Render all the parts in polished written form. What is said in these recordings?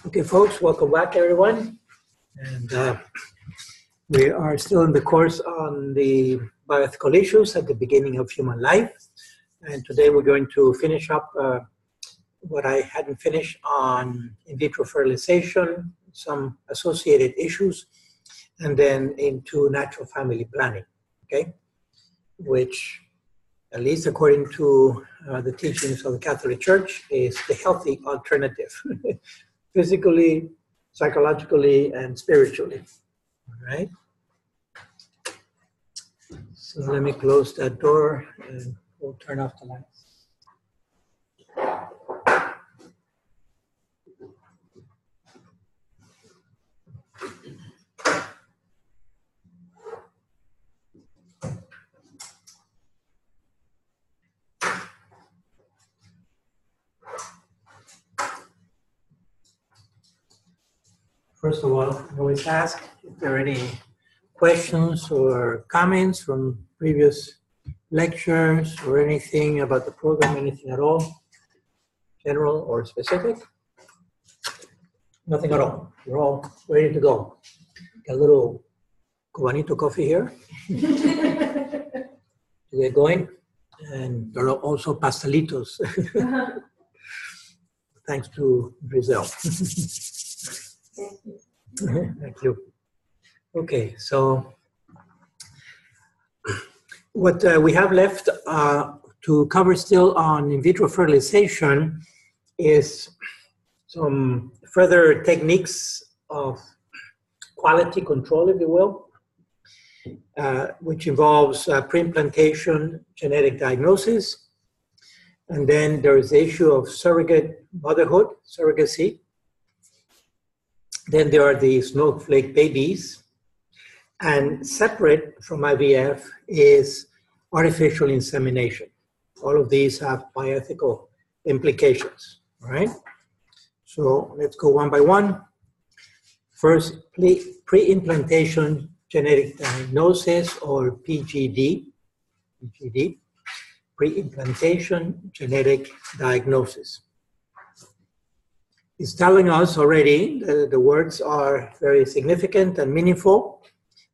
Okay, folks, welcome back, everyone. And we are still in the course on the bioethical issues at the beginning of human life. And today we're going to finish up what I hadn't finished on in vitro fertilization, some associated issues, and then into natural family planning, okay? Which, at least according to the teachings of the Catholic Church, is the healthy alternative. Physically, psychologically, and spiritually, all right? So let me close that door and we'll turn off the lights. First of all, I always ask if there are any questions or comments from previous lectures or anything about the program, anything at all, general or specific. Nothing at all. We're all ready to go. Got a little Cubanito coffee here to get going. And there are also pastelitos, thanks to Brazil. Thank you. Okay, so what we have left to cover still on in vitro fertilization is some further techniques of quality control, if you will, which involves pre-implantation genetic diagnosis. And then there is the issue of surrogate motherhood, surrogacy. Then there are the Snowflake Babies. And separate from IVF is artificial insemination. All of these have bioethical implications, all right? So let's go one by one. First, pre-implantation genetic diagnosis, or PGD. Pre-implantation genetic diagnosis. It's telling us already, the words are very significant and meaningful.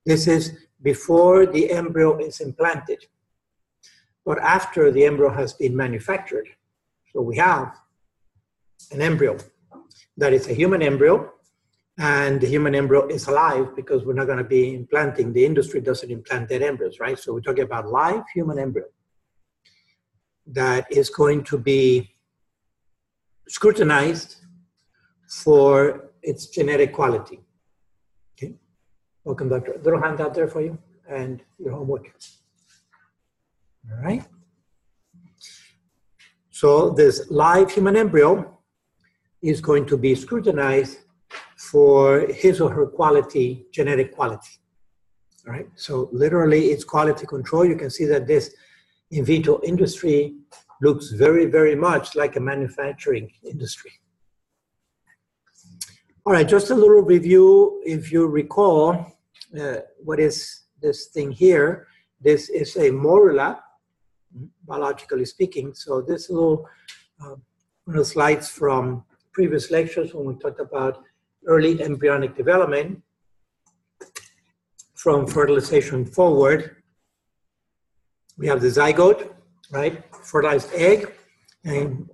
This is before the embryo is implanted, but after the embryo has been manufactured. So we have an embryo that is a human embryo, and the human embryo is alive because we're not going to be implanting. The industry doesn't implant dead embryos, right? So we're talking about live human embryo that is going to be scrutinized for its genetic quality. Okay, welcome, Doctor. A little handout there for you and your homework. All right. So this live human embryo is going to be scrutinized for his or her quality, genetic quality. All right. So literally, it's quality control. You can see that this in vitro industry looks very, very much like a manufacturing industry. All right, just a little review. If you recall, what is this thing here? This is a morula, biologically speaking. So this little one of the slides from previous lectures when we talked about early embryonic development from fertilization forward. We have the zygote, right? Fertilized egg. And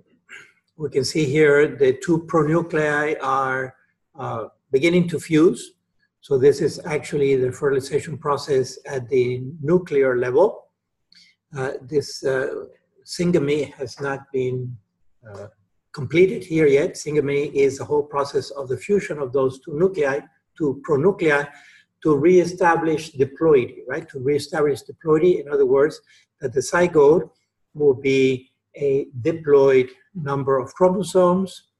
we can see here the two pronuclei are beginning to fuse. So this is actually the fertilization process at the nuclear level. This syngamy has not been completed here yet. Syngamy is the whole process of the fusion of those two nuclei, two pronuclei, to reestablish diploidy, right? To reestablish diploidy, in other words, that the zygote will be a diploid number of chromosomes,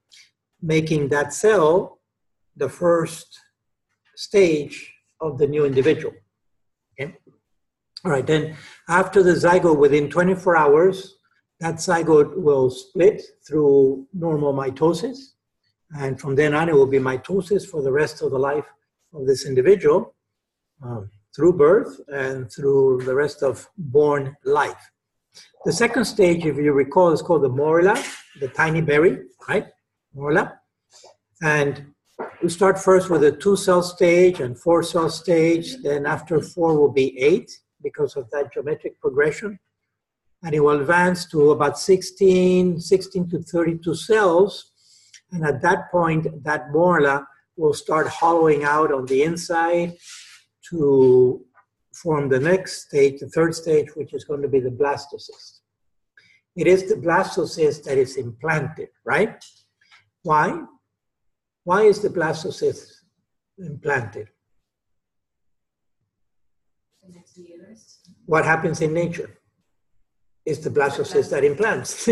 making that cell the first stage of the new individual, okay? All right, then after the zygote, within 24 hours, that zygote will split through normal mitosis. And from then on, it will be mitosis for the rest of the life of this individual, through birth and through the rest of born life. The second stage, if you recall, is called the morula, the tiny berry, right? Morula. And we start first with a 2-cell stage and 4-cell stage. Then after 4 will be 8 because of that geometric progression. And it will advance to about 16 to 32 cells. And at that point, that morula will start hollowing out on the inside to form the next stage, the 3rd stage, which is going to be the blastocyst. It is the blastocyst that is implanted, right? Why? Why is the blastocyst implanted? What happens in nature? It's the blastocyst that implants.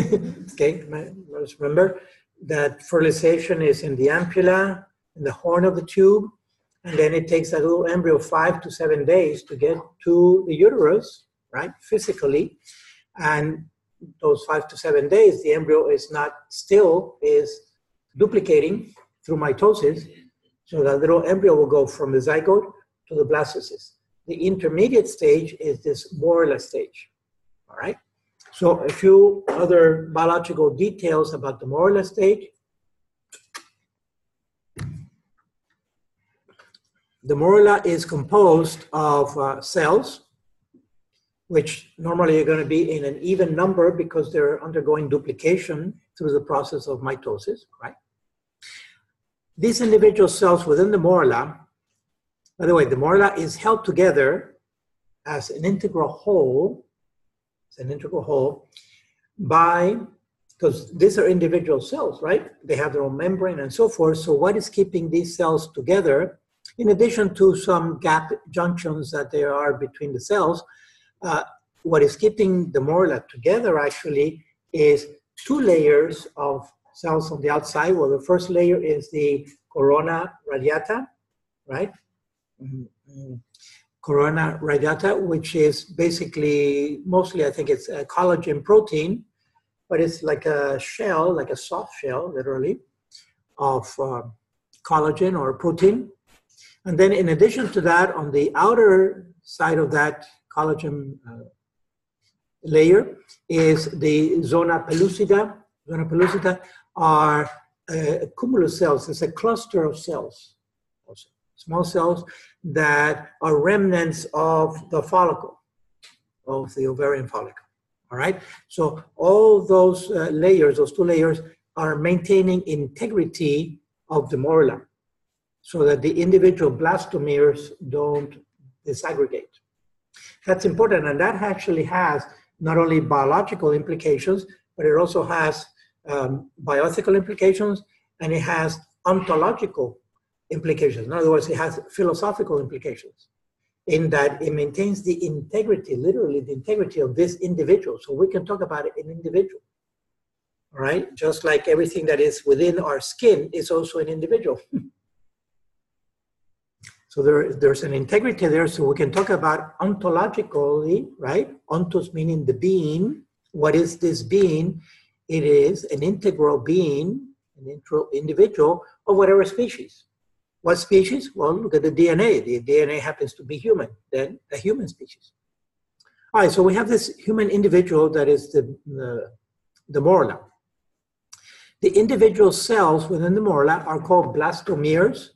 Okay, let's remember that fertilization is in the ampulla, in the horn of the tube, and then it takes that little embryo 5 to 7 days to get to the uterus, right, physically. And those 5 to 7 days, the embryo is duplicating through mitosis. So that little embryo will go from the zygote to the blastocyst. The intermediate stage is this morula stage, all right? So a few other biological details about the morula stage. The morula is composed of cells, which normally are going to be in an even number because they're undergoing duplication through the process of mitosis, right? These individual cells within the morula, by the way, the morula is held together as an integral whole, because these are individual cells, right? They have their own membrane and so forth. So what is keeping these cells together, in addition to some gap junctions that there are between the cells, what is keeping the morula together actually is 2 layers of cells on the outside. Well, the first layer is the corona radiata, right? Corona radiata, which is basically, mostly I think it's a collagen protein, but it's like a shell, like a soft shell, literally, of collagen or protein. And then in addition to that, on the outer side of that collagen layer is the zona pellucida. Zona pellucida are cumulus cells. It's a cluster of cells, also small cells that are remnants of the follicle, of the ovarian follicle, all right? So all those layers, those 2 layers, are maintaining integrity of the morula so that the individual blastomeres don't disaggregate. That's important, and that actually has not only biological implications, but it also has bioethical implications, and it has ontological implications. In other words, it has philosophical implications in that it maintains the integrity, literally the integrity of this individual. So we can talk about it in individual, all right? Just like everything that is within our skin is also an individual. So there's an integrity there, so we can talk about ontologically, right? Ontos meaning the being. What is this being? It is an integral being, an individual of whatever species. What species? Well, look at the DNA. The DNA happens to be human, then a human species. All right, so we have this human individual that is the morula. The individual cells within the morula are called blastomeres,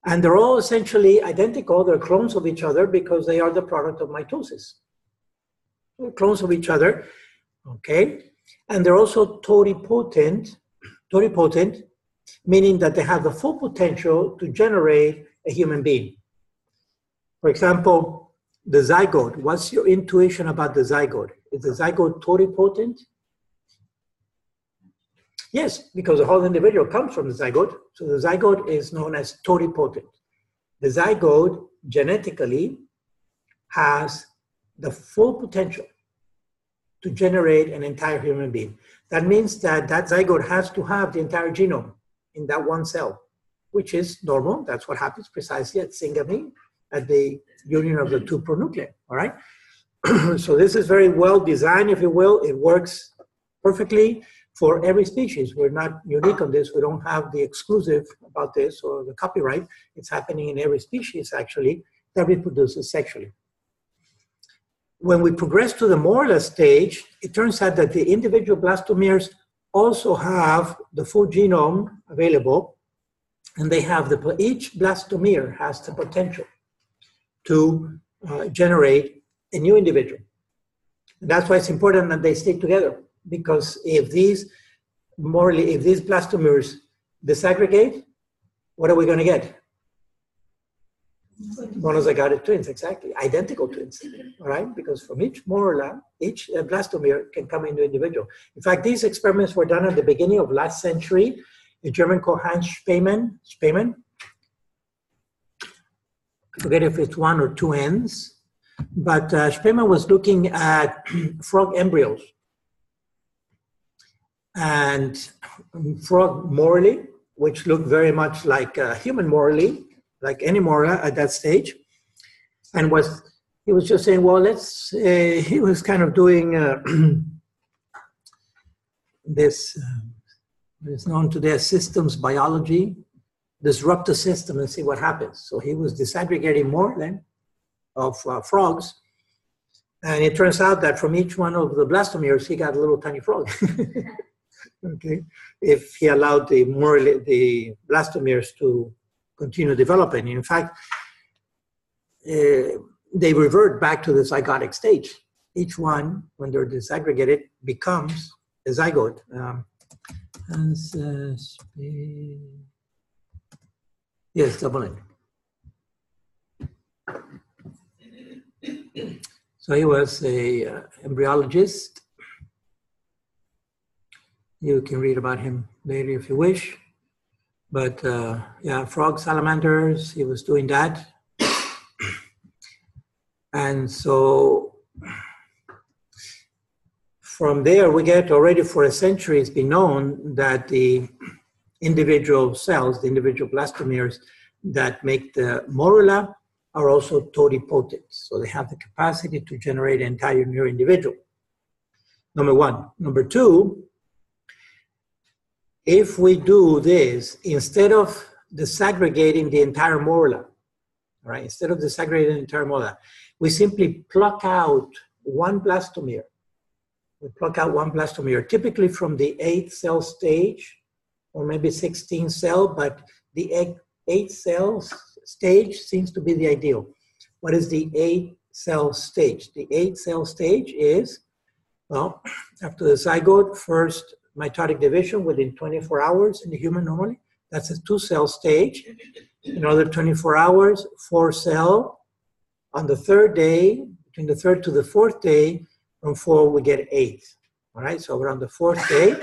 and they're all essentially identical. They're clones of each other because they are the product of mitosis. They're clones of each other, okay? And they're also totipotent, meaning that they have the full potential to generate a human being. For example, the zygote. What's your intuition about the zygote? Is the zygote totipotent? Yes, because the whole individual comes from the zygote. So the zygote is known as totipotent. The zygote genetically has the full potential to generate an entire human being. That means that that zygote has to have the entire genome in that one cell, which is normal. That's what happens precisely at syngamy, at the union of the 2 pronuclei, all right? So this is very well designed, if you will. It works perfectly for every species. We're not unique on this. We don't have the exclusive about this or the copyright. It's happening in every species, actually, that reproduces sexually. When we progress to the morula stage, it turns out that the individual blastomeres also have the full genome available, and they have each blastomere has the potential to generate a new individual. And that's why it's important that they stay together, because if these blastomeres disaggregate, what are we going to get? Monozygotic twins, exactly, identical twins, all right? Because from each morula, each blastomere can come into individual. In fact, these experiments were done at the beginning of last century. A German called Hans Spemann. I forget if it's one or two N's, but Spemann was looking at frog embryos and frog morally, which looked very much like human morally, like any morula at that stage, and he was just saying, well, he was kind of doing this, it's known today as systems biology, disrupt the system and see what happens. So he was disaggregating more then of frogs, and it turns out that from each one of the blastomeres, he got a little tiny frog. Okay, if he allowed the blastomeres to continue developing. In fact, they revert back to the zygotic stage. Each one, when they're disaggregated, becomes a zygote. Yes, double N. So he was a embryologist. You can read about him later if you wish. But yeah, frog salamanders, he was doing that. And so from there, we get already for a century, it's been known that the individual cells, the individual blastomeres that make the morula are also totipotent. So they have the capacity to generate an entire new individual. Number one. Number two, if we do this, instead of disaggregating the entire morula, right? Instead of disaggregating the entire morula, we simply pluck out one blastomere. We pluck out one blastomere, typically from the 8-cell stage, or maybe 16-cell, but the 8-cell stage seems to be the ideal. What is the 8-cell stage? The 8-cell stage is, well, after the zygote, first mitotic division within 24 hours in the human normally. That's a 2-cell stage. Another 24 hours, 4-cell. On the third day, between the third to the fourth day, from 4 we get 8. All right, so around the fourth day,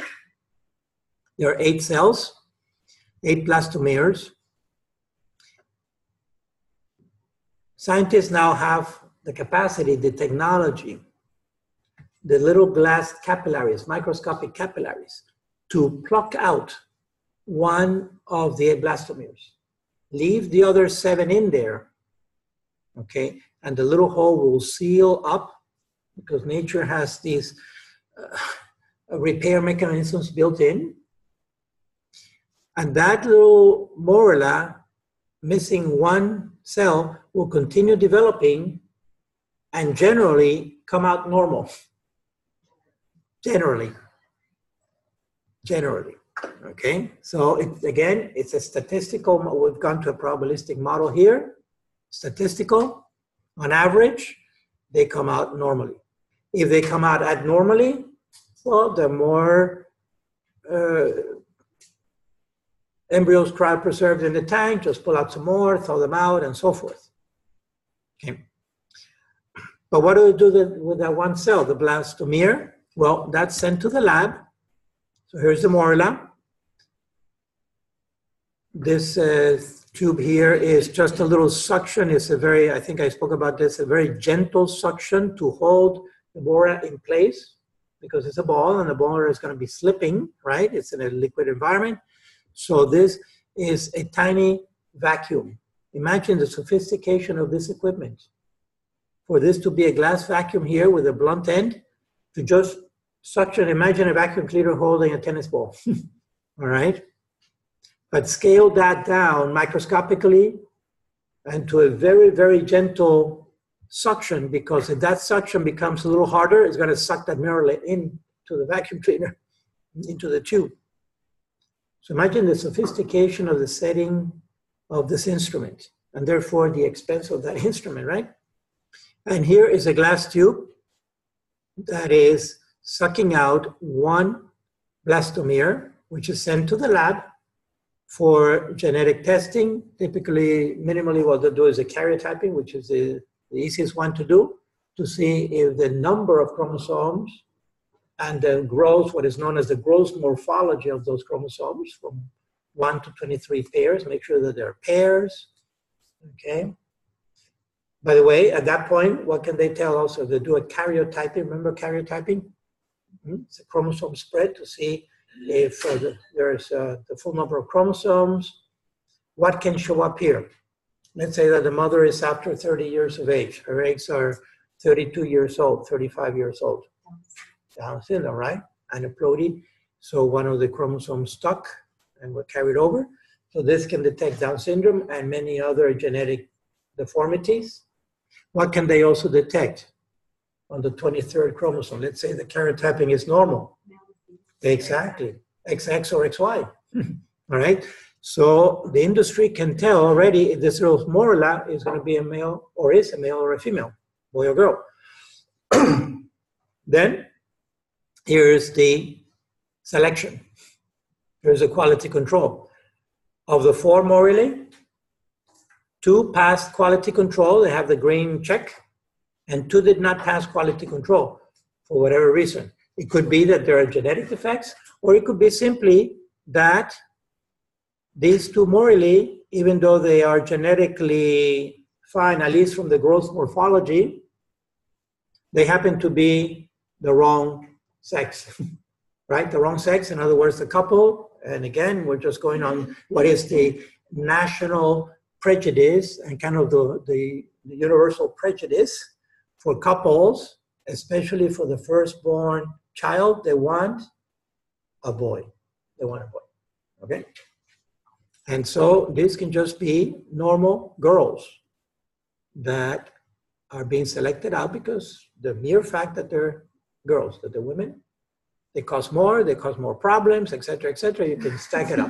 there are 8 cells, 8 blastomeres. Scientists now have the capacity, the technology, the little glass capillaries, microscopic capillaries, to pluck out one of the blastomeres. Leave the other 7 in there, okay? And the little hole will seal up because nature has these repair mechanisms built in. And that little morula, missing one cell, will continue developing and generally come out normal. Generally, okay? So it's a statistical, we've gone to a probabilistic model here, statistical, on average, they come out normally. If they come out abnormally, well, the more embryos cryopreserved in the tank, just pull out some more, throw them out, and so forth. Okay. But what do we do with that one cell, the blastomere? Well, that's sent to the lab. So here's the morula. This tube here is just a little suction. It's a very, I think I spoke about this, a very gentle suction to hold the morula in place because it's a ball and the ball is going to be slipping, right? It's in a liquid environment. So this is a tiny vacuum. Imagine the sophistication of this equipment. For this to be a glass vacuum here with a blunt end, to just suction, imagine a vacuum cleaner holding a tennis ball, all right? But scale that down microscopically and to a very, very gentle suction, because if that suction becomes a little harder, it's going to suck that morula into the vacuum cleaner, into the tube. So imagine the sophistication of the setting of this instrument, and therefore the expense of that instrument, right? And here is a glass tube that is sucking out one blastomere, which is sent to the lab for genetic testing. Typically, minimally what they'll do is a karyotyping, which is the easiest one to do, to see if the number of chromosomes and the growth, what is known as the gross morphology of those chromosomes, from 1 to 23 pairs, make sure that they're pairs, okay? By the way, at that point, what can they tell also? They do a karyotyping. Remember karyotyping? It's a chromosome spread to see if there's the full number of chromosomes. What can show up here? Let's say that the mother is after 30 years of age. Her eggs are 32 years old, 35 years old. Down syndrome, right? Aneuploidy. So one of the chromosomes stuck and were carried over. So this can detect Down syndrome and many other genetic deformities. What can they also detect on the 23rd chromosome? Let's say the karyotyping is normal. Exactly. XX or XY. All right. So the industry can tell already if this little morula is going to be a male or is a male or a female, boy or girl. Then here's the selection. Here's the quality control. Of the 4 morulae, 2 passed quality control, they have the green check, and 2 did not pass quality control for whatever reason. It could be that there are genetic defects, or it could be simply that these 2 morulae, even though they are genetically fine, at least from the growth morphology, they happen to be the wrong sex, right? The wrong sex, in other words, the couple, and again, we're just going on what is the national prejudice and kind of the universal prejudice for couples, especially for the firstborn child. They want a boy. They want a boy, okay? And so this can just be normal girls that are being selected out because the mere fact that they're girls, that they're women, they cause more problems, et cetera, you can stack it up.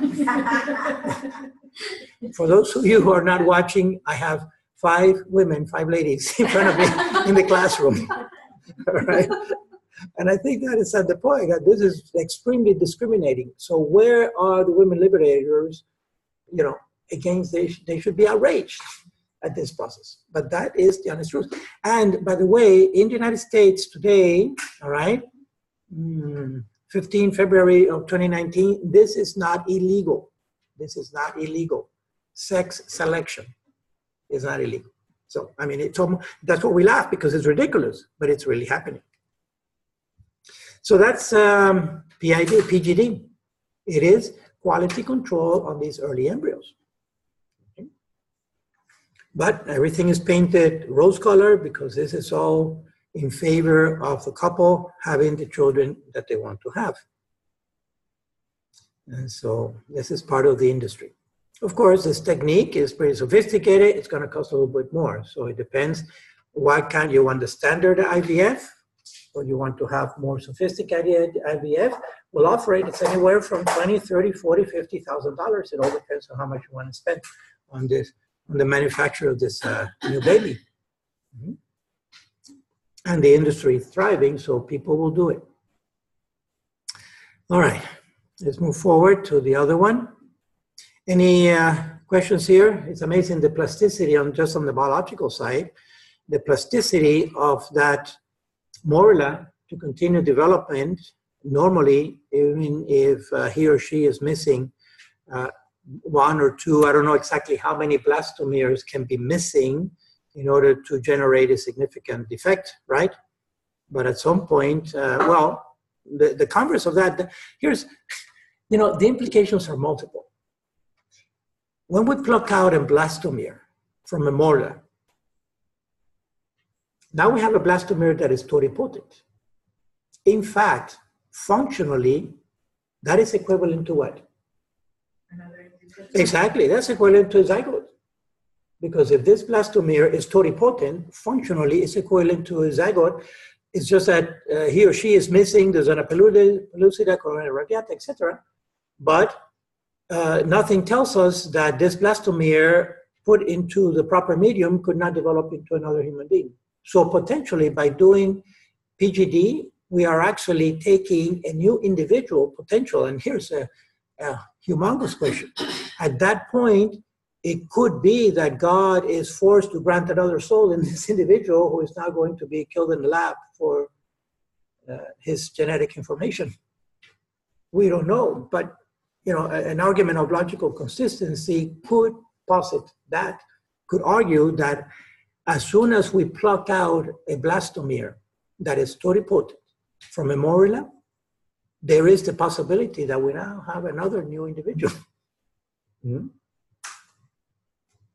For those of you who are not watching, I have 5 women, 5 ladies in front of me in the classroom. All right? And I think that is at the point that this is extremely discriminating. So where are the women liberators, you know, against they should be outraged at this process. But that is the honest truth. And by the way, in the United States today, all right, 15 February of 2019, this is not illegal. This is not illegal. Sex selection is not illegal. So, I mean, that's what we laugh because it's ridiculous, but it's really happening. So that's PGD. It is quality control on these early embryos. Okay. But everything is painted rose color because this is all in favor of the couple having the children that they want to have. And so this is part of the industry. Of course, this technique is pretty sophisticated. It's going to cost a little bit more. So it depends what kind you want, the standard IVF, or you want to have more sophisticated IVF. We'll offer it. It's anywhere from $20,000, $30,000, $40,000, $50,000. It all depends on how much you want to spend on this, on the manufacture of this new baby. Mm-hmm. And the industry is thriving, so people will do it. All right, let's move forward to the other one. Any questions here? It's amazing the plasticity just on the biological side, the plasticity of that morula to continue development normally, even if he or she is missing 1 or 2, I don't know exactly how many blastomeres can be missing in order to generate a significant defect, right? But at some point, well, the converse of that, here's, you know, the implications are multiple. When we pluck out a blastomere from a morula, now we have a blastomere that is totipotent. In fact, functionally, that is equivalent to what? Exactly, that's equivalent to a zygote. Because if this blastomere is totipotent, functionally it's equivalent to a zygote It's just that he or she is missing the zona pellucida, corona radiata, etc. But nothing tells us that this blastomere put into the proper medium could not develop into another human being. So potentially by doing PGD, we are actually taking a new individual potential. And here's a humongous question. At that point, it could be that God is forced to grant another soul in this individual who is now going to be killed in the lab for his genetic information. We don't know, but you know, an argument of logical consistency could posit that, could argue that as soon as we pluck out a blastomere that is totipotent from a morula, there is the possibility that we now have another new individual.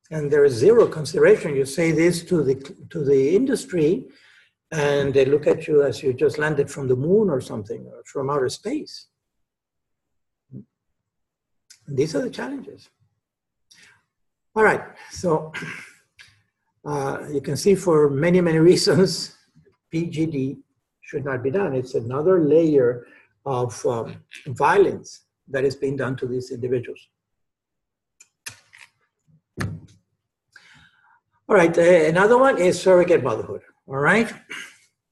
And there is zero consideration. You say this to the industry, and they look at you as you just landed from the moon or something, or from outer space. And these are the challenges. All right, so you can see for many, many reasons, PGD should not be done. It's another layer of violence that is being done to these individuals. All right, another one is surrogate motherhood, all right?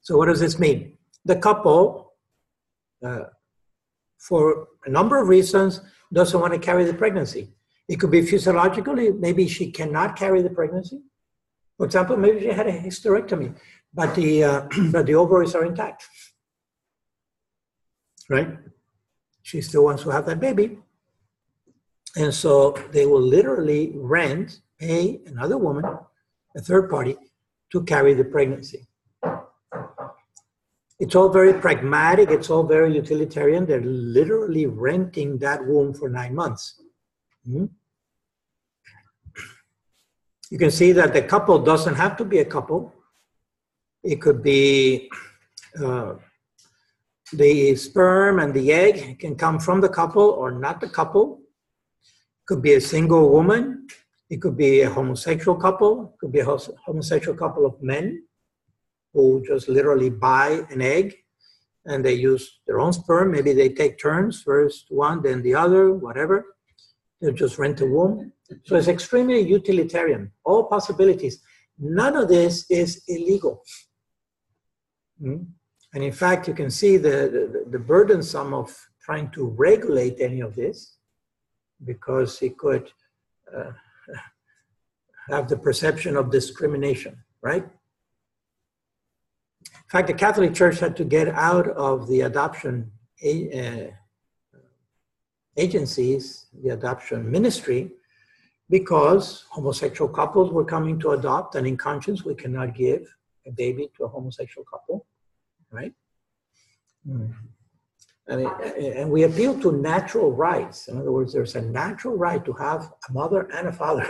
So what does this mean? The couple, for a number of reasons, doesn't want to carry the pregnancy. It could be physiologically, maybe she cannot carry the pregnancy. For example, maybe she had a hysterectomy, but the ovaries are intact, right? She still wants to have that baby. And so they will literally pay another woman, a third party, to carry the pregnancy. It's all very pragmatic. It's all very utilitarian. They're literally renting that womb for 9 months. You can see that the couple doesn't have to be a couple. It could be the sperm and the egg can come from the couple or not the couple. It could be a single woman. It could be a homosexual couple. It could be a homosexual couple of men who just literally buy an egg and they use their own sperm. Maybe they take turns, first one, then the other, whatever. They'll just rent a womb. So it's extremely utilitarian, all possibilities. None of this is illegal. And in fact, you can see the burdensome of trying to regulate any of this, because it could have the perception of discrimination, right? In fact, the Catholic Church had to get out of the adoption agencies, the adoption ministry, because homosexual couples were coming to adopt, and in conscience, we cannot give a baby to a homosexual couple, right? I mean, and we appeal to natural rights. In other words, there's a natural right to have a mother and a father.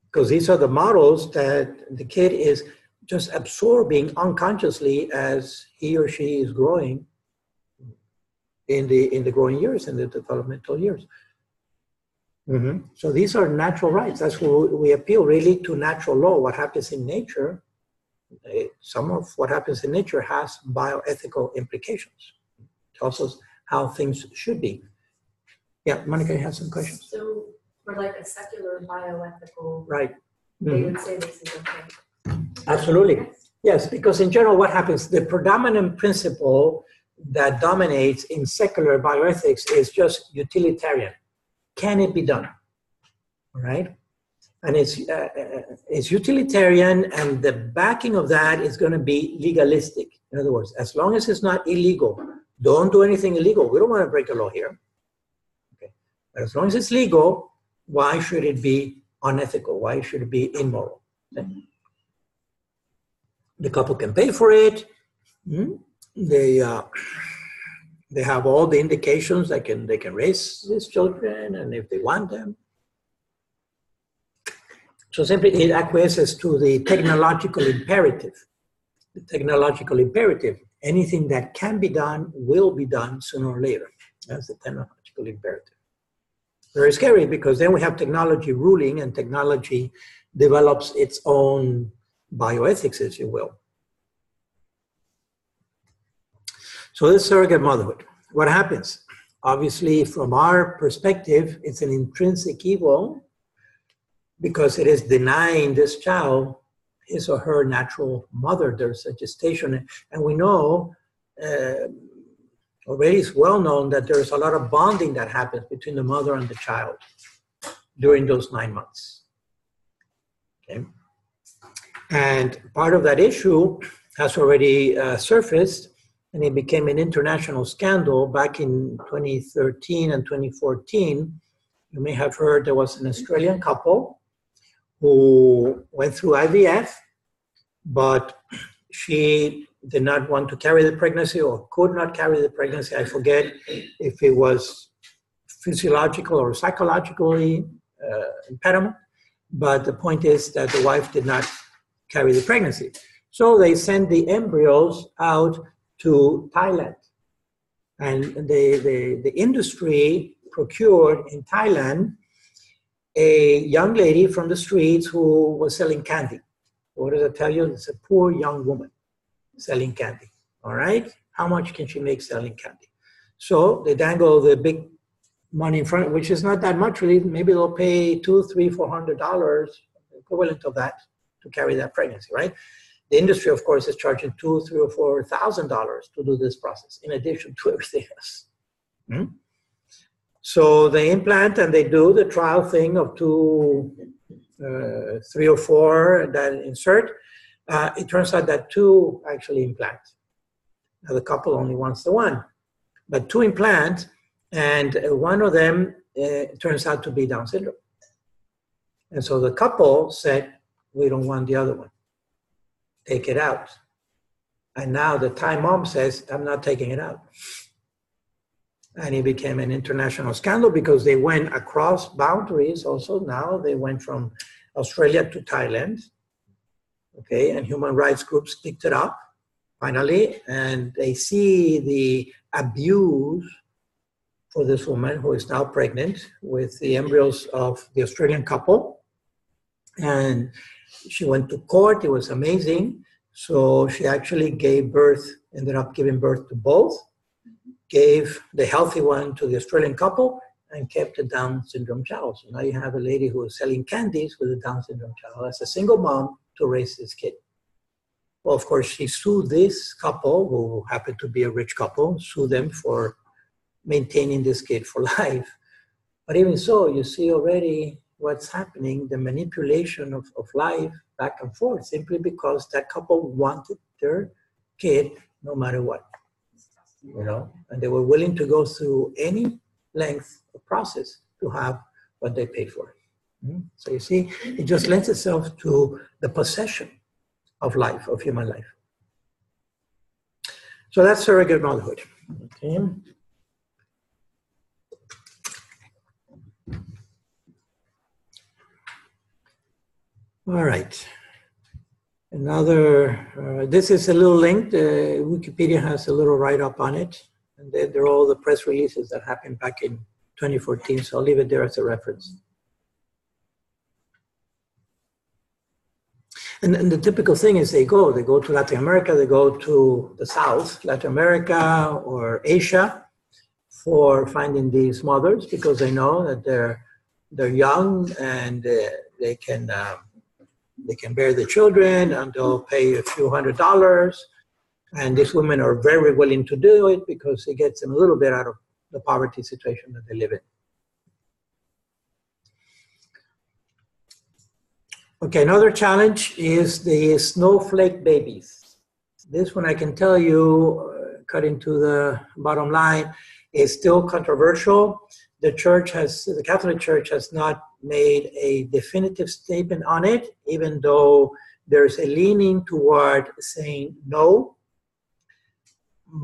Because these are the models that the kid is just absorbing unconsciously as he or she is growing in the growing years, in the developmental years. So these are natural rights. That's what we appeal really to natural law. What happens in nature, some of what happens in nature has bioethical implications. It tells us how things should be. Yeah, Monica, you have some questions? So for like a secular bioethical, right. They would say this is okay. Absolutely. Yes, because in general, what happens, the predominant principle that dominates in secular bioethics is just utilitarian. Can it be done? All right? And it's utilitarian, and the backing of that is going to be legalistic. In other words, as long as it's not illegal, don't do anything illegal. We don't want to break the law here. Okay. But as long as it's legal, why should it be unethical? Why should it be immoral? Okay. The couple can pay for it. They have all the indications they can raise these children, and if they want them. So simply it acquiesces to the technological imperative. The technological imperative, anything that can be done will be done sooner or later. That's the technological imperative. Very scary, because then we have technology ruling, and technology develops its own bioethics, if you will. So this surrogate motherhood, what happens? Obviously, from our perspective, it's an intrinsic evil because it is denying this child his or her natural mother. There's a gestation, and we know already it's well known that there's a lot of bonding that happens between the mother and the child during those 9 months. Okay? And part of that issue has already surfaced, and it became an international scandal back in 2013 and 2014. You may have heard there was an Australian couple who went through IVF, but she did not want to carry the pregnancy or could not carry the pregnancy. I forget if it was physiological or psychologically impediment, but the point is that the wife did not carry the pregnancy. So they sent the embryos out to Thailand. And the industry procured in Thailand a young lady from the streets who was selling candy. What does it tell you? It's a poor young woman selling candy, all right? How much can she make selling candy? So they dangle the big money in front, which is not that much really. Maybe they'll pay $200, $300, $400, equivalent of that, to carry that pregnancy, right? The industry, of course, is charging $2,000, $3,000, or $4,000 to do this process, in addition to everything else. So they implant and they do the trial thing of 3 or 4 that insert. It turns out that 2 actually implant. Now the couple only wants the 1, but 2 implant, and one of them turns out to be Down syndrome. And so the couple said, we don't want the other one. Take it out. And now the Thai mom says, I'm not taking it out. And it became an international scandal because they went across boundaries also. Now they went from Australia to Thailand. Okay, and human rights groups picked it up finally, and they see the abuse for this woman who is now pregnant with the embryos of the Australian couple. And she went to court. It was amazing. So she actually gave birth, ended up giving birth to both, gave the healthy one to the Australian couple, and kept a Down syndrome child. So now you have a lady who is selling candies with a Down syndrome child as a single mom to raise this kid. Well, of course, she sued this couple, who happened to be a rich couple, sued them for maintaining this kid for life. But even so, you see already what's happening, the manipulation of life back and forth, simply because that couple wanted their kid no matter what, you know, and they were willing to go through any length of process to have what they paid for. So you see, it just lends itself to the possession of life, of human life. So that's surrogate motherhood. Okay. All right. Another, this is a little link. Wikipedia has a little write-up on it. And then there are all the press releases that happened back in 2014. So I'll leave it there as a reference. And the typical thing is they go to Latin America, they go to the South, Latin America or Asia, for finding these mothers because they know that they're young and they can bear the children, and they'll pay a few $100s. And these women are very willing to do it because it gets them a little bit out of the poverty situation that they live in. Okay, another challenge is the Snowflake Babies. This one I can tell you, cutting to the bottom line, is still controversial. The Catholic Church has not made a definitive statement on it, even though there's a leaning toward saying no,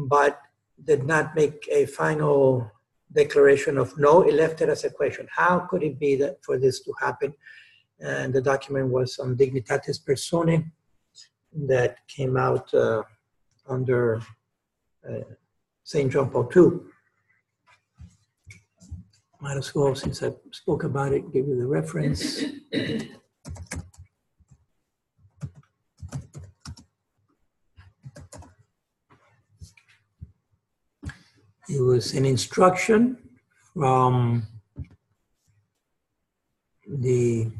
but did not make a final declaration of no. It left it as a question. How could it be that for this to happen? And the document was on Dignitatis Personae that came out under St. John Paul II. Might as well, since I spoke about it, give you the reference. It was an instruction from the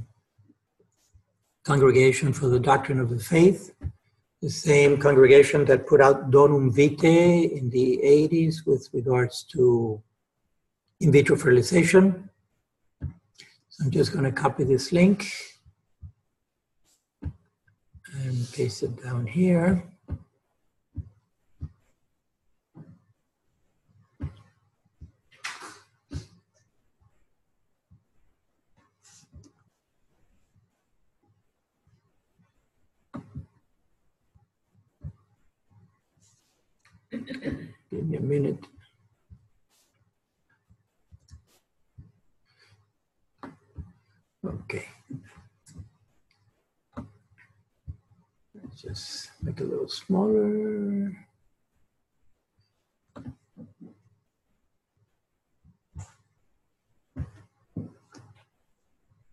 Congregation for the Doctrine of the Faith, the same congregation that put out Donum Vitae in the 80s with regards to in vitro fertilization. So I'm just going to copy this link and paste it down here. Give me a minute. Okay. Let's just make it a little smaller.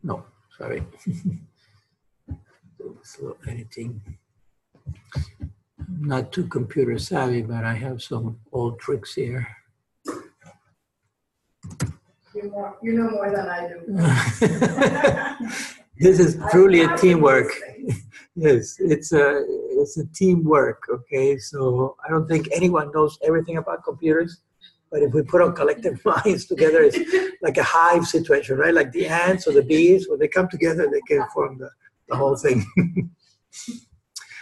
No, sorry. Do this little editing. I'm not too computer savvy, but I have some old tricks here. You know more than I do. This is truly a teamwork. Yes, it's a teamwork, okay? So I don't think anyone knows everything about computers, but if we put our collective minds together, it's like a hive situation, right? Like the ants or the bees, when they come together, they can form the whole thing.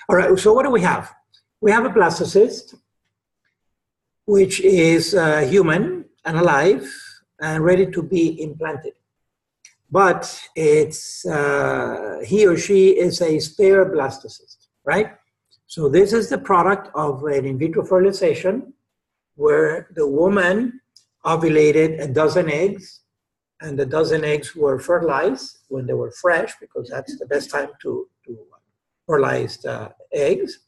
All right, so what do we have? We have a blastocyst, which is human and alive and ready to be implanted. But it's he or she is a spare blastocyst, right? So this is the product of an in vitro fertilization where the woman ovulated a dozen eggs, and the dozen eggs were fertilized when they were fresh, because that's the best time to fertilize eggs.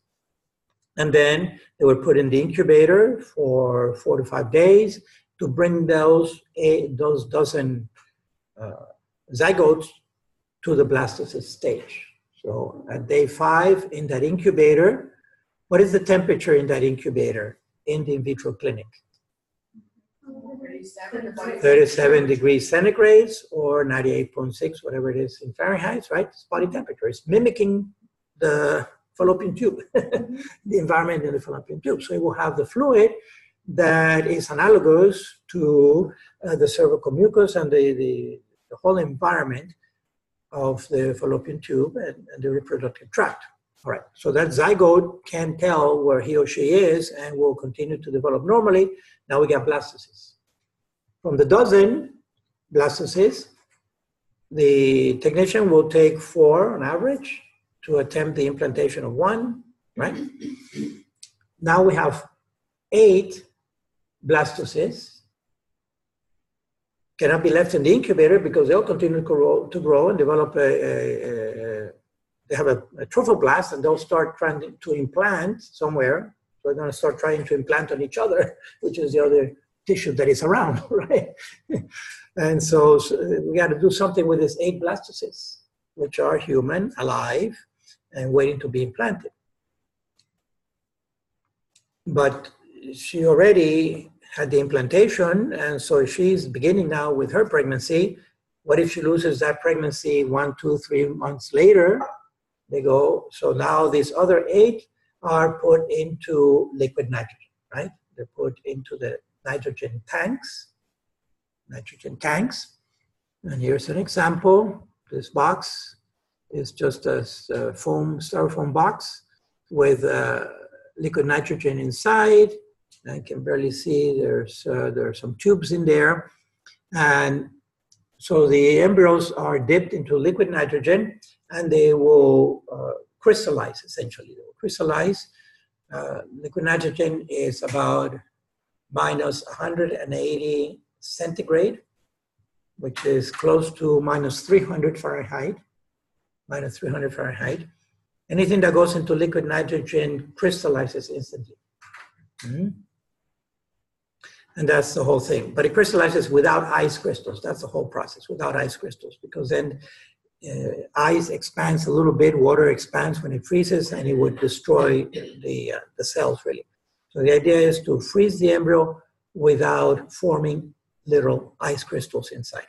And then they were put in the incubator for 4 to 5 days to bring those dozen zygotes to the blastocyst stage. So at day 5 in that incubator, what is the temperature in that incubator in the in vitro clinic? 37 degrees centigrade or 98.6, whatever it is in Fahrenheit, right? It's body temperature. It's mimicking the fallopian tube, the environment in the fallopian tube. So it will have the fluid that is analogous to the cervical mucus and the whole environment of the fallopian tube and the reproductive tract. All right, so that zygote can tell where he or she is and will continue to develop normally. Now we got blastocysts. From the dozen blastocysts, the technician will take 4 on average to attempt the implantation of 1, right? Now we have 8 blastocysts. Cannot be left in the incubator because they'll continue to grow and develop they have a trophoblast, and they'll start trying to implant somewhere. So they're going to start trying to implant on each other, which is the other tissue that is around, right? And so we got to do something with these 8 blastocysts, which are human, alive, and waiting to be implanted. But she already had the implantation, and so she's beginning now with her pregnancy. What if she loses that pregnancy 1, 2, 3 months later? They go, so now these other 8 are put into liquid nitrogen, right? They're put into the nitrogen tanks. And here's an example. This box is just a styrofoam box with liquid nitrogen inside. I can barely see, there are some tubes in there. And so the embryos are dipped into liquid nitrogen, and they will crystallize, essentially. They will crystallize. Liquid nitrogen is about minus 180 centigrade, which is close to minus 300 Fahrenheit. Minus 300 Fahrenheit. Anything that goes into liquid nitrogen crystallizes instantly. And that's the whole thing. But it crystallizes without ice crystals. That's the whole process, without ice crystals, because then ice expands a little bit, water expands when it freezes, and it would destroy the cells, really. So the idea is to freeze the embryo, without forming little ice crystals inside.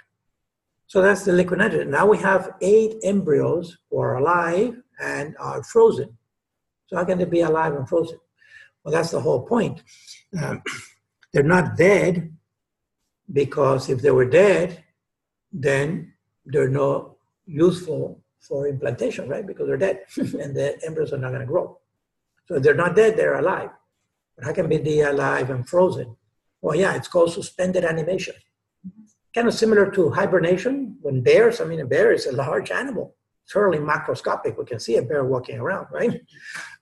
So that's the liquid nitrogen. Now we have 8 embryos who are alive and are frozen. So how can they be alive and frozen? Well, that's the whole point. They're not dead, because if they were dead, then they're not useful for implantation, right? Because they're dead and the embryos are not going to grow. So if they're not dead, they're alive. But how can they be alive and frozen? Well, yeah, it's called suspended animation. Kind of similar to hibernation when bears, a bear is a large animal, certainly macroscopic. We can see a bear walking around, right?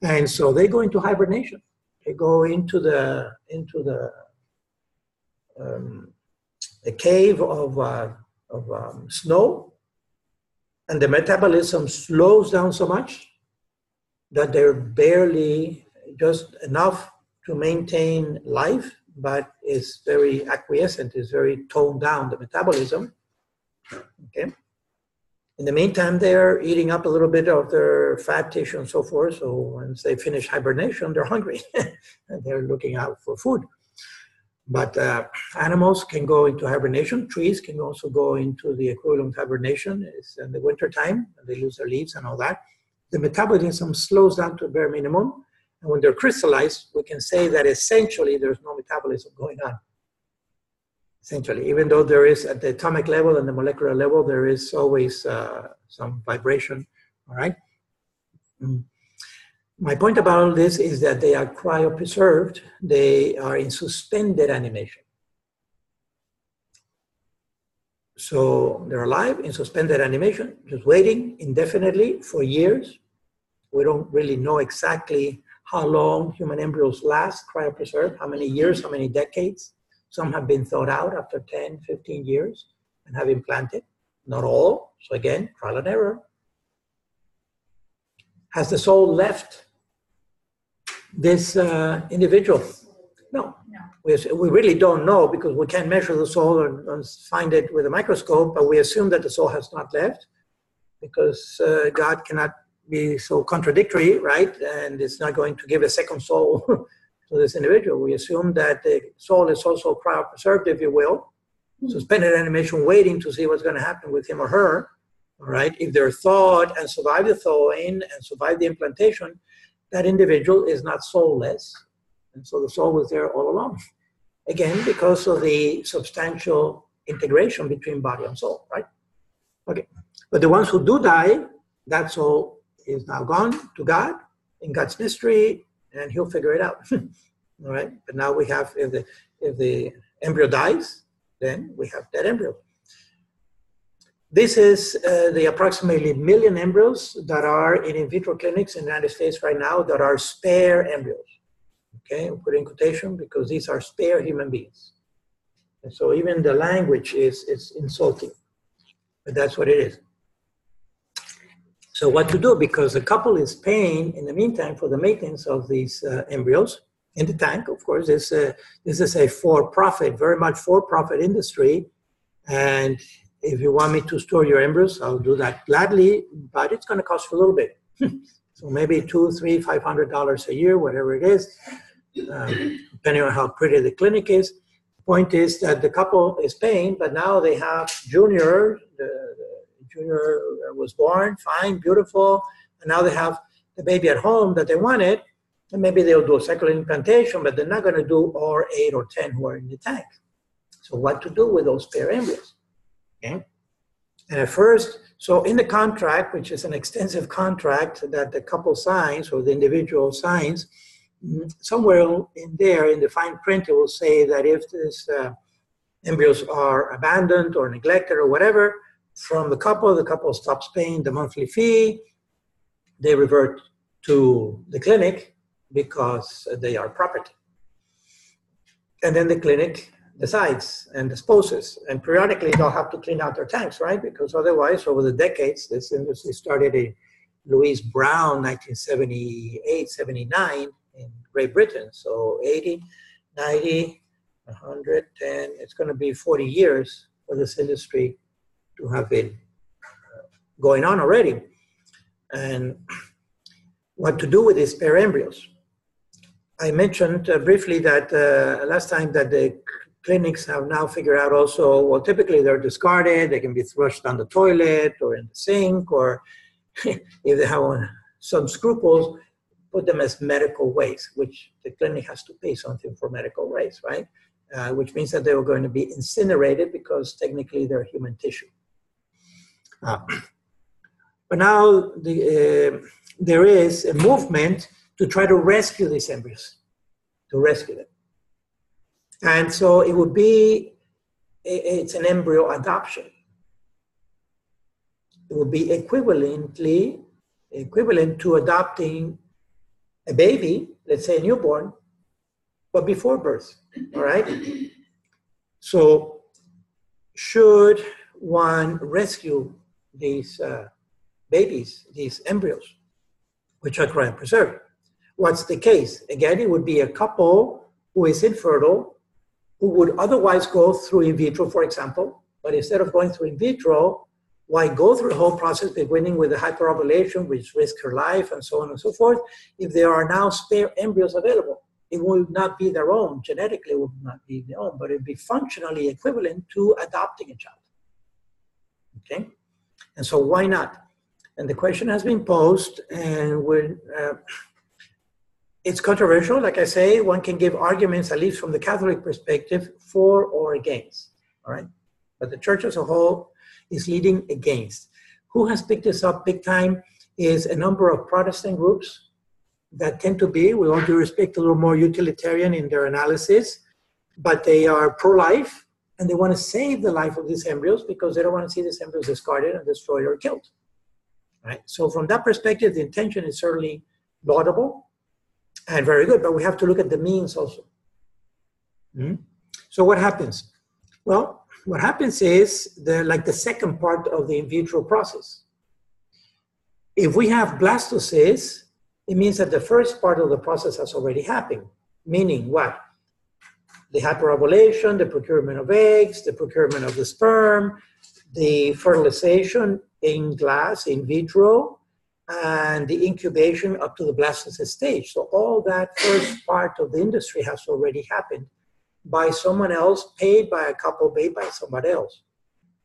And so they go into hibernation. They go into the cave of snow, and the metabolism slows down so much that they're barely just enough to maintain life, but it's very acquiescent, it's very toned down, the metabolism, okay? In the meantime, they're eating up a little bit of their fat tissue and so forth, so once they finish hibernation, they're hungry, and they're looking out for food. But animals can go into hibernation. Trees can also go into the equivalent hibernation. It's in the wintertime, and they lose their leaves and all that. The metabolism slows down to a bare minimum. And when they're crystallized, we can say that essentially there's no metabolism going on. Essentially, even though there is at the atomic level and the molecular level, there is always some vibration, all right? My point about all this is that they are cryopreserved. They are in suspended animation. So they're alive in suspended animation, just waiting indefinitely for years. We don't really know exactly how long human embryos last cryopreserved, how many years, how many decades. Some have been thawed out after 10, 15 years and have implanted. Not all. So again, trial and error. Has the soul left this individual? No. We really don't know, because we can't measure the soul and find it with a microscope, but we assume that the soul has not left, because God cannot be so contradictory, right? And it's not going to give a second soul to this individual. We assume that the soul is also cryopreserved, if you will, suspended animation, waiting to see what's going to happen with him or her. All right, if they're thawed and survive the thawing and survive the implantation, that individual is not soulless. And so the soul was there all along. Again, because of the substantial integration between body and soul, right? Okay, but the ones who do die, that soul is now gone to God in God's mystery, and he'll figure it out. All right, but now we have, if the embryo dies, then we have dead embryo. This is the approximately 1 million embryos that are in vitro clinics in the United States right now that are spare embryos. Okay, I'll put in quotation because these are spare human beings. And so even the language is insulting, but that's what it is. So what to do? Because the couple is paying in the meantime for the maintenance of these embryos in the tank. Of course, this is a for-profit, very much for-profit industry. And if you want me to store your embryos, I'll do that gladly, but it's going to cost you a little bit. So maybe $200, $300, $500 a year, whatever it is, depending on how pretty the clinic is. The point is that the couple is paying, but now they have Junior. The Junior was born, fine, beautiful, and now they have the baby at home that they wanted, and maybe they'll do a second implantation, but they're not going to do all 8 or 10 who are in the tank. So what to do with those spare embryos? Okay. And at first, so in the contract, which is an extensive contract that the couple signs or the individual signs, somewhere in there in the fine print, it will say that if these embryos are abandoned or neglected or whatever from the couple stops paying the monthly fee, they revert to the clinic because they are property. And then the clinic decides and disposes, and periodically they'll have to clean out their tanks, right? Because otherwise, over the decades, this industry started in Louise Brown, 1978, 79 in Great Britain. So 80, 90, 110, it's going to be 40 years for this industry to have been going on already. And what to do with these spare embryos? I mentioned briefly that last time that the clinics have now figured out also, well, typically they're discarded, they can be flushed down the toilet or in the sink, or if they have some scruples, put them as medical waste, which the clinic has to pay something for medical waste, right? Which means that they were going to be incinerated because technically they're human tissue. But now there is a movement to try to rescue these embryos, to rescue them. And so it would be, it's an embryo adoption. It would be equivalent to adopting a baby, let's say a newborn, but before birth, all right? So should one rescue these babies, these embryos, which are cryopreserved? What's the case? Again, it would be a couple who is infertile, who would otherwise go through in vitro, for example, but instead of going through in vitro, why go through the whole process beginning with the hyperovulation, which risks her life, and so on and so forth, if there are now spare embryos available? It would not be their own, genetically it would not be their own, but it would be functionally equivalent to adopting a child, okay? And so why not? And the question has been posed, and it's controversial. Like I say, one can give arguments, at least from the Catholic perspective, for or against, all right? But the church as a whole is leading against. Who has picked this up big time is a number of Protestant groups that tend to be, with all due respect, a little more utilitarian in their analysis, but they are pro-life, and they want to save the life of these embryos because they don't want to see these embryos discarded and destroyed or killed, right? So from that perspective, the intention is certainly laudable and very good, but we have to look at the means also. So what happens? Well, what happens is, like the second part of the in vitro process. If we have blastocysts, it means that the first part of the process has already happened. Meaning what? The hyperovulation, the procurement of eggs, the procurement of the sperm, the fertilization in glass, in vitro, and the incubation up to the blastocyst stage. So all that first part of the industry has already happened by someone else, paid by a couple, paid by somebody else.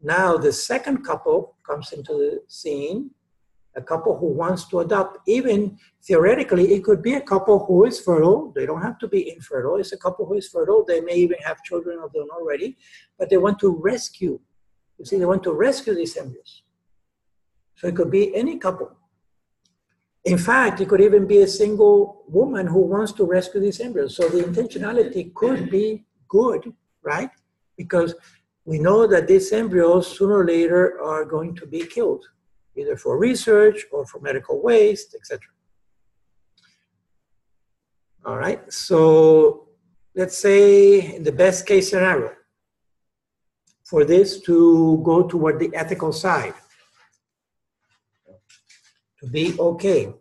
Now the second couple comes into the scene, a couple who wants to adopt. Even theoretically, it could be a couple who is fertile. They don't have to be infertile. It's a couple who is fertile. They may even have children of their own already, but they want to rescue. You see, they want to rescue these embryos. So it could be any couple. In fact, it could even be a single woman who wants to rescue these embryos. So the intentionality could be good, right? Because we know that these embryos sooner or later are going to be killed, either for research or for medical waste, etc. All right, so let's say in the best case scenario, for this to go toward the ethical side, to be okay,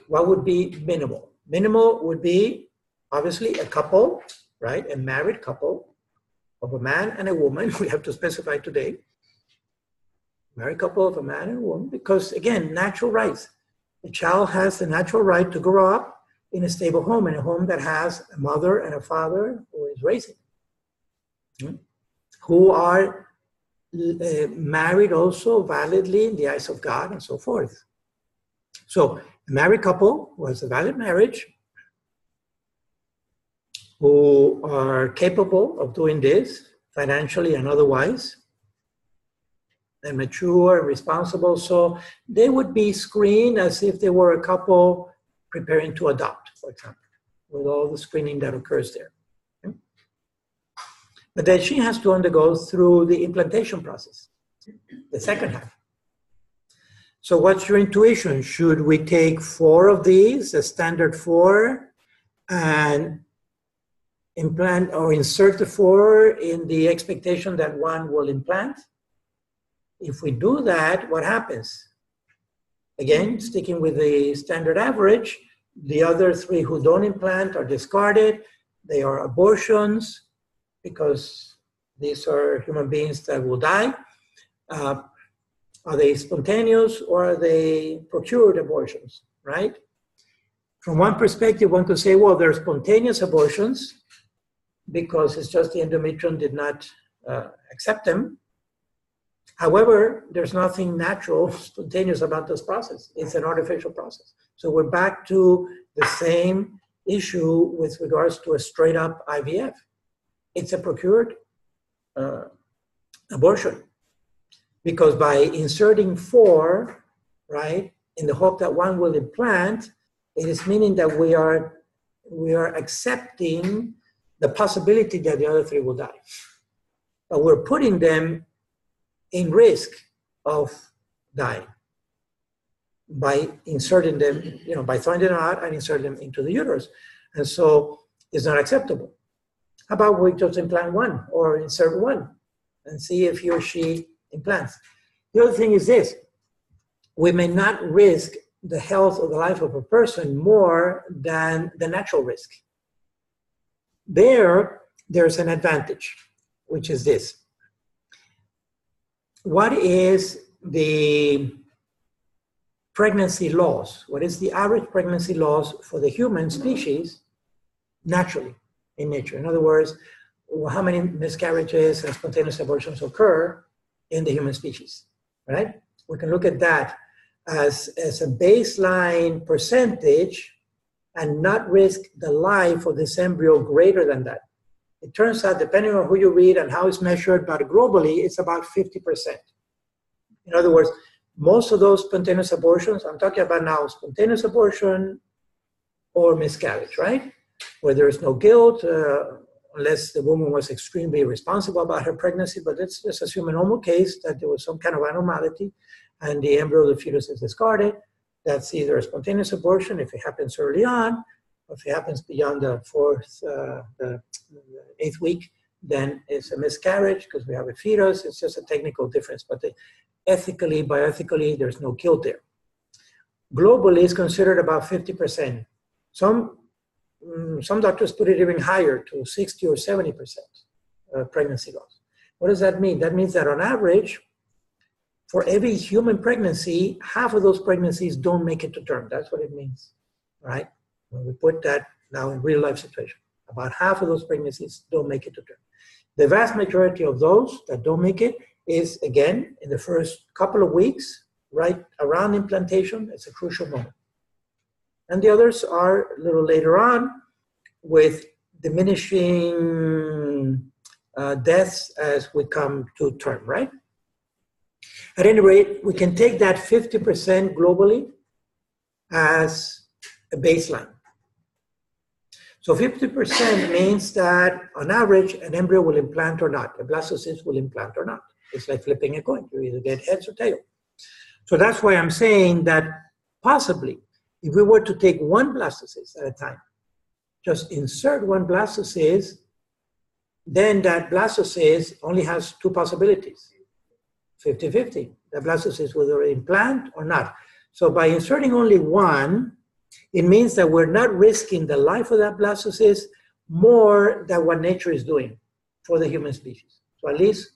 what would be minimal? Minimal would be obviously a couple, right? A married couple of a man and a woman. We have to specify today. Married couple of a man and a woman, because again, natural rights. The child has the natural right to grow up in a stable home, in a home that has a mother and a father who is raising, who are married also validly in the eyes of God and so forth. So a married couple who has a valid marriage, who are capable of doing this financially and otherwise, and mature and responsible, so they would be screened as if they were a couple preparing to adopt, for example, with all the screening that occurs there. Okay? But then she has to undergo through the implantation process, the second half. So what's your intuition? Should we take 4 of these, a standard 4, and implant or insert the 4 in the expectation that one will implant? If we do that, what happens? Again, sticking with the standard average, the other 3 who don't implant are discarded. They are abortions because these are human beings that will die. Are they spontaneous or are they procured abortions, right? From one perspective, one could say, well, there are spontaneous abortions because it's just the endometrium did not accept them. However, there's nothing natural, spontaneous about this process. It's an artificial process. So we're back to the same issue with regards to a straight up IVF. It's a procured abortion. Because by inserting 4, right, in the hope that one will implant, it is meaning that we are accepting the possibility that the other 3 will die. But we're putting them in risk of dying by inserting them, by throwing them out and inserting them into the uterus. And so it's not acceptable. How about we just implant 1 or insert 1 and see if he or she implants? The other thing is this: we may not risk the health or the life of a person more than the natural risk. There's an advantage, which is this. What is the pregnancy loss? What is the average pregnancy loss for the human species naturally in nature? In other words, how many miscarriages and spontaneous abortions occur in the human species, right? We can look at that as a baseline percentage and not risk the life of this embryo greater than that. It turns out, depending on who you read and how it's measured, but globally, it's about 50%. In other words, most of those spontaneous abortions, I'm talking about now spontaneous abortion or miscarriage, right? Where there is no guilt, unless the woman was extremely responsible about her pregnancy, but let's just assume a normal case that there was some kind of abnormality and the embryo of the fetus is discarded. That's either a spontaneous abortion if it happens early on, or if it happens beyond the 8th week, then it's a miscarriage because we have a fetus. It's just a technical difference, but ethically, bioethically, there's no guilt there. Globally, it's considered about 50%. Some doctors put it even higher to 60 or 70% pregnancy loss. What does that mean? That means that on average, for every human pregnancy, half of those pregnancies don't make it to term. That's what it means, right? When we put that now in real life situation, about half of those pregnancies don't make it to term. The vast majority of those that don't make it is, again, in the first couple of weeks, right around implantation. It's a crucial moment. And the others are a little later on with diminishing deaths as we come to term, right? At any rate, we can take that 50% globally as a baseline. So 50% means that on average, an embryo will implant or not. A blastocyst will implant or not. It's like flipping a coin. You either get heads or tail. So that's why I'm saying that possibly, if we were to take 1 blastocyst at a time, just insert 1 blastocyst, then that blastocyst only has 2 possibilities. 50-50. The blastocyst will either implant or not. So by inserting only 1, it means that we're not risking the life of that blastocyst more than what nature is doing for the human species. So at least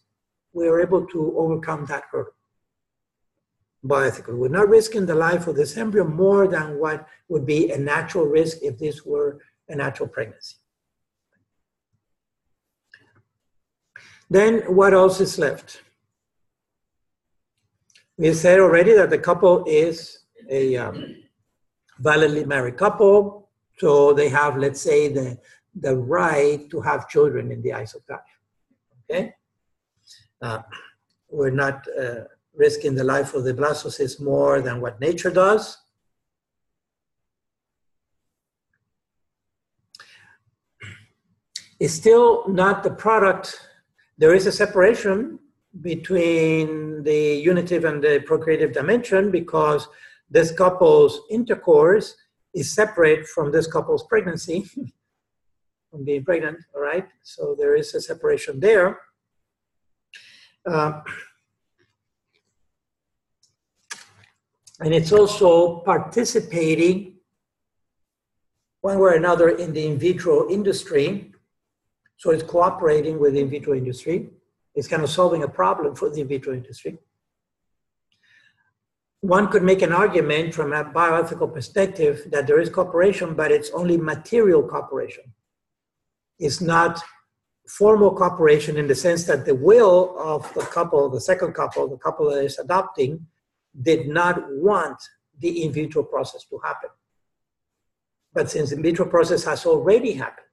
we are able to overcome that hurdle. Bioethically, we're not risking the life of this embryo more than what would be a natural risk if this were a natural pregnancy. Then what else is left? We said already that the couple is a validly married couple, so they have, let's say, the right to have children in the eyes of God. Okay? We're not risking the life of the blastocyst more than what nature does. It's still not the product. There is a separation between the unitive and the procreative dimension because this couple's intercourse is separate from this couple's pregnancy, from being pregnant, all right? So there is a separation there. And it's also participating one way or another in the in vitro industry. So it's cooperating with the in vitro industry. It's kind of solving a problem for the in vitro industry. one could make an argument from a bioethical perspective that there is cooperation, but it's only material cooperation. It's not formal cooperation in the sense that the will of the couple, the second couple, the couple that is adopting, did not want the in vitro process to happen. But since the in vitro process has already happened,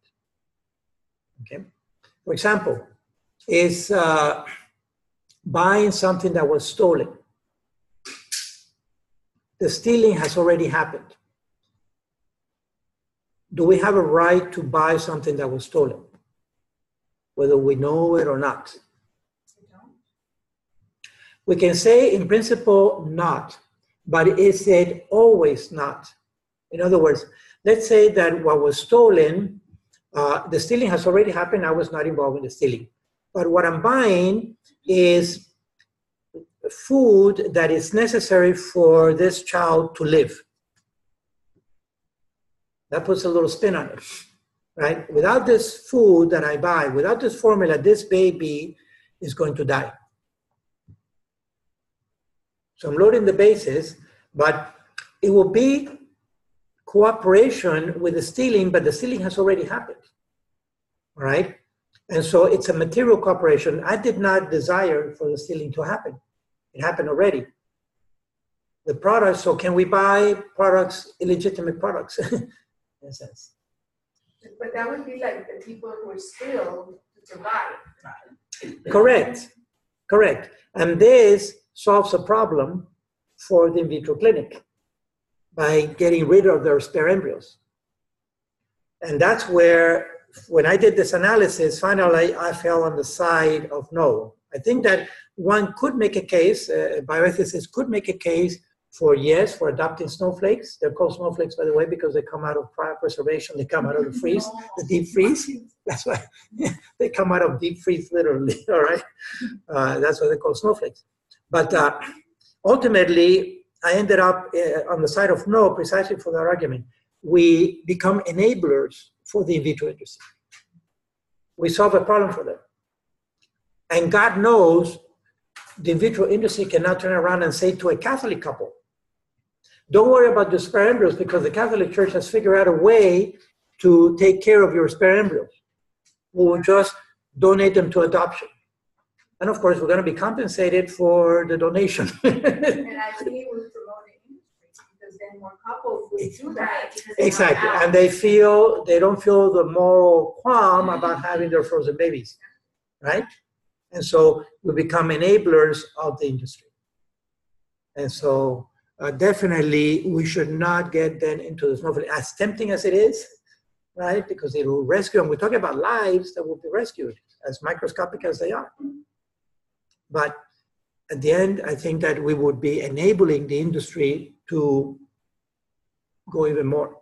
okay? For example, is buying something that was stolen. The stealing has already happened. Do we have a right to buy something that was stolen, whether we know it or not? We can say in principle not, but is it always not? In other words, let's say that what was stolen, the stealing has already happened, I was not involved in the stealing. But what I'm buying is food that is necessary for this child to live. That puts a little spin on it, right? Without this food that I buy, without this formula, this baby is going to die. So I'm loading the bases, but it will be cooperation with the stealing, but the stealing has already happened, all right? And so it's a material cooperation. I did not desire for the stealing to happen. It happened already. The products, so can we buy products, illegitimate products, in a sense? But that would be like the people who are steal to survive. Correct, correct. And this solves a problem for the in vitro clinic by getting rid of their spare embryos. And that's where, when I did this analysis, finally I fell on the side of no. I think that one could make a case, bioethicists could make a case for yes, for adopting snowflakes. They're called snowflakes, by the way, because they come out of cryopreservation. They come out of the freeze, the deep freeze. That's why they come out of deep freeze, literally, all right? That's why they're called snowflakes. But ultimately, I ended up on the side of no, precisely for that argument. We become enablers for the in vitro industry. We solve a problem for them. And God knows the in vitro industry can now turn around and say to a Catholic couple, don't worry about the spare embryos because the Catholic Church has figured out a way to take care of your spare embryos. We will just donate them to adoption. And of course, we're going to be compensated for the donation. And I think we're promoting industry because then more couples will do that. Exactly. And they don't feel the moral qualm about having their frozen babies, right? And so we become enablers of the industry. And so definitely we should not get then into the snowflake, as tempting as it is, right? Because it will rescue, and we're talking about lives that will be rescued, as microscopic as they are. But at the end, I think that we would be enabling the industry to go even more.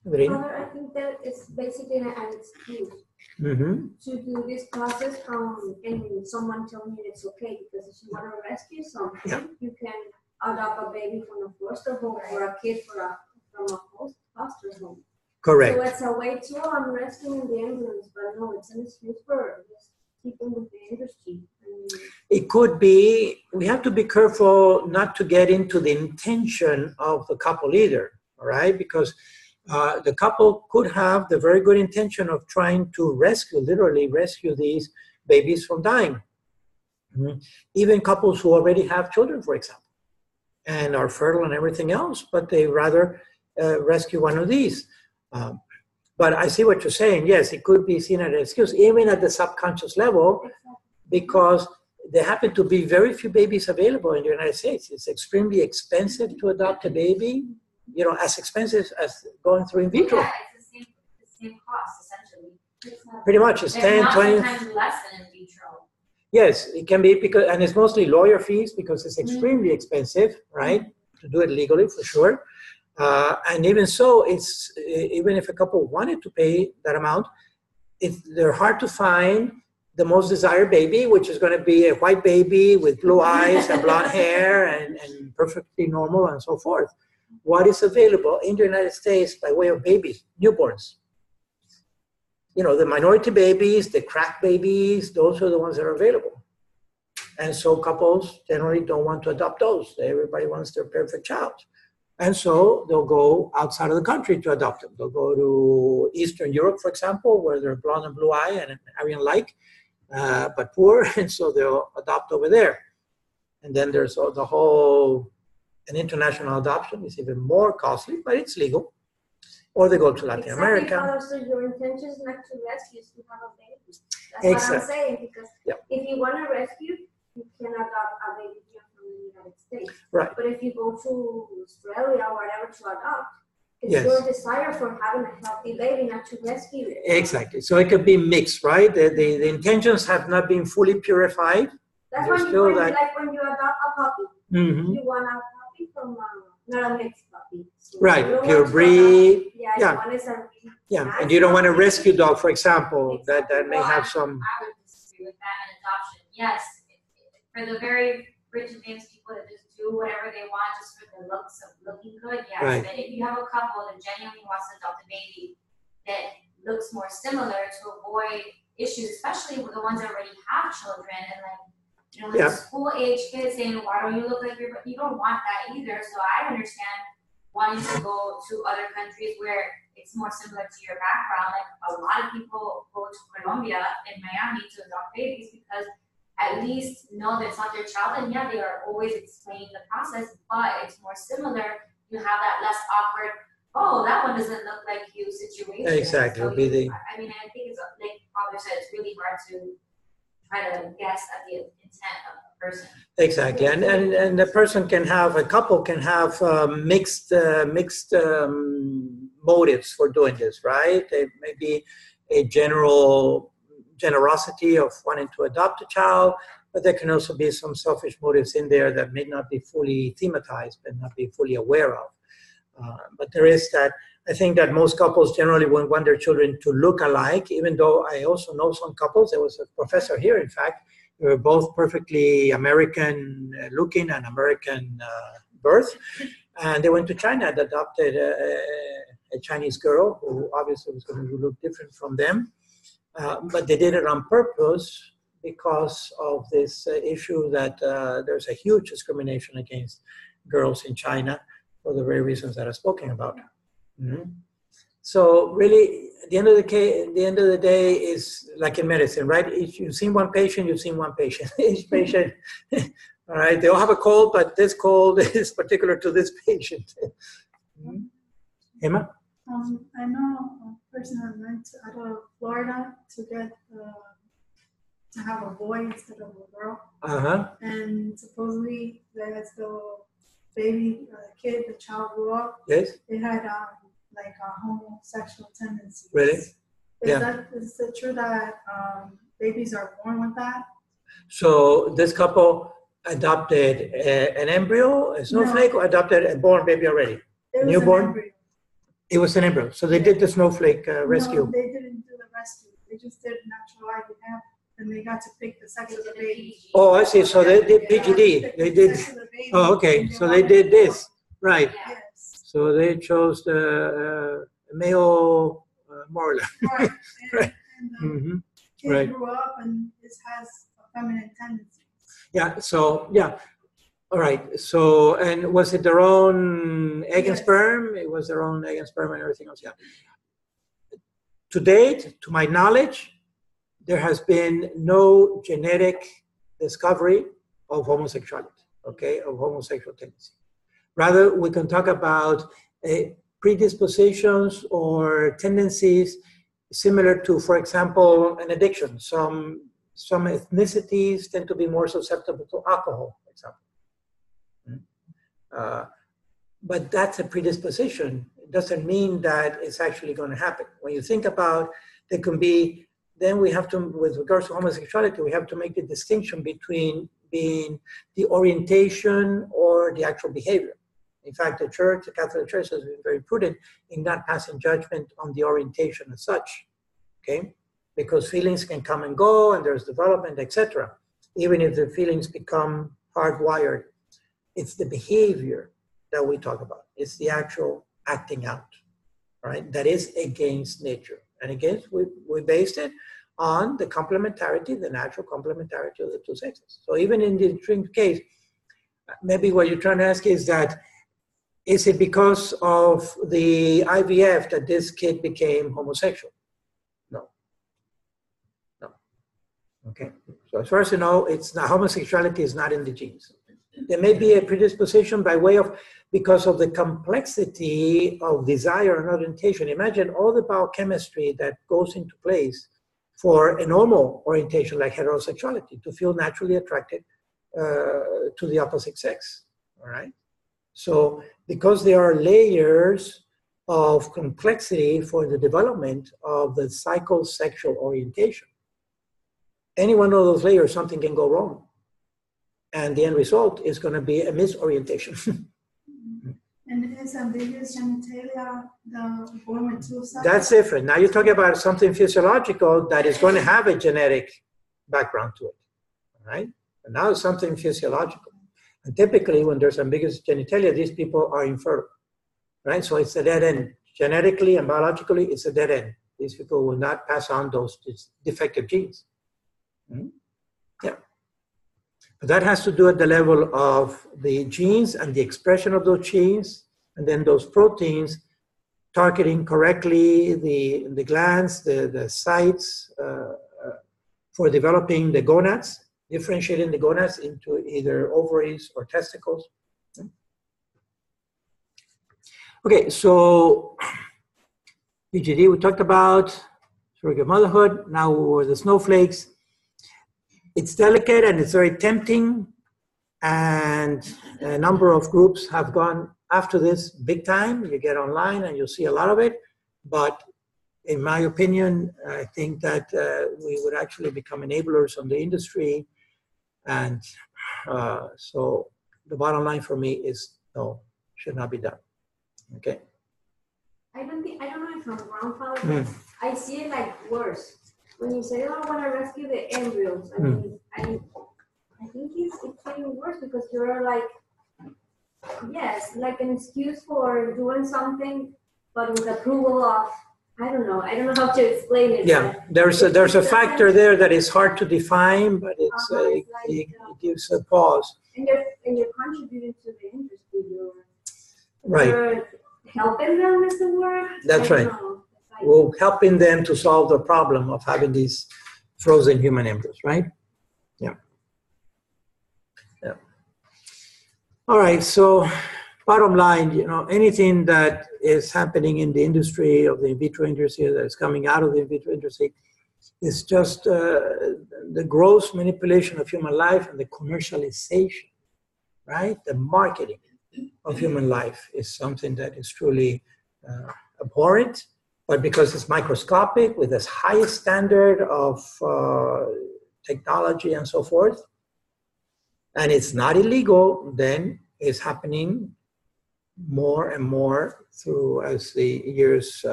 Father, I think that it's basically an excuse to do this process and someone tell me it's okay, because if you want to rescue something, you can adopt a baby from a foster home or a kid from a foster home. Correct. So it's a way to, I'm rescuing the embryos, but no, it's an excuse for just keeping with the industry. It could be, we have to be careful not to get into the intention of the couple either, all right? Because the couple could have the very good intention of trying to rescue, literally rescue these babies from dying. Even couples who already have children, for example, and are fertile and everything else, but they rather rescue one of these. But I see what you're saying. Yes, it could be seen as an excuse, even at the subconscious level, because there happen to be very few babies available in the United States. It's extremely expensive to adopt a baby, you know, as expensive as going through in vitro. Yeah, it's the same cost, essentially. Pretty much, it's 10, 20. Sometimes less than in vitro. Yes, it can be, because, and it's mostly lawyer fees because it's extremely expensive, right, to do it legally, for sure. And even so, it's even if a couple wanted to pay that amount, they're hard to find the most desired baby, which is going to be a white baby with blue eyes and blonde hair and perfectly normal and so forth. What is available in the United States by way of babies, newborns? You know, the minority babies, the crack babies, those are the ones that are available. And so couples generally don't want to adopt those. Everybody wants their perfect child. And so they'll go outside of the country to adopt them. They'll go to Eastern Europe, for example, where they're blonde and blue eye and Aryan-like, but poor, and so they'll adopt over there. And then there's the whole, an international adoption is even more costly, but it's legal. Or they go to Latin America. So your intention is not to rescue, is to have a baby. That's what I'm saying, because if you want to rescue, you can adopt a baby here from the United States. Right. But if you go to Australia or whatever to adopt, it's your desire for having a healthy baby, not to rescue it. Exactly. So it could be mixed, right? The intentions have not been fully purified. That's why you like when you adopt a puppy, you want a puppy from not a mixed puppy. So right, pure breed. Nice and you don't want a rescue dog, for example, that may have some. I would disagree with that in adoption. Yes, for the very rich and famous people that just do whatever they want just for the looks of looking good, yes. Right. But if you have a couple that genuinely wants to adopt a baby that looks more similar to avoid issues, especially with the ones that already have children and school age kids saying, why don't you look like you don't want that either. So I understand wanting to go to other countries where it's more similar to your background. Like a lot of people go to Colombia and Miami to adopt babies because at least know that it's not their child, and they are always explaining the process, but it's more similar. You have that less awkward, oh, that one doesn't look like you situation. Exactly. So I think it's, like Father said, it's really hard to try to guess at the intent of a person. Exactly, and the person can have, a couple can have mixed motives for doing this, right? There may be a generosity of wanting to adopt a child, but there can also be some selfish motives in there that may not be fully thematized and not be fully aware of. But there is that. I think that most couples generally want their children to look alike, even though I also know some couples. There was a professor here, in fact, they were both perfectly American looking and American birth. And they went to China and adopted a Chinese girl who obviously was going to look different from them. But they did it on purpose because of this issue that there's a huge discrimination against girls in China for the very reasons that I've spoken about. Mm-hmm. So really, at the end of the day is like in medicine, right? If you've seen one patient, you've seen one patient. Each patient, all right, they all have a cold, but this cold is particular to this patient. Mm-hmm. Emma? I know a person that went out of Florida to get to have a boy instead of a girl. And supposedly that's the baby, kid, the child grew up. Yes. They had like a homosexual tendency. Really? Is it true that babies are born with that? So this couple adopted an embryo, a snowflake, or adopted a born baby already? It was newborn? an embryo. It was an embryo. So they did the snowflake rescue. No, they didn't do the rescue. They just did natural IVF, and they got to pick the sex of the baby. Oh, I see. So they did PGD. They did. Oh, okay. So they did this. Right. Yes. So they chose the male more or less. Right. Right. And the kid grew up and it has a feminine tendency. Yeah. So, yeah. All right. So, and was it their own egg and sperm? It was their own egg and sperm and everything else. Yeah. To date, to my knowledge, there has been no genetic discovery of homosexuality, okay, of homosexual tendency. Rather, we can talk about predispositions or tendencies similar to, for example, an addiction. Some ethnicities tend to be more susceptible to alcohol, for example. But that's a predisposition. It doesn't mean that it's actually going to happen. When you think about, there can be, then we have to, with regards to homosexuality, we have to make the distinction between being the orientation or the actual behavior. In fact, the church, the Catholic Church, has been very prudent in not passing judgment on the orientation as such, okay? Because feelings can come and go, and there's development, etc. Even if the feelings become hardwired, it's the behavior that we talk about. It's the actual acting out, right? That is against nature. And again, we based it on the complementarity, the natural complementarity of the two sexes. So even in the extreme case, maybe what you're trying to ask is that, is it because of the IVF that this kid became homosexual? No. No. Okay. So as far as you know, it's not, homosexuality is not in the genes. There may be a predisposition by way of, because of the complexity of desire and orientation. Imagine all the biochemistry that goes into place for a normal orientation like heterosexuality, to feel naturally attracted to the opposite sex, all right? So because there are layers of complexity for the development of the psychosexual orientation, any one of those layers, something can go wrong. And the end result is going to be a misorientation. And is ambiguous genitalia the born with two sides? That's different. Now you're talking about something physiological that is going to have a genetic background to it, all right? And now it's something physiological. And typically when there's ambiguous genitalia, these people are infertile, right? So it's a dead end. Genetically and biologically, it's a dead end. These people will not pass on those defective genes. Mm-hmm. Yeah. But that has to do at the level of the genes and the expression of those genes, and then those proteins targeting correctly the glands, the sites for developing the gonads, differentiating the gonads into either ovaries or testicles. Okay, so PGD we talked about, surrogate motherhood. Now we're the snowflakes. It's delicate and it's very tempting, and a number of groups have gone after this big time. You get online and you'll see a lot of it, but in my opinion, I think that we would actually become enablers on the industry, and so the bottom line for me is no, should not be done. Okay. I don't know if I'm wrong, Father, but I see it like worse. When you say, oh, I want to rescue the embryos, I mean, I think it's getting worse, because you're like, yes, like an excuse for doing something, but with approval of, I don't know how to explain it. Yeah, there's a factor there that is hard to define, but it's it gives a pause. And you're contributing to the industry. You're helping them is the word. That's right. We're helping them to solve the problem of having these frozen human embryos, right? Yeah. Yeah. All right, so bottom line, anything that is happening in the industry of the in vitro industry, that is coming out of the in vitro industry, is just the gross manipulation of human life and the commercialization, right? The marketing of human life is something that is truly abhorrent. But because it's microscopic, with this highest standard of technology and so forth, and it's not illegal, then it's happening more and more through as the years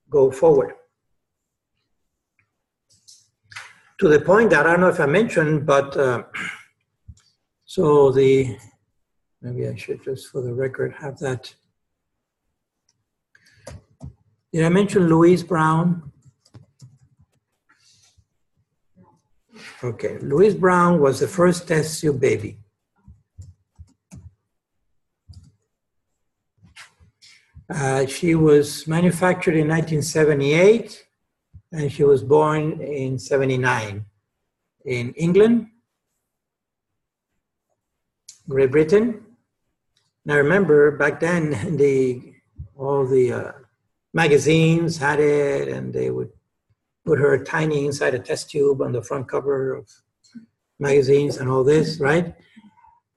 go forward. To the point that I don't know if I mentioned, but so maybe I should just for the record have that. Did I mention Louise Brown? Okay, Louise Brown was the first test tube baby. She was manufactured in 1978, and she was born in 79 in England, Great Britain. Now remember, back then, all the magazines had it, and they would put her tiny inside a test tube on the front cover of magazines and all this, right?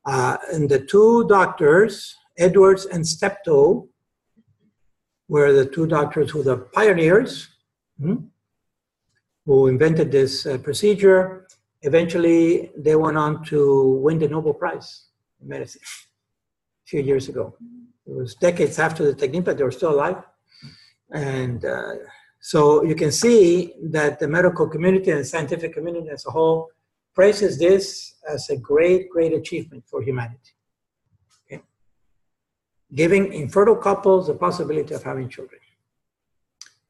And the two doctors, Edwards and Steptoe, were the two doctors who were the pioneers who invented this procedure. Eventually, they went on to win the Nobel Prize in medicine a few years ago. It was decades after the technique, but they were still alive. And so you can see that the medical community and the scientific community as a whole praises this as a great, great achievement for humanity. Okay? Giving infertile couples the possibility of having children.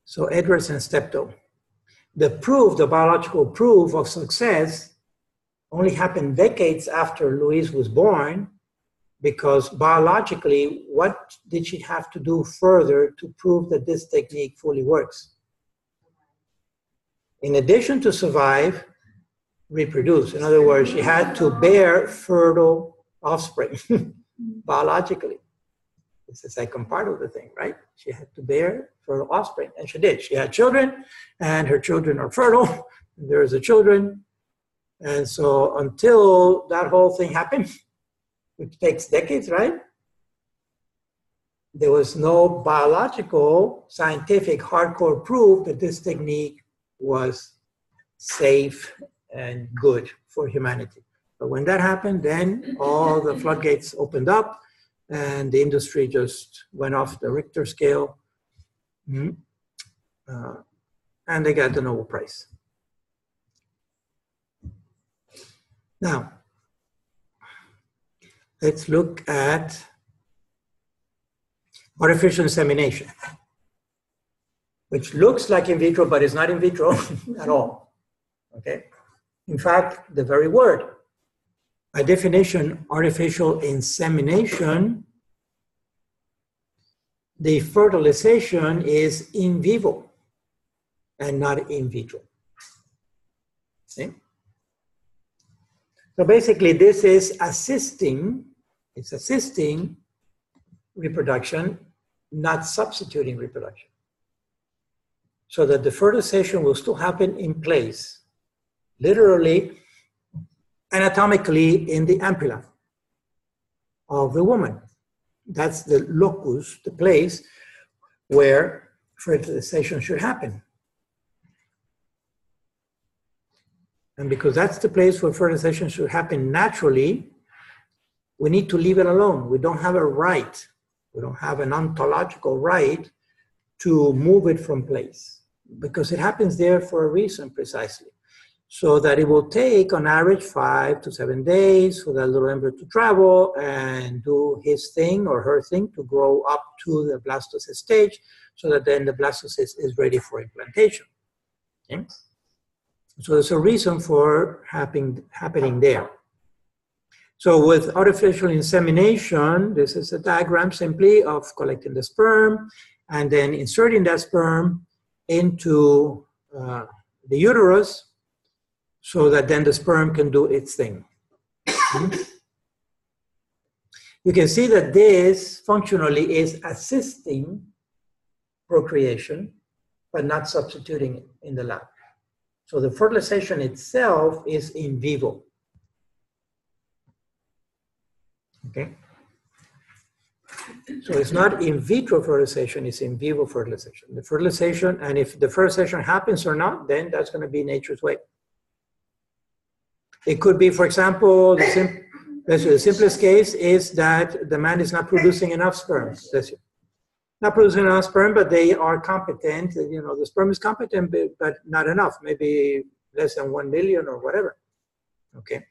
So Edwards and Steptoe. the biological proof of success only happened decades after Louise was born, because biologically, what did she have to do further to prove that this technique fully works? In addition to survive, reproduce. In other words, she had to bear fertile offspring biologically. It's the second part of the thing, right? She had to bear fertile offspring, and she did. She had children, and her children are fertile, and there's the children. And so until that whole thing happened, which takes decades, right? There was no biological, scientific, hardcore proof that this technique was safe and good for humanity. But when that happened, then all the floodgates opened up and the industry just went off the Richter scale. And they got the Nobel Prize. Now, let's look at artificial insemination, which looks like in vitro, but is not in vitro at all, okay? In fact, the very word, by definition, artificial insemination, the fertilization is in vivo and not in vitro, okay? So basically, this is assisting, it's assisting reproduction, not substituting reproduction. So that the fertilization will still happen in place, literally, anatomically in the ampulla of the woman. That's the locus, the place where fertilization should happen. And because that's the place where fertilization should happen naturally, we need to leave it alone. We don't have a right, we don't have an ontological right to move it from place, because it happens there for a reason precisely. So that it will take on average 5 to 7 days for that little embryo to travel and do his thing or her thing to grow up to the blastocyst stage, so that then the blastocyst is ready for implantation. Okay? So there's a reason for happening there. So with artificial insemination, this is a diagram simply of collecting the sperm and then inserting that sperm into the uterus so that then the sperm can do its thing. You can see that this functionally is assisting procreation, but not substituting it in the lab. So the fertilization itself is in vivo. Okay? So it's not in vitro fertilization, it's in vivo fertilization. The fertilization, and if the fertilization happens or not, then that's going to be nature's way. It could be, for example, the simplest case is that the man is not producing enough sperm. Not producing enough sperm, but they are competent. You know, the sperm is competent, but not enough. Maybe less than 1 million or whatever. Okay.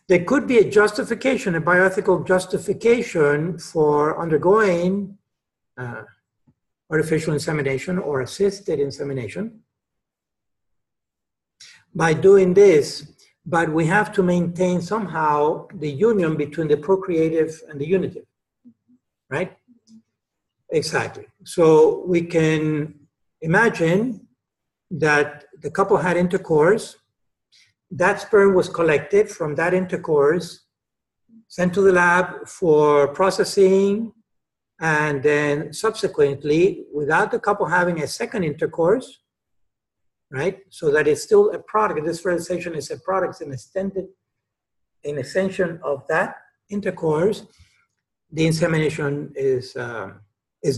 There could be a justification, a bioethical justification for undergoing artificial insemination or assisted insemination by doing this, but we have to maintain somehow the union between the procreative and the unitive, right? Exactly. So we can imagine that the couple had intercourse, that sperm was collected from that intercourse, sent to the lab for processing, and then subsequently, without the couple having a second intercourse, right? So that it's still a product. This fertilization is a product, it's an extension of that intercourse. The insemination is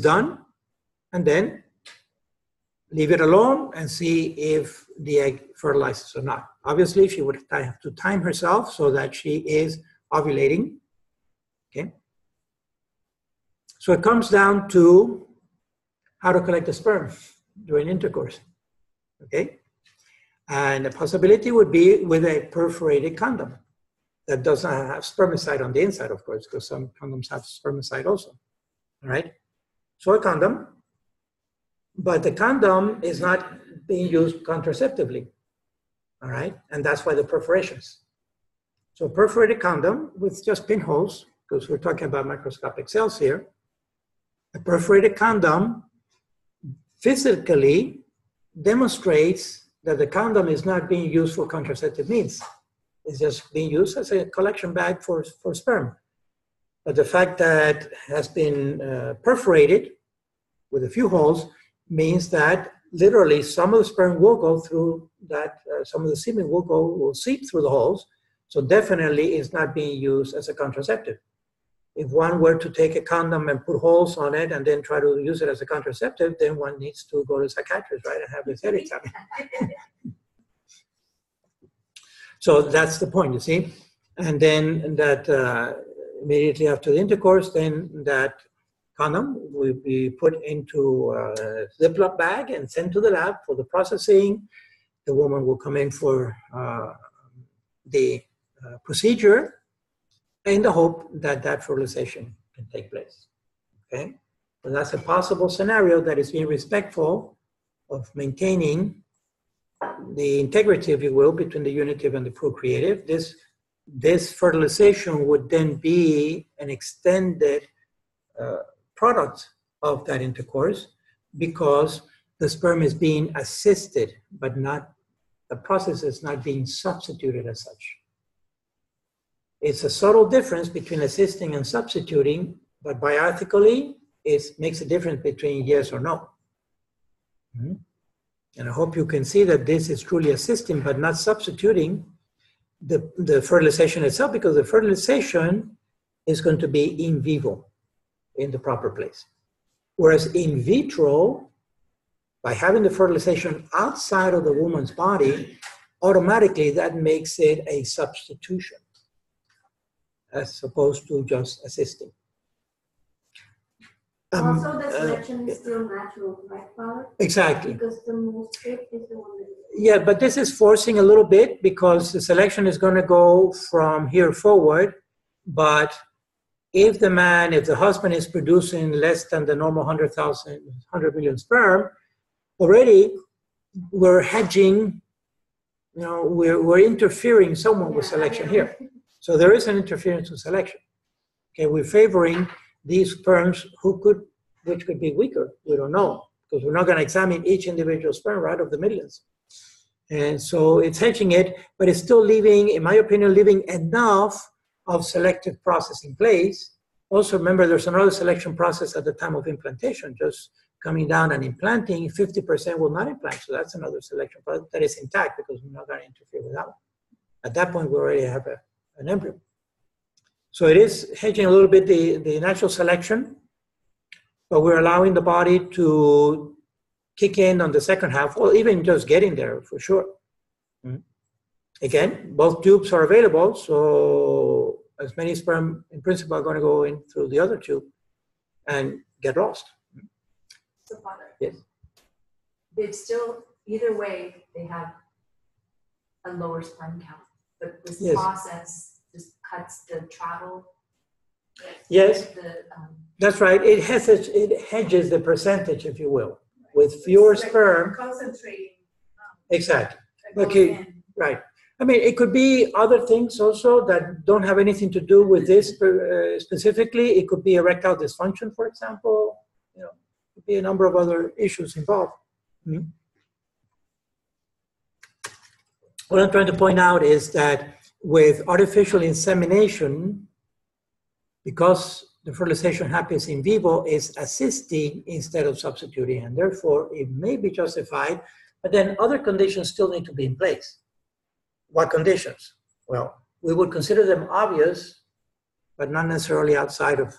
done, and then leave it alone and see if the egg fertilizes or not. Obviously, she would have to time herself so that she is ovulating, okay? So it comes down to how to collect the sperm during intercourse, okay? And the possibility would be with a perforated condom that does not have spermicide on the inside, of course, because some condoms have spermicide also, all right? So a condom, but the condom is not being used contraceptively, all right? And that's why the perforations. So perforated condom with just pinholes, because we're talking about microscopic cells here. A perforated condom physically demonstrates that the condom is not being used for contraceptive means. It's just being used as a collection bag for sperm. But the fact that it has been perforated with a few holes means that literally some of the sperm will go through that, some of the semen will seep through the holes. So definitely it's not being used as a contraceptive. If one were to take a condom and put holes on it and then try to use it as a contraceptive, then one needs to go to a psychiatrist, right, and have his head examined. So that's the point, you see. And then that immediately after the intercourse, then that condom will be put into a Ziploc bag and sent to the lab for the processing. The woman will come in for the procedure in the hope that that fertilization can take place, okay? So that's a possible scenario that is being respectful of maintaining the integrity, if you will, between the unitive and the procreative. This fertilization would then be an extended product of that intercourse because the sperm is being assisted, but not, the process is not being substituted as such. It's a subtle difference between assisting and substituting, but bioethically, it makes a difference between yes or no. Mm-hmm. And I hope you can see that this is truly assisting, but not substituting the fertilization itself, because the fertilization is going to be in vivo, in the proper place. Whereas in vitro, by having the fertilization outside of the woman's body, automatically that makes it a substitution, as opposed to just assisting. Also, the selection is still natural, right, Father? Exactly. Because the most fit is the one that is. Yeah, but this is forcing a little bit because the selection is going to go from here forward. But if the husband is producing less than the normal 100 million sperm, already we're hedging, you know, we're interfering somewhat with selection here. So there is an interference with selection. Okay, we're favoring these sperms which could be weaker. We don't know, because we're not going to examine each individual sperm, right, of the millions. And so it's hedging it, but it's still leaving, in my opinion, leaving enough of selective process in place. Also, remember, there's another selection process at the time of implantation, just coming down and implanting. 50% will not implant, so that's another selection process that is intact because we're not going to interfere with that one. At that point, we already have an embryo. So it is hedging a little bit the natural selection, but we're allowing the body to kick in on the second half, or even just getting there for sure. Again, both tubes are available, so as many sperm in principle are going to go in through the other tube and get lost. So, Father, yes, they've still, either way, they have a lower sperm count, but this process just cuts the travel. Yes, that's right. It hedges the percentage, if you will, with fewer sperm. Concentrating. Exactly. Okay, right. I mean, it could be other things also that don't have anything to do with this specifically. It could be erectile dysfunction, for example. You know, it could be a number of other issues involved. Mm-hmm. What I'm trying to point out is that with artificial insemination, because the fertilization happens in vivo, is assisting instead of substituting, and therefore it may be justified, but then other conditions still need to be in place. What conditions? Well, we would consider them obvious, but not necessarily outside of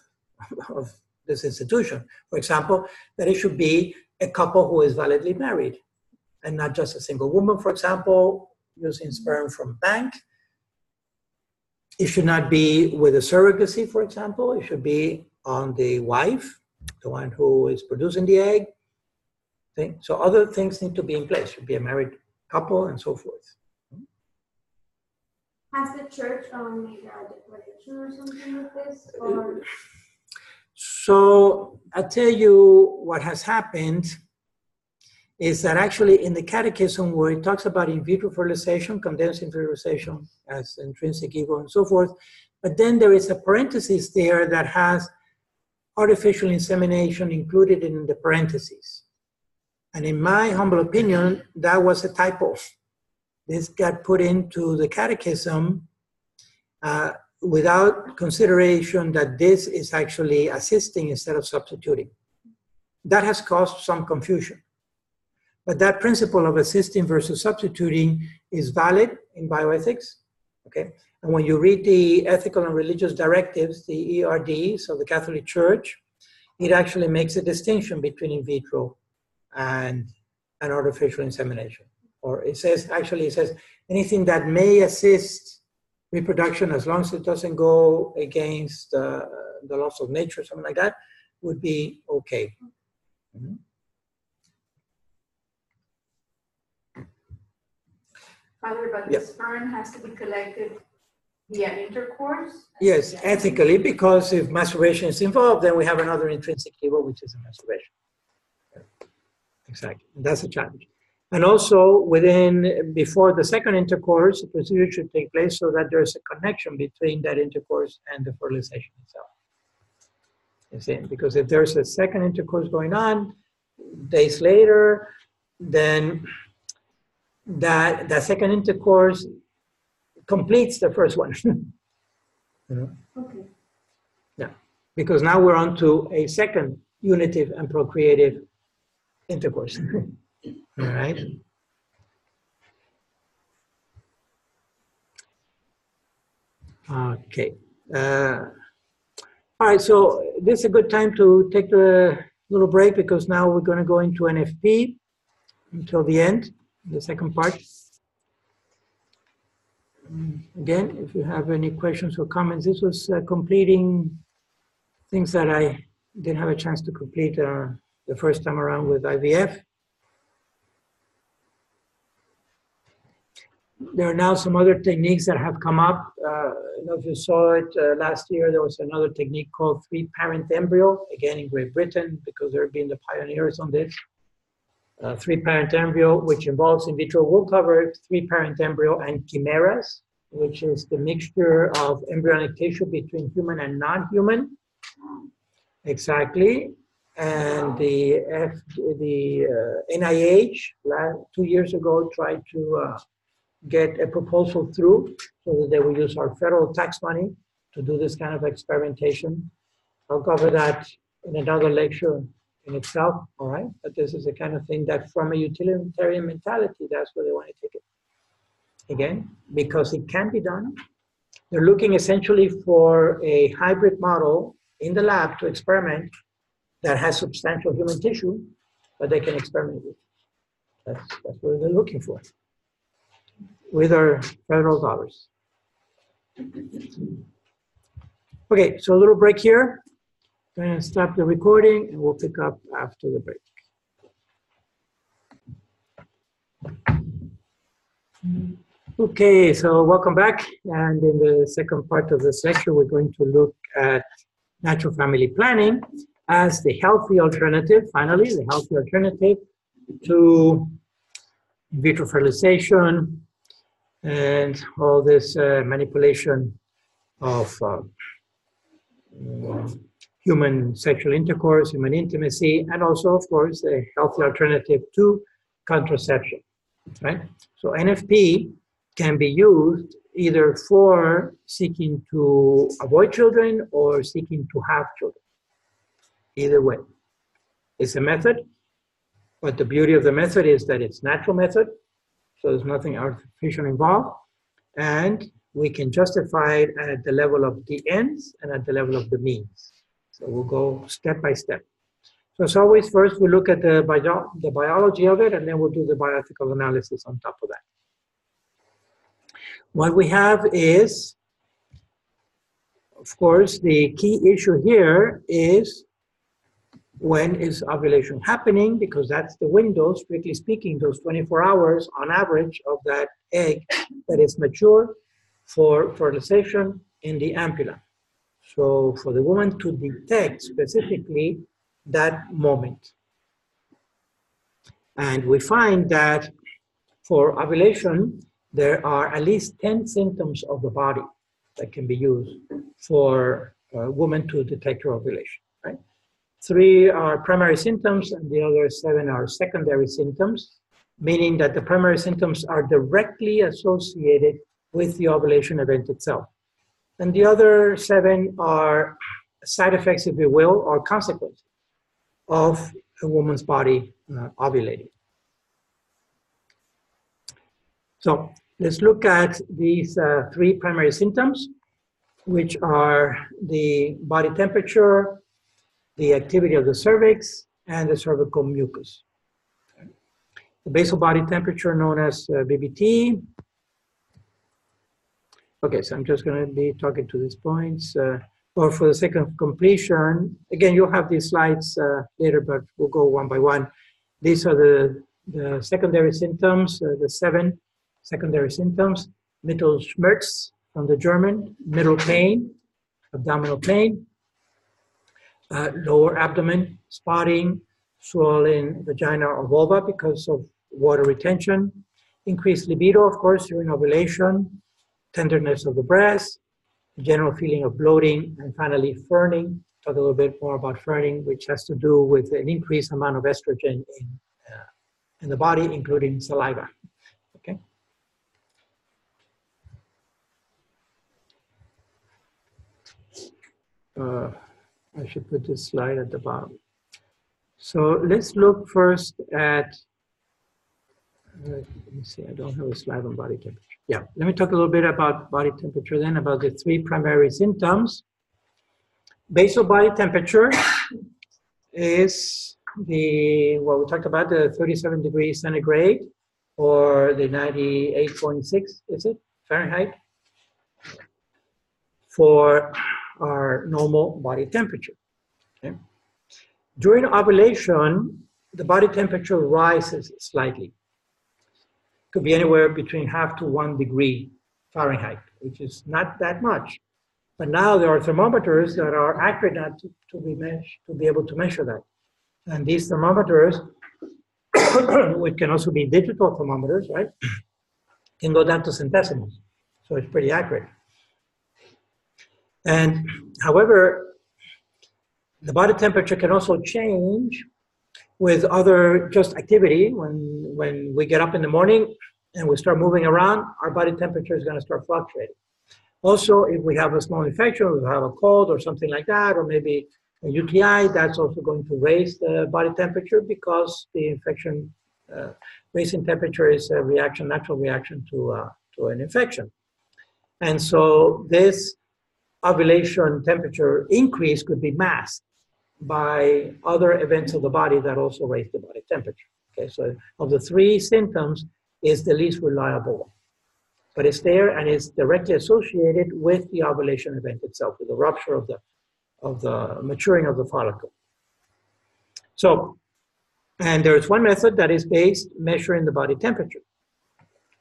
this institution. For example, that it should be a couple who is validly married and not just a single woman, for example, using sperm from bank. It should not be with a surrogacy, for example. It should be on the wife, the one who is producing the egg. So other things need to be in place. It should be a married couple and so forth. Has the church made a declaration or something like this? Or? So I'll tell you what has happened is that actually in the catechism where it talks about in vitro fertilization, condensed fertilization as intrinsic evil and so forth, but then there is a parenthesis there that has artificial insemination included in the parentheses. And in my humble opinion, that was a typo. This got put into the catechism without consideration that this is actually assisting instead of substituting. That has caused some confusion. But that principle of assisting versus substituting is valid in bioethics, okay? And when you read the ethical and religious directives, the ERDs of the Catholic Church, it actually makes a distinction between in vitro and artificial insemination. Or it says, actually it says, anything that may assist reproduction as long as it doesn't go against the laws of nature, something like that, would be okay. Mm-hmm. Father, but the sperm has to be collected via intercourse? Yes, ethically, because if masturbation is involved, then we have another intrinsic evil, which is a masturbation. Exactly, that's a challenge. And also, before the second intercourse, the procedure should take place so that there's a connection between that intercourse and the fertilization itself. You see, because if there's a second intercourse going on, days later, then that second intercourse completes the first one. You know? Okay. Yeah, because now we're on to a second unitive and procreative intercourse. All right. Okay. All right, so this is a good time to take a little break because now we're going to go into NFP until the end, the second part. Again, if you have any questions or comments, this was completing things that I didn't have a chance to complete the first time around with IVF. There are now some other techniques that have come up. I don't know if you saw it last year, there was another technique called three-parent embryo, again in Great Britain, because they're being the pioneers on this. Three-parent embryo, which involves in vitro. We'll cover three-parent embryo and chimeras, which is the mixture of embryonic tissue between human and non-human. Exactly. And the NIH 2 years ago tried to get a proposal through so that they will use our federal tax money to do this kind of experimentation. I'll cover that in another lecture in itself, all right? But this is the kind of thing that from a utilitarian mentality, that's where they want to take it. Again, because it can be done. They're looking essentially for a hybrid model in the lab to experiment that has substantial human tissue, but they can experiment with. That's what they're looking for with our federal dollars. Okay, so a little break here. I'm going to stop the recording and we'll pick up after the break. Okay, so welcome back. And in the second part of this lecture, we're going to look at natural family planning as the healthy alternative, finally, the healthy alternative to in vitro fertilization and all this manipulation of human sexual intercourse, human intimacy, and also, of course, a healthy alternative to contraception, right? So NFP can be used either for seeking to avoid children or seeking to have children. Either way. It's a method, but the beauty of the method is that it's natural method, so there's nothing artificial involved, and we can justify it at the level of the ends and at the level of the means. So we'll go step by step. So as always, first we look at the biology of it, and then we'll do the bioethical analysis on top of that. What we have is, of course, the key issue here is when is ovulation happening, because that's the window, strictly speaking, those 24 hours on average of that egg that is mature for fertilization in the ampulla. So for the woman to detect specifically that moment. And we find that for ovulation, there are at least 10 symptoms of the body that can be used for a woman to detect her ovulation, right? 3 are primary symptoms and the other 7 are secondary symptoms, meaning that the primary symptoms are directly associated with the ovulation event itself. And the other 7 are side effects, if you will, or consequences of a woman's body ovulating. So let's look at these 3 primary symptoms, which are the body temperature, the activity of the cervix, and the cervical mucus. The basal body temperature known as BBT. Okay, so I'm just going to be talking to these points. Or for the sake of completion, again, you'll have these slides later, but we'll go one by one. These are the secondary symptoms, the 7 secondary symptoms. Mittelschmerz from the German, middle pain, abdominal pain, lower abdomen, spotting, swollen vagina or vulva because of water retention, increased libido, of course, during ovulation, tenderness of the breast, general feeling of bloating, and finally ferning. Talk a little bit more about ferning, which has to do with an increased amount of estrogen in the body, including saliva. Okay. I should put this slide at the bottom. So let's look first at, let me see, I don't have a slide on body temperature. Yeah, let me talk a little bit about body temperature then, about the 3 primary symptoms. Basal body temperature is what we talked about, the 37 degrees centigrade, or the 98.6, is it, Fahrenheit, for our normal body temperature. Okay. During ovulation, the body temperature rises slightly. Could be anywhere between 0.5 to 1 degree Fahrenheit, which is not that much. But now there are thermometers that are accurate enough to be able to measure that. And these thermometers, which can also be digital thermometers, right, can go down to centesimals. So it's pretty accurate. And however, the body temperature can also change with other just activity. When we get up in the morning and we start moving around, our body temperature is going to start fluctuating. Also, if we have a small infection, we have a cold or something like that, or maybe a UTI, that's also going to raise the body temperature because the infection raising temperature is a reaction, natural reaction to an infection. And so this ovulation temperature increase could be masked by other events of the body that also raise the body temperature. Okay, so of the 3 symptoms, is the least reliable one. But it's there and it's directly associated with the ovulation event itself, with the rupture of the maturing of the follicle. So, and there's one method that is based measuring the body temperature.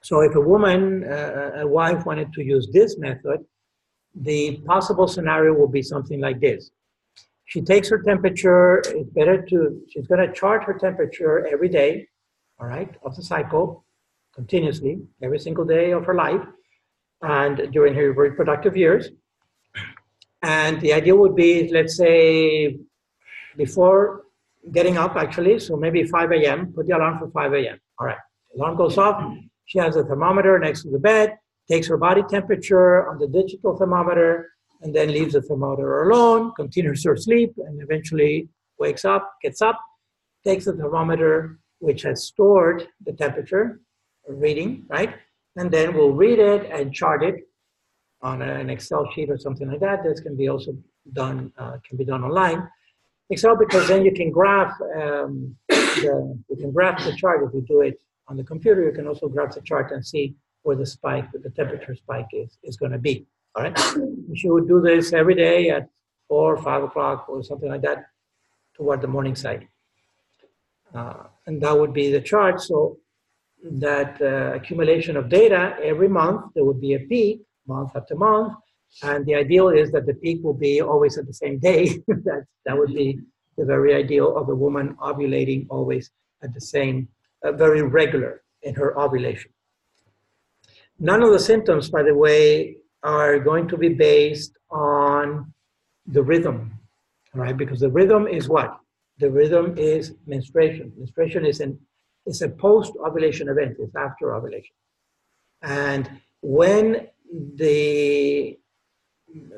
So if a woman, a wife wanted to use this method, the possible scenario will be something like this. She takes her temperature, she's going to chart her temperature every day, all right, of the cycle, continuously, every single day of her life, and during her reproductive years. And the idea would be, let's say, before getting up, actually, so maybe 5 a.m., put the alarm for 5 a.m. All right, the alarm goes off, she has a thermometer next to the bed, takes her body temperature on the digital thermometer, and then leaves the thermometer alone, continues her sleep, and eventually wakes up, gets up, takes the thermometer, which has stored the temperature reading, right? And then we'll read it and chart it on an Excel sheet or something like that. This can be also done, can be done online. Excel, because then you can graph the chart. If you do it on the computer, you can also graph the chart and see where the spike, the temperature spike is going to be. All right. She would do this every day at 4 or 5 o'clock or something like that toward the morning side. And that would be the chart. So that accumulation of data every month, there would be a peak month after month. And the ideal is that the peak will be always at the same day. that would be the very ideal of a woman ovulating always at the same very regular in her ovulation. None of the symptoms, by the way, are going to be based on the rhythm, right? Because the rhythm is what? The rhythm is menstruation. Menstruation is a post-ovulation event. It's after ovulation. And when the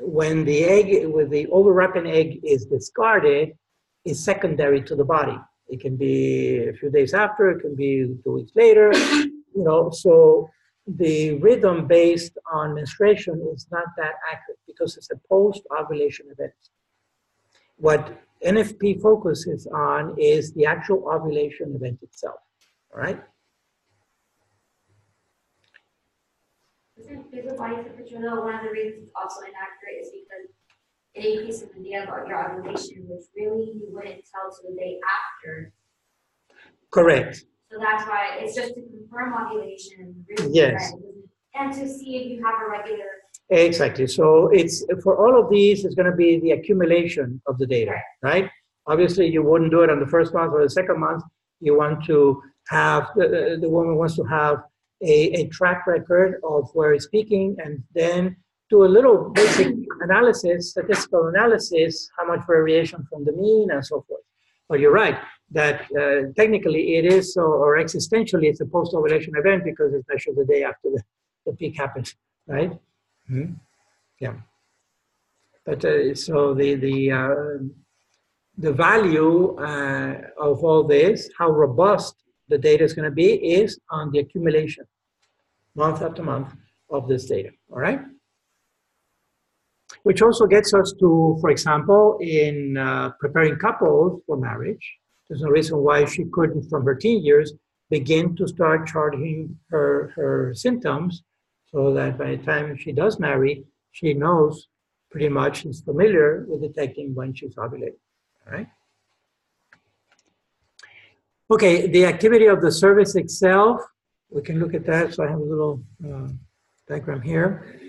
overwrapping egg is discarded, is secondary to the body. It can be a few days after, it can be 2 weeks later, so the rhythm based on menstruation is not that accurate because it's a post-ovulation event. What NFP focuses on is the actual ovulation event itself, all right? Is the body temperature though one of the reasons it's also inaccurate is because it increases the data about your ovulation, which really you wouldn't tell to the day after. Correct. So that's why it's just to confirm ovulation, really. Yes. And to see if you have a regular. Exactly. So it's for all of these, it's going to be the accumulation of the data, right? Obviously, you wouldn't do it on the first month or the second month. You want to have, the woman wants to have a track record of where it's peaking and then do a little basic analysis, statistical analysis, how much variation from the mean and so forth. But you're right that technically it is, or existentially, it's a post-ovulation event because it's measured the day after the peak happens, right? Mm-hmm. Yeah. But so the value of all this, how robust the data is going to be, is on the accumulation, month after month, of this data, all right? Which also gets us to, for example, in preparing couples for marriage, there's no reason why she couldn't, from her teen years, begin to start charting her symptoms so that by the time she does marry, she knows pretty much, is familiar with detecting when she's ovulating, all right? Okay, the activity of the cervix itself, we can look at that. So I have a little diagram here.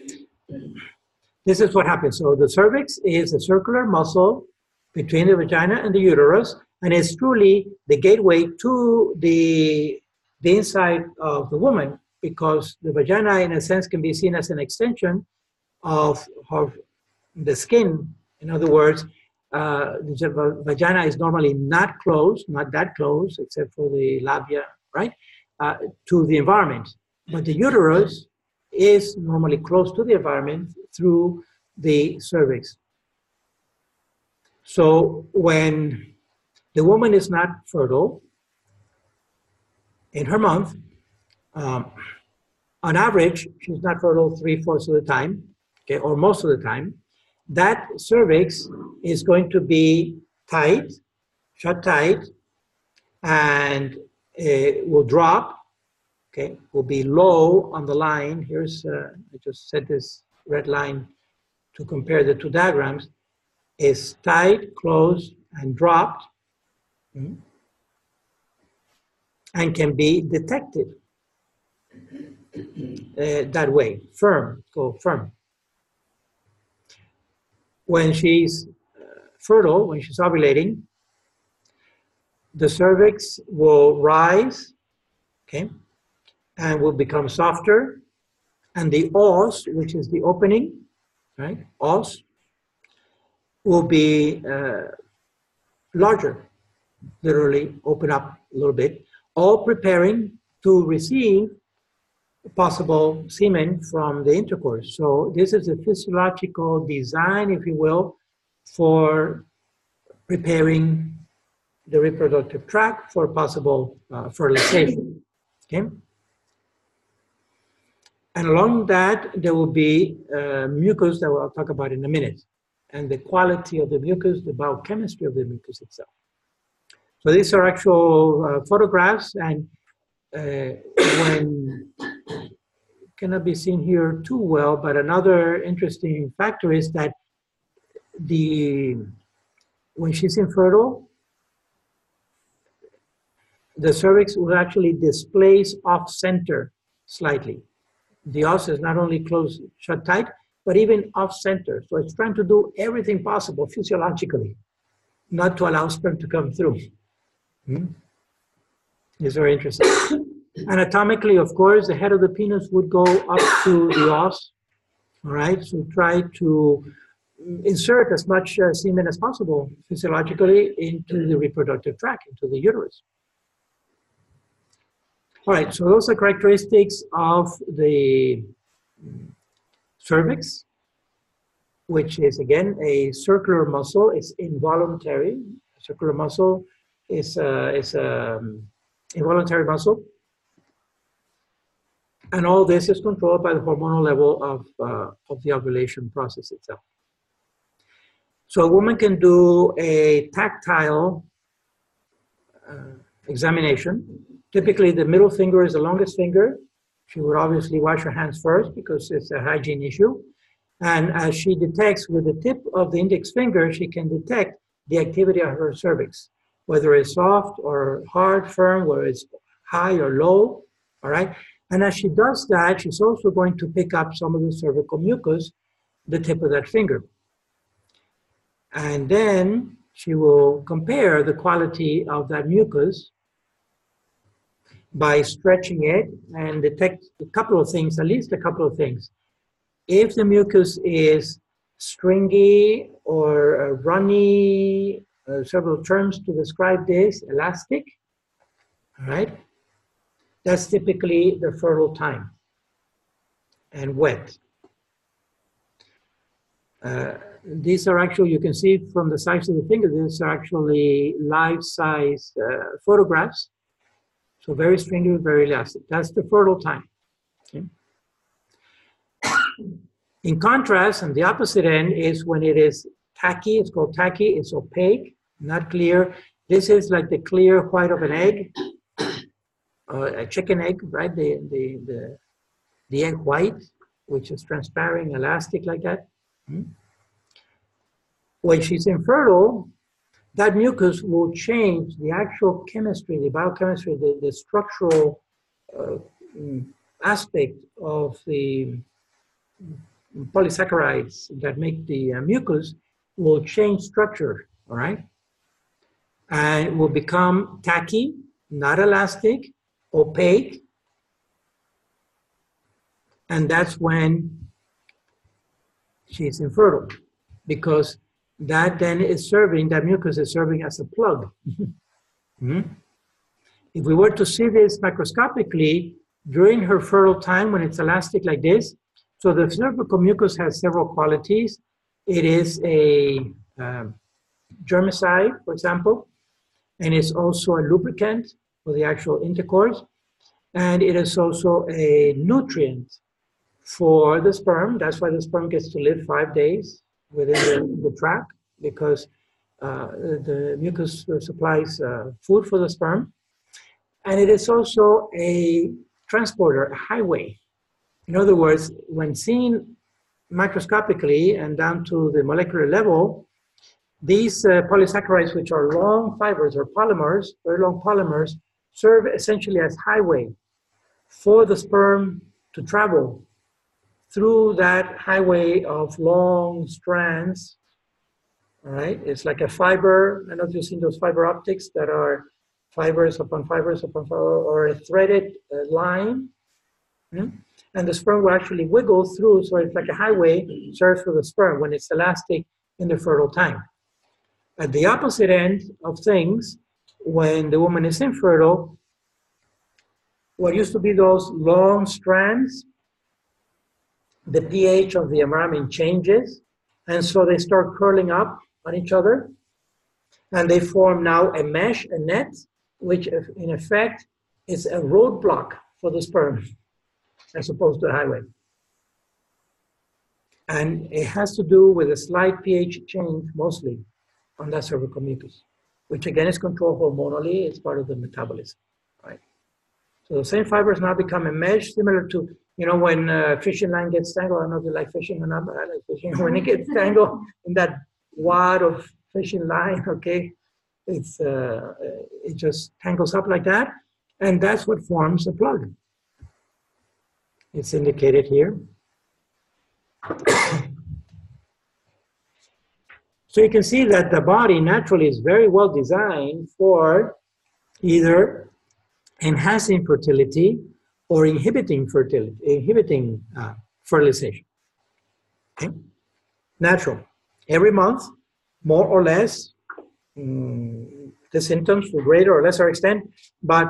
This is what happens. So the cervix is a circular muscle between the vagina and the uterus, and it's truly the gateway to the inside of the woman, because the vagina, in a sense, can be seen as an extension of the skin. In other words, the vagina is normally not closed, not that close, except for the labia, right, to the environment. But the uterus is normally close to the environment through the cervix. So when the woman is not fertile in her month, on average, she's not fertile 3/4 of the time, okay, or most of the time. That cervix is going to be tight, shut tight, and it will drop, okay, will be low on the line. Here's, I just set this red line to compare the two diagrams, is tight, closed, and dropped, and can be detected that way, firm, go firm. When she's fertile, when she's ovulating, the cervix will rise, okay, and will become softer, and the os, which is the opening, right, os, will be larger, literally open up a little bit, all preparing to receive possible semen from the intercourse. So this is a physiological design, if you will, for preparing the reproductive tract for possible fertilization, okay? And along that, there will be mucus that I'll talk about in a minute, and the quality of the mucus, the biochemistry of the mucus itself. So these are actual photographs, and when cannot be seen here too well, but another interesting factor is that when she's infertile, the cervix will actually displace off-center slightly. The os is not only closed, shut tight, but even off-center. So it's trying to do everything possible physiologically, not to allow sperm to come through. It's very interesting. Anatomically, of course, the head of the penis would go up to the os, all right? So try to insert as much semen as possible physiologically into the reproductive tract, into the uterus. All right, so those are characteristics of the cervix, which is, again, a circular muscle. It's involuntary. Circular muscle is involuntary muscle. And all this is controlled by the hormonal level of the ovulation process itself. So a woman can do a tactile examination. Typically, the middle finger is the longest finger. She would obviously wash her hands first because it's a hygiene issue. And as she detects with the tip of the index finger, she can detect the activity of her cervix, whether it's soft or hard, firm, whether it's high or low, all right? And as she does that, she's also going to pick up some of the cervical mucus, the tip of that finger. And then she will compare the quality of that mucus by stretching it and detect a couple of things, at least a couple of things. If the mucus is stringy or runny, several terms to describe this, elastic, all right? That's typically the fertile time, and wet. These are actually, you can see from the size of the finger, these are actually life-size photographs. So very stringy, very elastic. That's the fertile time. Okay. In contrast, on the opposite end is when it is tacky. It's called tacky. It's opaque, not clear. This is like the clear white of an egg. A chicken egg, right? The egg white, which is transparent, elastic like that. When she's infertile, that mucus will change the actual chemistry, the biochemistry, the structural aspect of the polysaccharides that make the mucus will change structure, all right? And it will become tacky, not elastic, opaque, and that's when she's infertile, because that then is serving, that mucus is serving as a plug. If we were to see this microscopically during her fertile time when it's elastic like this, so the cervical mucus has several qualities. It is a germicide, for example, and it's also a lubricant for the actual intercourse. And it is also a nutrient for the sperm. That's why the sperm gets to live 5 days within the tract, because the mucus supplies food for the sperm. And it is also a transporter, a highway. In other words, when seen microscopically and down to the molecular level, these polysaccharides, which are long fibers or polymers, very long polymers, serve essentially as highway for the sperm to travel through that highway of long strands. All right, it's like a fiber. I don't know if you've seen those fiber optics that are fibers upon fibers upon fiber, or a threaded line. And the sperm will actually wiggle through, so it's like a highway, serves for the sperm when it's elastic in the fertile time. At the opposite end of things, when the woman is infertile, what used to be those long strands, the pH of the environment changes, and so they start curling up on each other, and they form now a mesh, a net, which in effect is a roadblock for the sperm, as opposed to a highway. And it has to do with a slight pH change, mostly, on that cervical mucus, which again is controlled hormonally. It's part of the metabolism, right? So the same fibers now become a mesh, similar to, you know, when fishing line gets tangled. I don't know if you like fishing or not, but I like fishing. When it gets tangled in that wad of fishing line, okay, it's it just tangles up like that, and that's what forms a plug. It's indicated here. So you can see that the body naturally is very well designed for either enhancing fertility or inhibiting fertilization. Okay? Natural. Every month, more or less, the symptoms to greater or lesser extent, but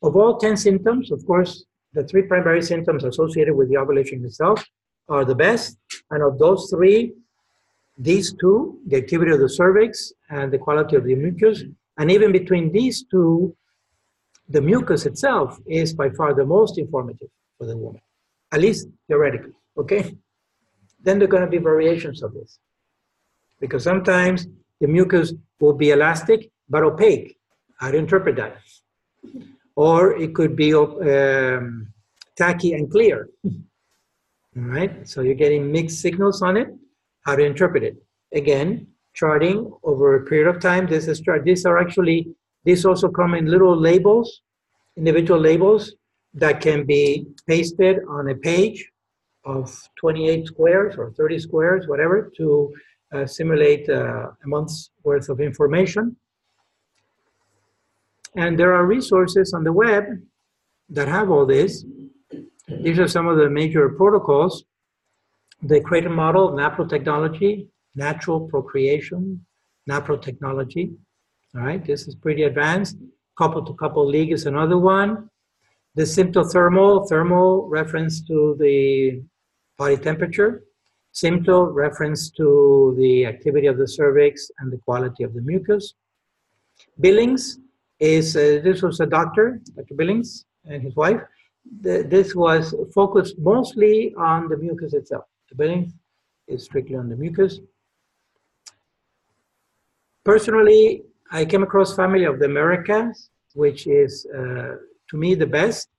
of all 10 symptoms, of course, the 3 primary symptoms associated with the ovulation itself are the best, and of those 3, these 2, the activity of the cervix and the quality of the mucus, and even between these 2, the mucus itself is by far the most informative for the woman, at least theoretically, okay? Then there are going to be variations of this, because sometimes the mucus will be elastic but opaque. How to interpret that? Or it could be tacky and clear. All right, so you're getting mixed signals on it. How to interpret it? Again, charting over a period of time. These also come in little labels, individual labels that can be pasted on a page of 28 squares or 30 squares, whatever, to simulate a month's worth of information. And there are resources on the web that have all this. These are some of the major protocols. The Cradle Model, NAPRO technology, natural procreation, NAPRO technology. All right, this is pretty advanced. Couple-to-couple league is another one. The symptothermal, thermal reference to the body temperature. Sympto reference to the activity of the cervix and the quality of the mucus. Billings is, this was a doctor, Dr. Billings and his wife. This was focused mostly on the mucus itself. The Billings is strictly on the mucus. Personally, I came across Family of the Americas, which is, to me, the best.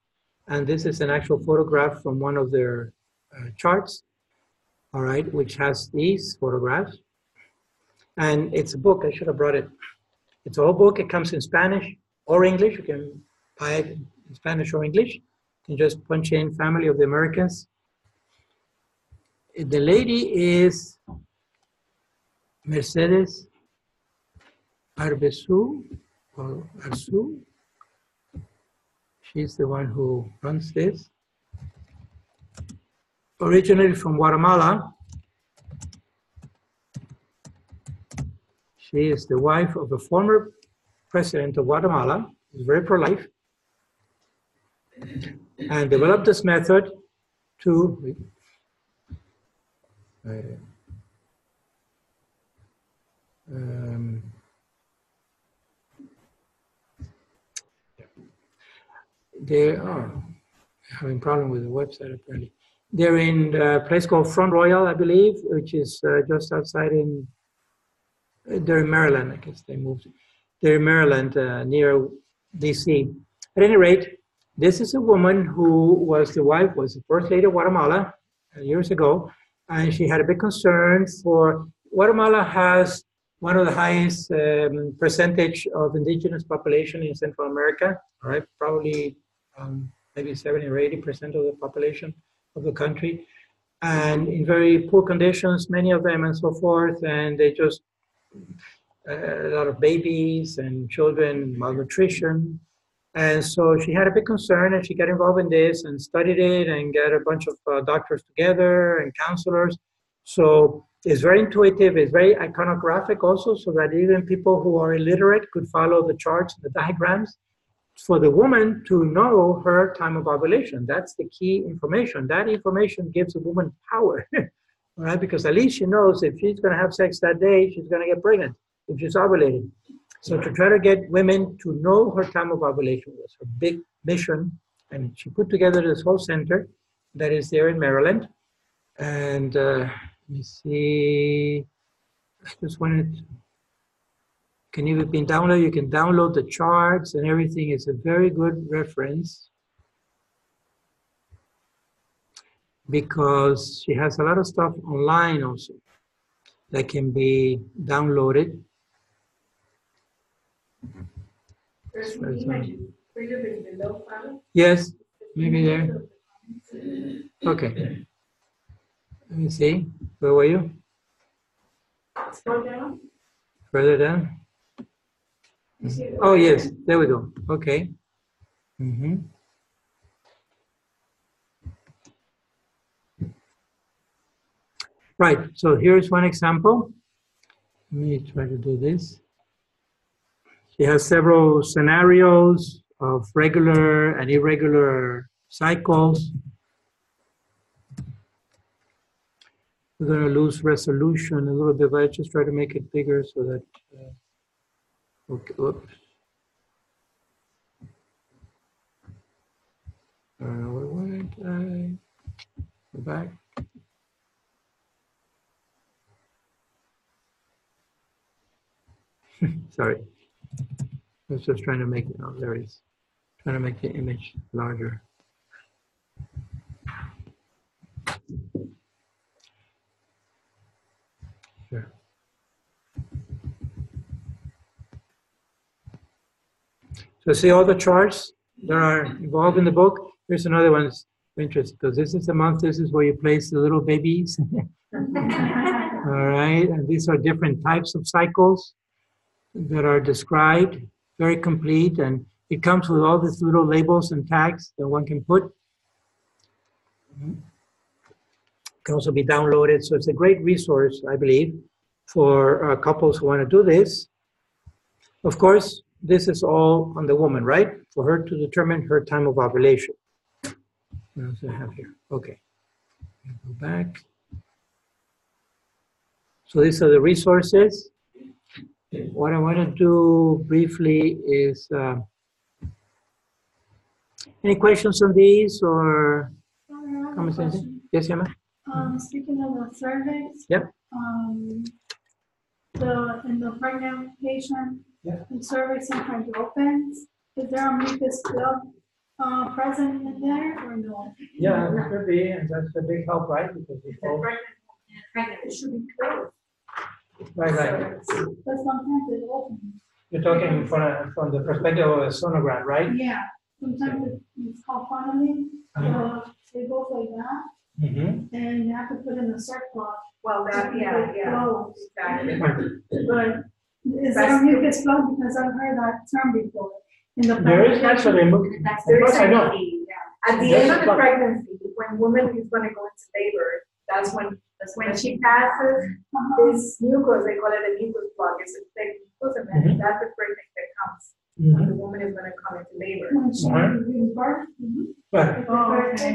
And this is an actual photograph from one of their charts, all right, which has these photographs. And it's a book. I should have brought it. It's a whole book. It comes in Spanish or English. You can buy it in Spanish or English. You can just punch in Family of the Americans. The lady is Mercedes Arbesu, or Arzu. She's the one who runs this. Originally from Guatemala. She is the wife of the former president of Guatemala, who's very pro-life, and developed this method to they are having a problem with the website apparently. They're in a place called Front Royal, I believe, which is just outside in, they're in Maryland, I guess they moved. They're in Maryland, near DC. At any rate, this is a woman who was the first lady of Guatemala years ago, and she had a big concern for, Guatemala has one of the highest percentage of indigenous population in Central America, all right, probably maybe 70 or 80% of the population of the country, and in very poor conditions, many of them and so forth, and they just, a lot of babies and children, malnutrition. And so she had a big concern and she got involved in this and studied it and got a bunch of doctors together and counselors. So it's very intuitive, it's very iconographic also, so that even people who are illiterate could follow the charts, the diagrams. For the woman to know her time of ovulation, that's the key information. That information gives a woman power, right? Because at least she knows if she's going to have sex that day, she's going to get pregnant if she's ovulating. So to try to get women to know her time of ovulation was her big mission. And she put together this whole center that is there in Maryland. And let me see, I just wanted, can even be downloaded. You can download the charts and everything. It's a very good reference because she has a lot of stuff online also that can be downloaded. Yes, maybe there. Okay. Let me see. Where were you? Scroll down. Further down. Oh yes, there we go. Okay. Mm-hmm. Right, so here's one example. Let me try to do this. She has several scenarios of regular and irregular cycles. We're going to lose resolution a little bit, but I just try to make it bigger so that, okay, oops. Where went I? Go back. Sorry. I was just trying to make it, oh, there it is. Trying to make the image larger. Sure. So see all the charts that are involved in the book? Here's another one that's interesting, because this is the month, this is where you place the little babies. All right, and these are different types of cycles that are described, very complete, and it comes with all these little labels and tags that one can put. It can also be downloaded, so it's a great resource, I believe, for couples who want to do this. Of course, this is all on the woman, right? For her to determine her time of ovulation. What else do I have here? Okay, go back. So these are the resources. What I want to do briefly is, any questions on these or comments? Yes, Emma? Speaking of the cervix. Yep. In the pregnant patient, yeah, the cervix sometimes opens. Is there a mucus plug present in there or no? Yeah, it could be, and that's a big help, right? Because It should be closed. right. But sometimes it opens. You're talking from the perspective of a sonogram, right? Yeah, sometimes it's called funneling. It goes like that. Mm-hmm. And you have to put in a circle. Well, that, yeah, exactly. But is there a mucus plug? Because I've heard that term before. There is actually a mucus. I know. At the end of the pregnancy, when woman is going to go into labor, that's when she passes this mucus, they call it a mucus plug. It's a thick mucus, and then that's the first thing that comes. When the woman is going to come into labor. When she gives birth?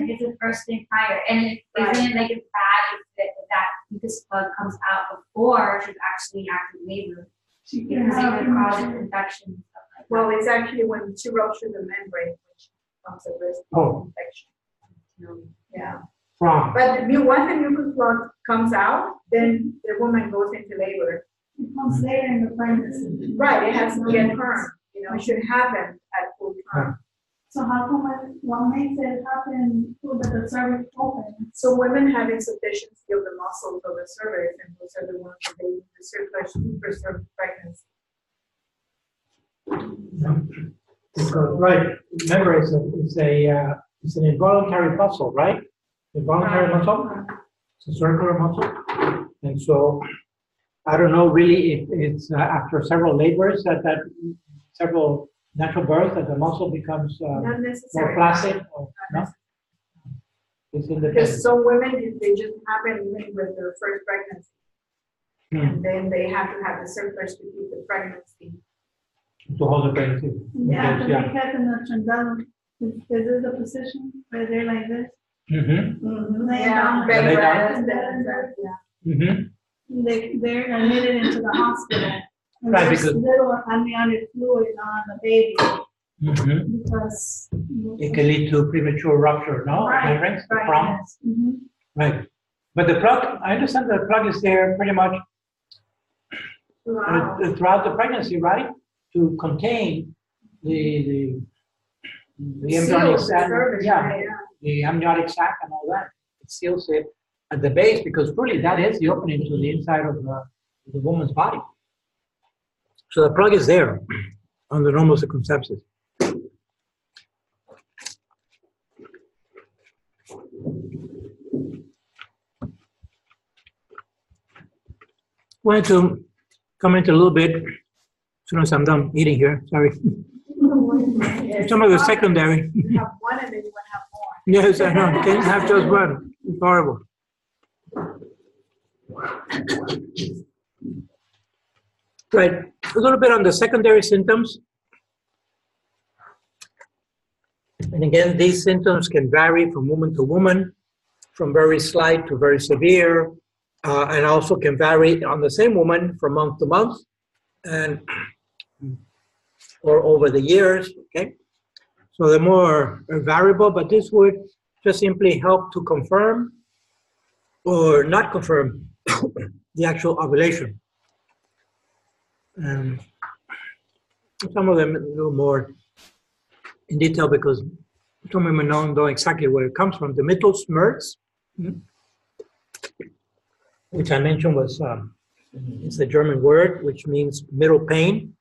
It's the first thing prior. And isn't it like it's bad if that mucus plug comes out before she's actually active labor? She Because it could cause infection and stuff like that. Well, it's actually when she ruptures the membrane, which comes at risk of infection. Yeah. But once the mucus plug comes out, then the woman goes into labor. It comes later in the pregnancy. Right, it has to get term. It should happen at full term. So how come what makes it happen that the cervix opens? So women have insufficiency of the muscles of the cervix, and those are the ones that they need the circular super pregnancy. Right. Remember, it's an involuntary muscle, right? Involuntary muscle. It's a circular muscle, and so I don't know really if it's after several labors that several natural births that the muscle becomes more flaccid. Or, no? It's independent. Because some women, they just happen even with their first pregnancy, and then they have to have the circulars to keep the pregnancy. To hold the pregnancy. Yeah, they kept in the chandelier. Is this the position where they're like this? They're admitted into the hospital. And right, there's because little amniotic fluid on the baby. Because it can lead to premature rupture, no? Right. Right. But the plug, I understand the plug is there pretty much throughout the pregnancy, right? To contain the embryonic sac, the amniotic sac and all that. It seals it at the base because really that is the opening to the inside of the woman's body. So the plug is there under normal circumstances. Wanted to comment a little bit as soon as I'm done eating here. Sorry. some of the secondary. You have one and then you want to have more. Yes, I know. Can't have just one. It's horrible. Right. A little bit on the secondary symptoms. And again, these symptoms can vary from woman to woman, from very slight to very severe, and also can vary on the same woman from month to month, and or over the years. Okay. So they're more variable, but this would just simply help to confirm or not confirm the actual ovulation. Some of them a little more in detail because some women don't know exactly where it comes from. The Mittelschmerz, which I mentioned was it's a German word which means middle pain.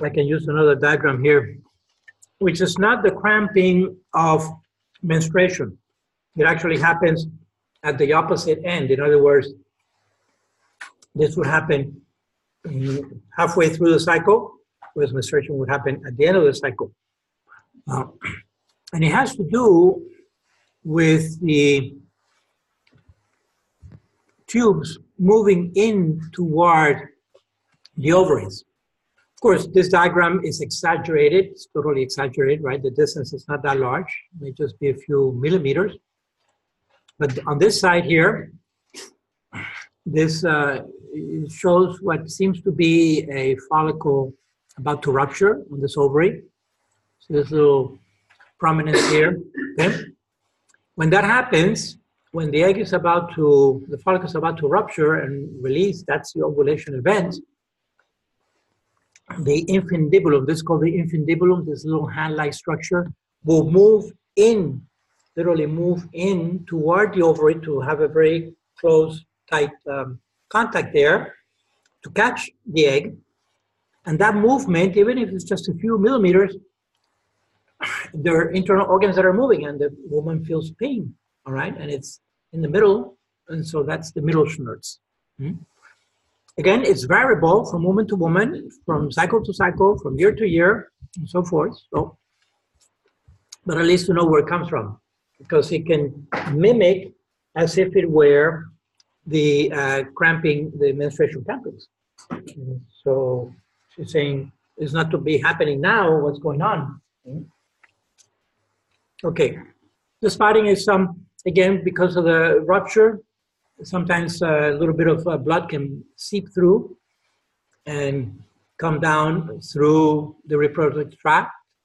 I can use another diagram here, which is not the cramping of menstruation. It actually happens at the opposite end. In other words, this would happen halfway through the cycle, whereas menstruation would happen at the end of the cycle. And it has to do with the tubes moving in toward the ovaries. Of course, this diagram is exaggerated. It's totally exaggerated, right? The distance is not that large. It may just be a few millimeters. But on this side here, this shows what seems to be a follicle about to rupture on this ovary. So this little prominence here. Okay? When that happens, when the egg is about to, the follicle is about to rupture and release, that's the ovulation event. The infundibulum, this is called the infundibulum, this little hand-like structure, will move in, literally move in toward the ovary to have a very close, tight contact there to catch the egg. And that movement, even if it's just a few millimeters, there are internal organs that are moving and the woman feels pain, all right? And it's in the middle, and so that's the Mittelschmerz. Again, it's variable from woman to woman, from cycle to cycle, from year to year, and so forth. So, but at least to know where it comes from, because it can mimic as if it were the cramping, the menstruation crampings. So she's saying it's not to be happening now, what's going on? Okay, the spotting is again, because of the rupture, sometimes a little bit of blood can seep through and come down through the reproductive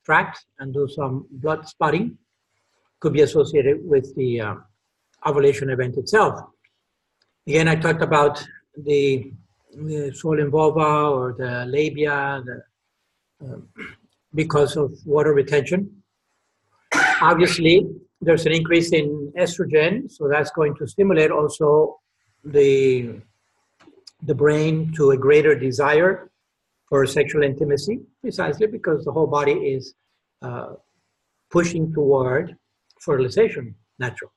tract and do some blood spotting. Could be associated with the ovulation event itself. Again, I talked about the swollen vulva or the labia because of water retention. Obviously, there's an increase in estrogen, so that's going to stimulate also the brain to a greater desire for sexual intimacy, precisely because the whole body is pushing toward fertilization, natural.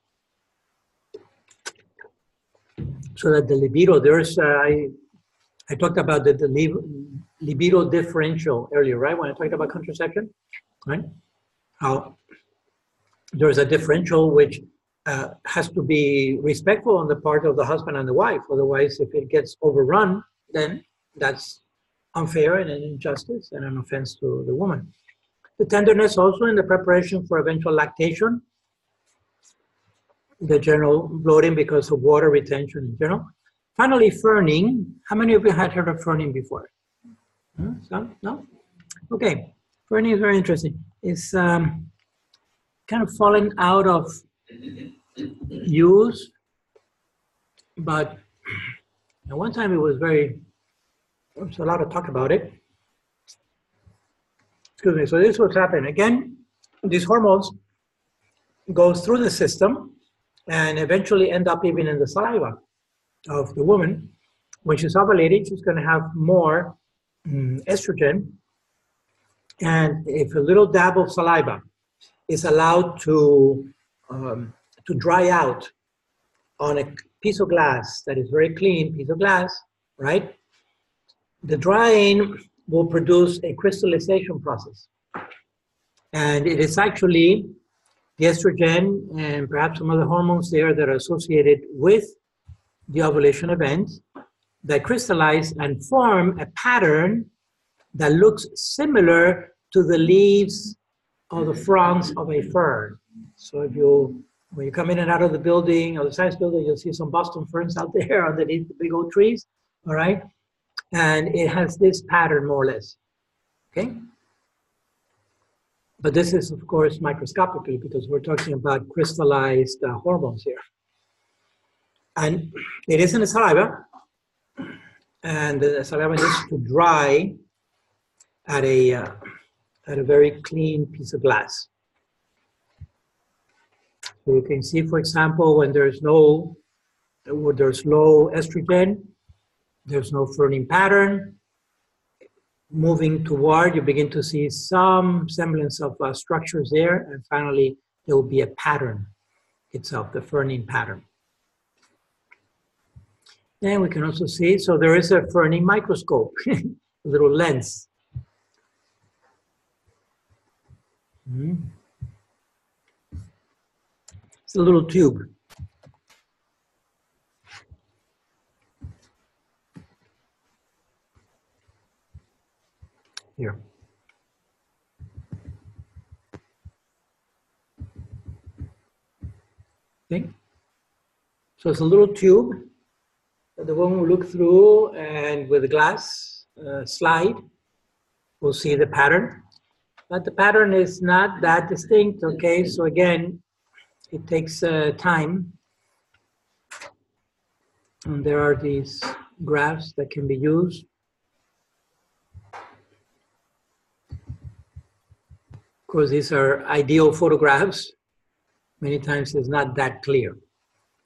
So that the libido, there's, I talked about the libido differential earlier, right? When I talked about contraception, right? How there's a differential which has to be respectful on the part of the husband and the wife. Otherwise, if it gets overrun, then that's unfair and an injustice and an offense to the woman. The tenderness also in the preparation for eventual lactation. The general bloating because of water retention in general. Finally, ferning. How many of you had heard of ferning before? Some? No? Okay. Ferning is very interesting. It's kind of fallen out of use, but at one time it was a lot of talk about it. Excuse me. So this is what's happening. Again, these hormones go through the system and eventually end up even in the saliva of the woman. When she's ovulating, she's going to have more estrogen. And if a little dab of saliva is allowed to dry out on a piece of glass that is very clean, piece of glass, right? The drying will produce a crystallization process. And it is actually the estrogen and perhaps some other hormones there that are associated with the ovulation event that crystallize and form a pattern that looks similar to the leaves or the fronds of a fern. So when you come in and out of the building or the science building, you'll see some Boston ferns out there underneath the big old trees, all right? And it has this pattern more or less, okay? But this is, of course, microscopically because we're talking about crystallized hormones here. And it is in the saliva, and the saliva needs to dry at a very clean piece of glass. So you can see, for example, when there's low estrogen, there's no ferning pattern. Moving toward, you begin to see some semblance of structures there, and finally there will be a pattern itself, the ferning pattern. And we can also see, so there is a ferning microscope, a little lens. It's a little tube. Here. Okay. So it's a little tube that the woman will look through, and with a glass slide, we'll see the pattern. But the pattern is not that distinct, okay? So again, it takes time. And there are these graphs that can be used. Of course, these are ideal photographs. Many times it's not that clear.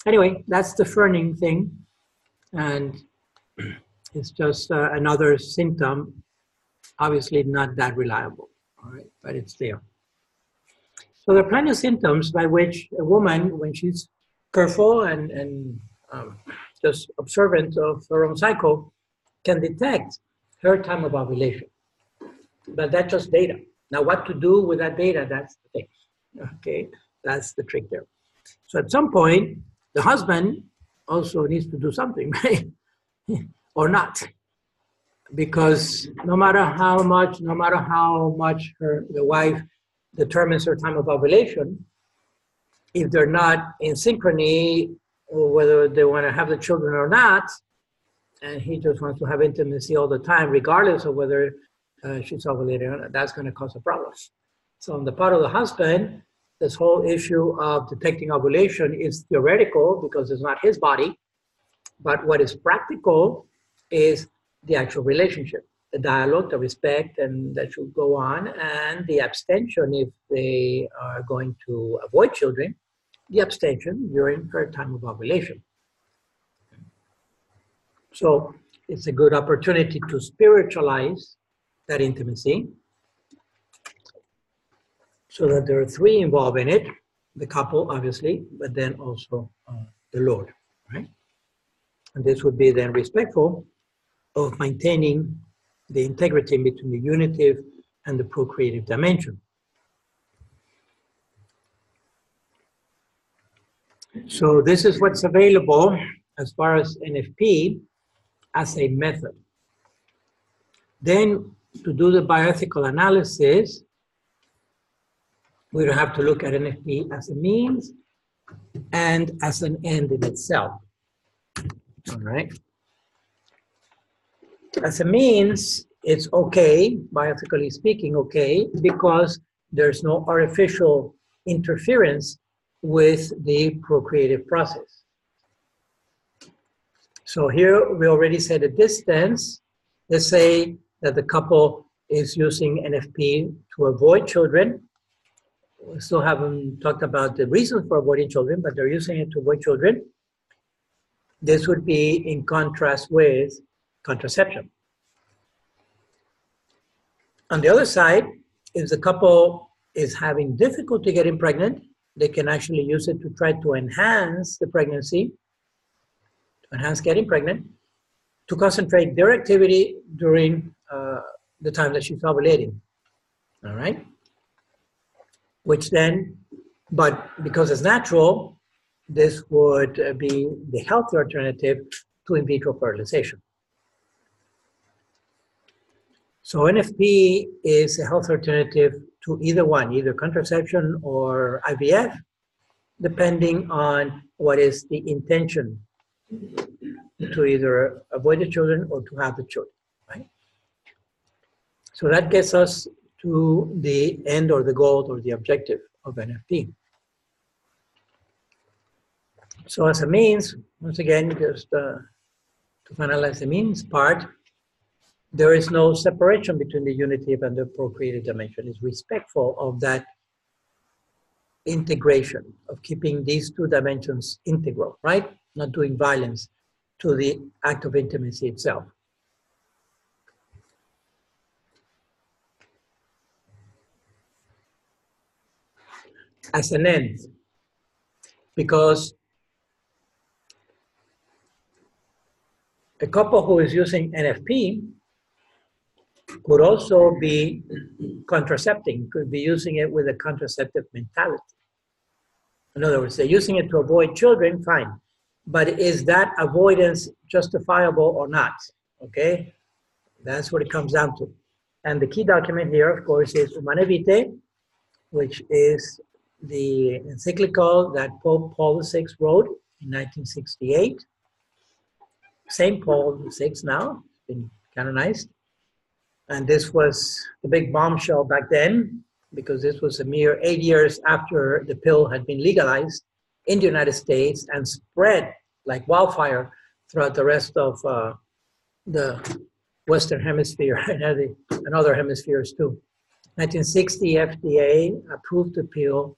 Anyway, that's the ferning thing. And it's just another symptom, obviously not that reliable, all right, but it's there. So there are plenty of symptoms by which a woman, when she's careful and just observant of her own cycle, can detect her time of ovulation. But that's just data. Now, what to do with that data, that's the thing, okay? That's the trick there. So at some point, the husband also needs to do something, right? Or not. Because no matter how much the wife determines her time of ovulation, if they're not in synchrony, or whether they want to have the children or not, and he just wants to have intimacy all the time, regardless of whether she's ovulating or not, that's going to cause a problem. So on the part of the husband, this whole issue of detecting ovulation is theoretical because it's not his body, but what is practical is the actual relationship, the dialogue, the respect, and that should go on, and the abstention if they are going to avoid children, the abstention during her time of ovulation. So it's a good opportunity to spiritualize that intimacy so that there are three involved in it, the couple, obviously, but then also the Lord, right? And this would be then respectful of maintaining the integrity between the unitive and the procreative dimension. So this is what's available as far as NFP as a method. Then to do the bioethical analysis, we don't have to look at NFP as a means and as an end in itself. All right. As a means, it's okay, bioethically speaking, okay, because there's no artificial interference with the procreative process. So here we already said a distance. Let's say that the couple is using NFP to avoid children. We still haven't talked about the reasons for avoiding children, but they're using it to avoid children. This would be in contrast with contraception. On the other side, if the couple is having difficulty getting pregnant, they can actually use it to try to enhance the pregnancy, to enhance getting pregnant. to concentrate their activity during the time that she's ovulating. All right? Which then, but because it's natural, this would be the healthier alternative to in vitro fertilization. So NFP is a health alternative to either one, either contraception or IVF, depending on what is the intention to either avoid the children or to have the children, right? So that gets us to the end or the goal or the objective of NFP. So as a means, once again, just to finalize the means part, there is no separation between the unitive and the procreative dimension. It's respectful of that integration, of keeping these two dimensions integral, right? Not doing violence to the act of intimacy itself. As an end, because a couple who is using NFP could also be contracepting, could be using it with a contraceptive mentality. In other words, they're using it to avoid children, fine. But is that avoidance justifiable or not? Okay, that's what it comes down to. And the key document here, of course, is Humanae Vitae, which is the encyclical that Pope Paul VI wrote in 1968. Saint Paul VI now, been canonized. And this was the big bombshell back then, because this was a mere 8 years after the pill had been legalized in the United States and spread like wildfire throughout the rest of the Western Hemisphere and other hemispheres too. 1960, FDA approved the pill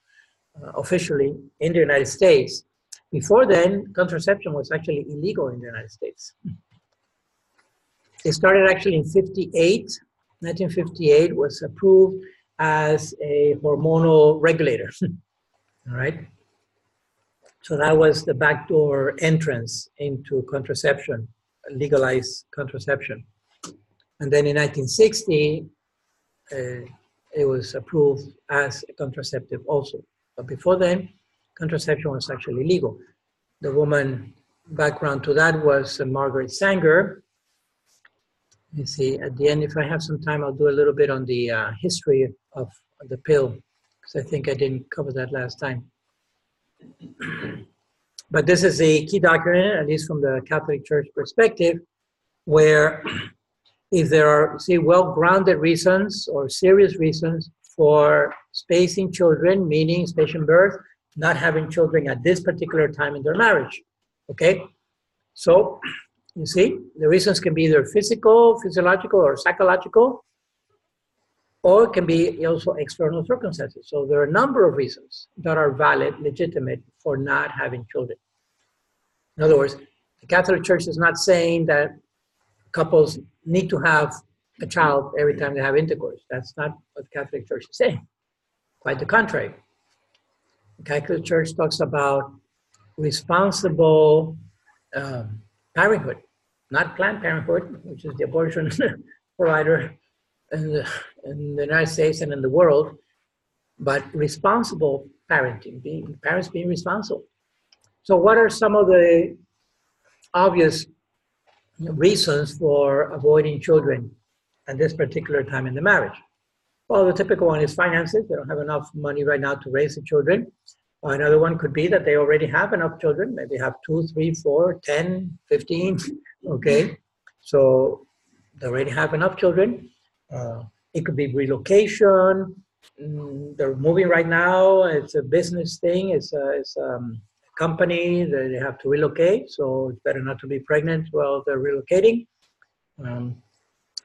officially in the United States. Before then, contraception was actually illegal in the United States. It started actually in 58. 1958 was approved as a hormonal regulator. All right. So that was the backdoor entrance into contraception, legalized contraception. And then in 1960, it was approved as a contraceptive also. But before then, contraception was actually legal. The woman background to that was Margaret Sanger. You see, at the end, if I have some time, I'll do a little bit on the history of the pill, because I think I didn't cover that last time. But this is a key document, at least from the Catholic Church perspective, where if there are, say, well-grounded reasons or serious reasons for spacing children, meaning spacing birth, not having children at this particular time in their marriage, okay? So, you see, the reasons can be either physical, physiological, or psychological, or it can be also external circumstances. So there are a number of reasons that are valid, legitimate for not having children. In other words, the Catholic Church is not saying that couples need to have a child every time they have intercourse. That's not what the Catholic Church is saying. Quite the contrary. The Catholic Church talks about responsible parenthood, not Planned Parenthood, which is the abortion provider in the United States and in the world, but responsible parenting, parents being responsible. So what are some of the obvious reasons for avoiding children at this particular time in the marriage? Well, the typical one is finances. They don't have enough money right now to raise the children. Another one could be that they already have enough children. Maybe have 2, 3, 4, 10, 15, okay? So they already have enough children. It could be relocation. They're moving right now. It's a business thing. It's a company that they have to relocate. So it's better not to be pregnant while they're relocating.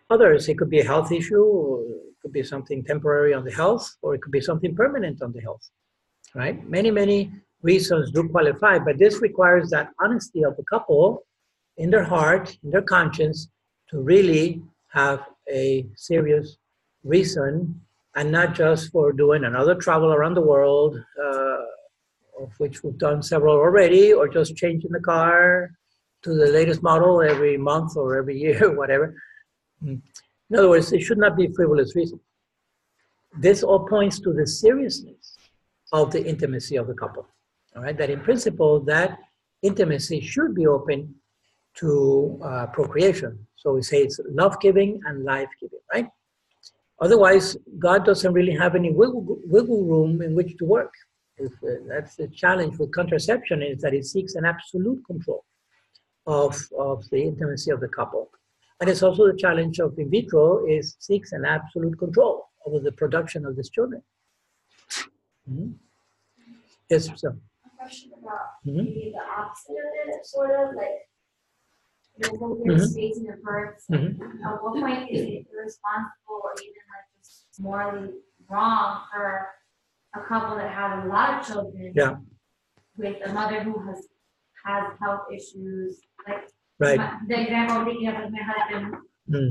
Others, it could be a health issue. Or it could be something temporary on the health, or it could be something permanent on the health. Right? Many, many reasons do qualify, but this requires that honesty of the couple in their heart, in their conscience, to really have a serious reason, and not just for doing another travel around the world, of which we've done several already, or just changing the car to the latest model every month or every year, whatever. In other words, it should not be frivolous reason. This all points to the seriousness of the intimacy of the couple. All right, that in principle, that intimacy should be open to procreation. So we say it's love-giving and life-giving, right? Otherwise, God doesn't really have any wiggle room in which to work. That's the challenge with contraception, is that it seeks an absolute control of the intimacy of the couple. And it's also the challenge of in vitro, is seeks an absolute control over the production of these children. Yes, so. A question about maybe the opposite of it, sort of like there's spacing of births. At what point is it irresponsible or even like just morally wrong for a couple that has a lot of children with a mother who has health issues? Like the example I'm thinking of is my husband,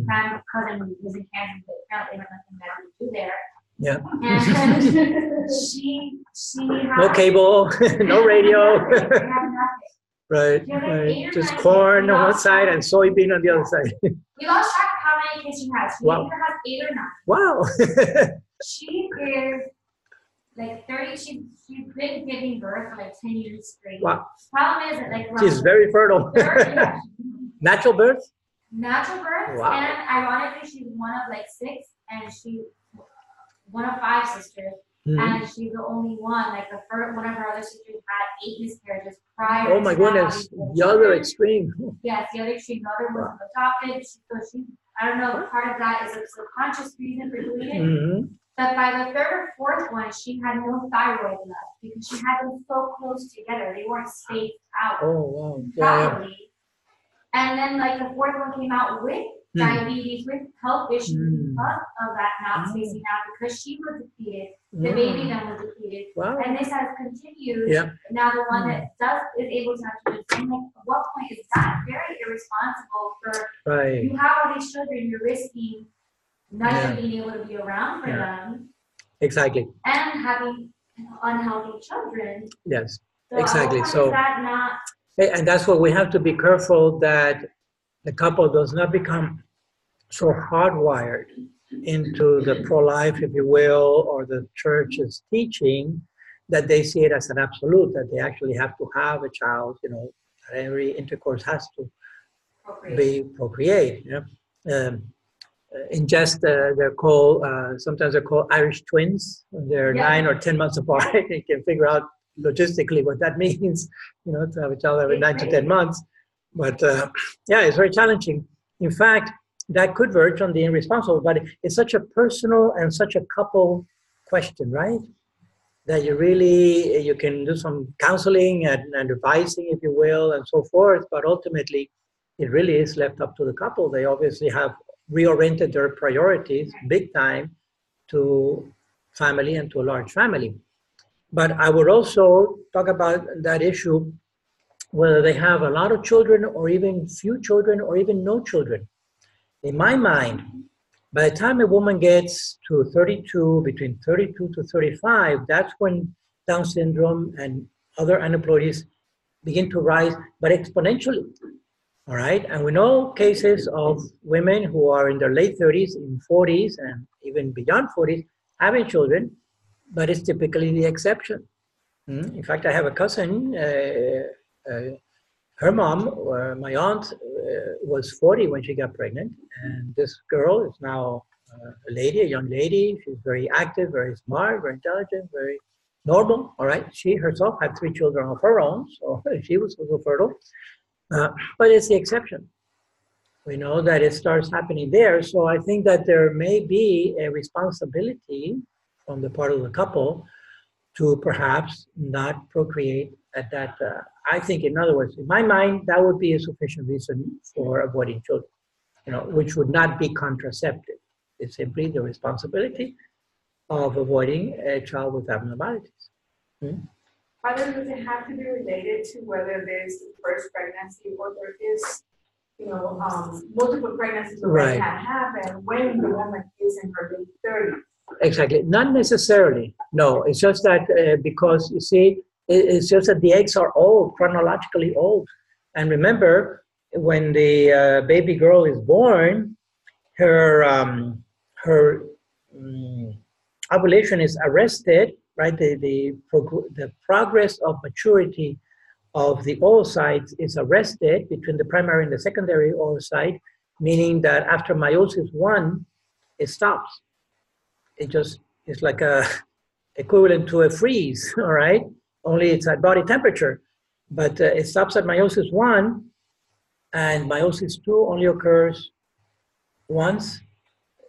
my cousin was in Kansas, but apparently had nothing better to do there. Yeah. And she no cable, no radio. They have nothing. Right. Just corn on one side and soybean on the other side. We lost track of how many kids she has. She either has 8 or 9. Wow. She is like 30. She's been giving birth for like 10 years straight. Wow. Problem is that like she's very fertile. Natural birth? Natural birth. Wow. And ironically, she's one of like 6, and she's one of 5 sisters. And she's the only one. Like one of her other sisters had 8 miscarriages prior. Oh my goodness, the other extreme. Yes, the other extreme. The other was adopted. So she, I don't know. Part of that is a subconscious reason for doing it. But by the 3rd or 4th one, she had no thyroid left because she had them so close together. They weren't spaced out properly. And then like the 4th one came out with diabetes, with health issues because of that not spacing out, because she was depleted, the baby then was depleted, and this has continued. Now the one that is able to have children, like, at what point is that very irresponsible for you have all these children, you're risking not even being able to be around for them. Exactly. And having unhealthy children. Yes. So exactly. So that not. And that's what we have to be careful, that the couple does not become so hardwired into the pro-life, if you will, or the church's teaching, that they see it as an absolute, that they actually have to have a child, you know, that every intercourse has to procreate. You know? In jest, they're called, sometimes they're called Irish twins. They're 9 or 10 months apart. You can figure out logistically what that means, you know, to have a child every 9 to 10 months. But yeah, it's very challenging. In fact, that could verge on the irresponsible, but it's such a personal and such a couple question, right? That you can do some counseling and advising, if you will, and so forth, but ultimately it really is left up to the couple. They obviously have reoriented their priorities big time to family and to a large family. But I would also talk about that issue, whether they have a lot of children or even few children or even no children. In my mind, by the time a woman gets to 32, between 32 to 35, that's when Down syndrome and other aneuploidies begin to rise, but exponentially. All right, and we know cases of women who are in their late 30s, in 40s, and even beyond 40s, having children, but it's typically the exception. In fact, I have a cousin, her mom, or my aunt, was 40 when she got pregnant, and this girl is now a young lady. She's very active, very smart, very intelligent, very normal, all right? She herself had 3 children of her own, so she was also fertile. But it's the exception. We know that it starts happening there. So I think that there may be a responsibility from the part of the couple to perhaps not procreate at that. I think, in other words, in my mind, that would be a sufficient reason for avoiding children, you know, which would not be contraceptive. It's simply the responsibility of avoiding a child with abnormalities. Father, does it have to be related to whether there's the first pregnancy or there is, you know, multiple pregnancies already have happened when the woman is in her late 30s? Exactly. Not necessarily. No, it's just that because, you see, it's just that the eggs are old, chronologically old. And remember, when the baby girl is born, her ovulation is arrested, right? The progress of maturity of the oocytes is arrested between the primary and the secondary oocyte, meaning that after meiosis 1, it stops. It just is like a equivalent to a freeze, all right? Only it's at body temperature, but it stops at meiosis 1, and meiosis 2 only occurs once.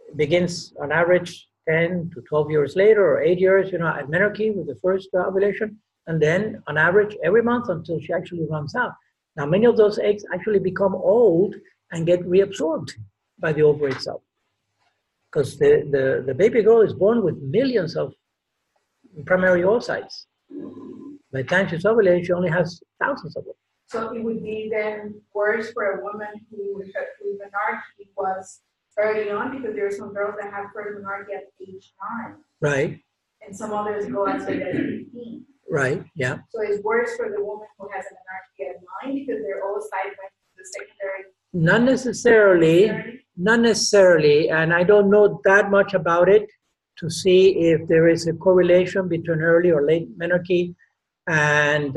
It begins on average 10 to 12 years later, or 8 years, you know, at menarche with the first ovulation, and then on average every month until she actually runs out. Now, many of those eggs actually become old and get reabsorbed by the ovary itself, because the baby girl is born with millions of primary oocytes. By the time she's ovulated, she only has thousands of them. So it would be then worse for a woman who menarche was early on, because there are some girls that have first menarche at age 9. Right. And some others go as late as 15. Right, yeah. So it's worse for the woman who has a menarche at 9 because their oocyte went to the secondary. Not necessarily, and I don't know that much about it to see if there is a correlation between early or late menarche and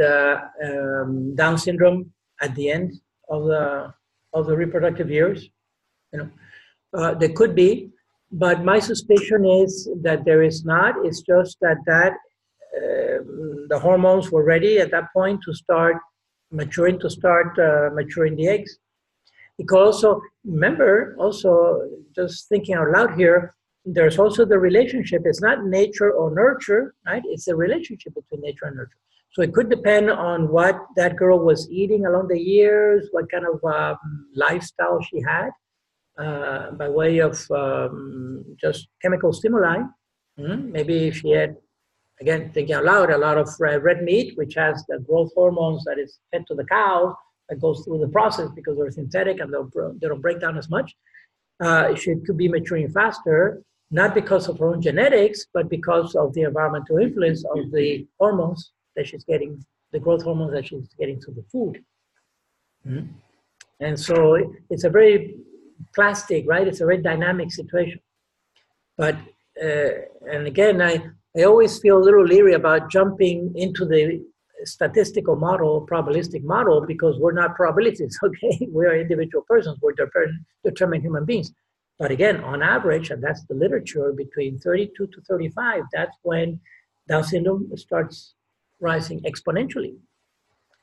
Down syndrome at the end of the reproductive years. You know, there could be, but my suspicion is that there is not. It's just that the hormones were ready at that point to start maturing the eggs. You could also remember, just thinking out loud here, there's also the relationship. It's not nature or nurture, right? It's a relationship between nature and nurture. So it could depend on what that girl was eating along the years, what kind of lifestyle she had by way of just chemical stimuli. Maybe if she had, again, thinking out loud, a lot of red meat, which has the growth hormones that is fed to the cow, that goes through the process because they're synthetic and they don't break down as much. She could be maturing faster, not because of her own genetics, but because of the environmental influence of the hormones that she's getting, the growth hormones that she's getting through the food. And so it's a very plastic, right? It's a very dynamic situation. But, and again, I always feel a little leery about jumping into the statistical model, probabilistic model, because we're not probabilities, okay? We are individual persons, we're determined human beings. But again, on average, and that's the literature, between 32 to 35, that's when Down syndrome starts rising exponentially.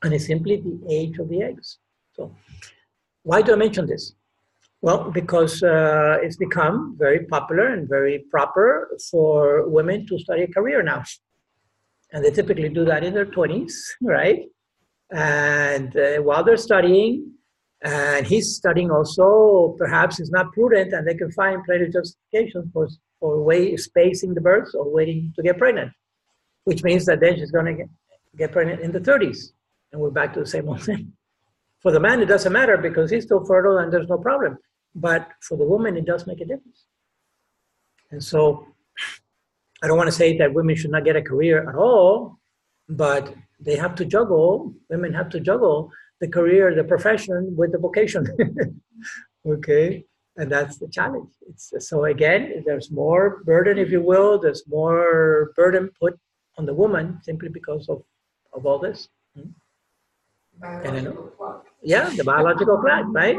And it's simply the age of the eggs. So why do I mention this? Well, because it's become very popular and very proper for women to study a career now. And they typically do that in their 20s, right? And while they're studying, and he's studying also, perhaps it's not prudent, and they can find plenty of justifications for spacing the births or waiting to get pregnant, which means that then she's going to get pregnant in the 30s. And we're back to the same old thing. For the man, it doesn't matter because he's still fertile and there's no problem. But for the woman, it does make a difference. And so I don't want to say that women should not get a career at all, but they have to juggle, women have to juggle the career, the profession with the vocation. Okay, and that's the challenge. So again, there's more burden, if you will, there's more burden put on the woman simply because of all this. Biological clock. Yeah, the biological clock, right?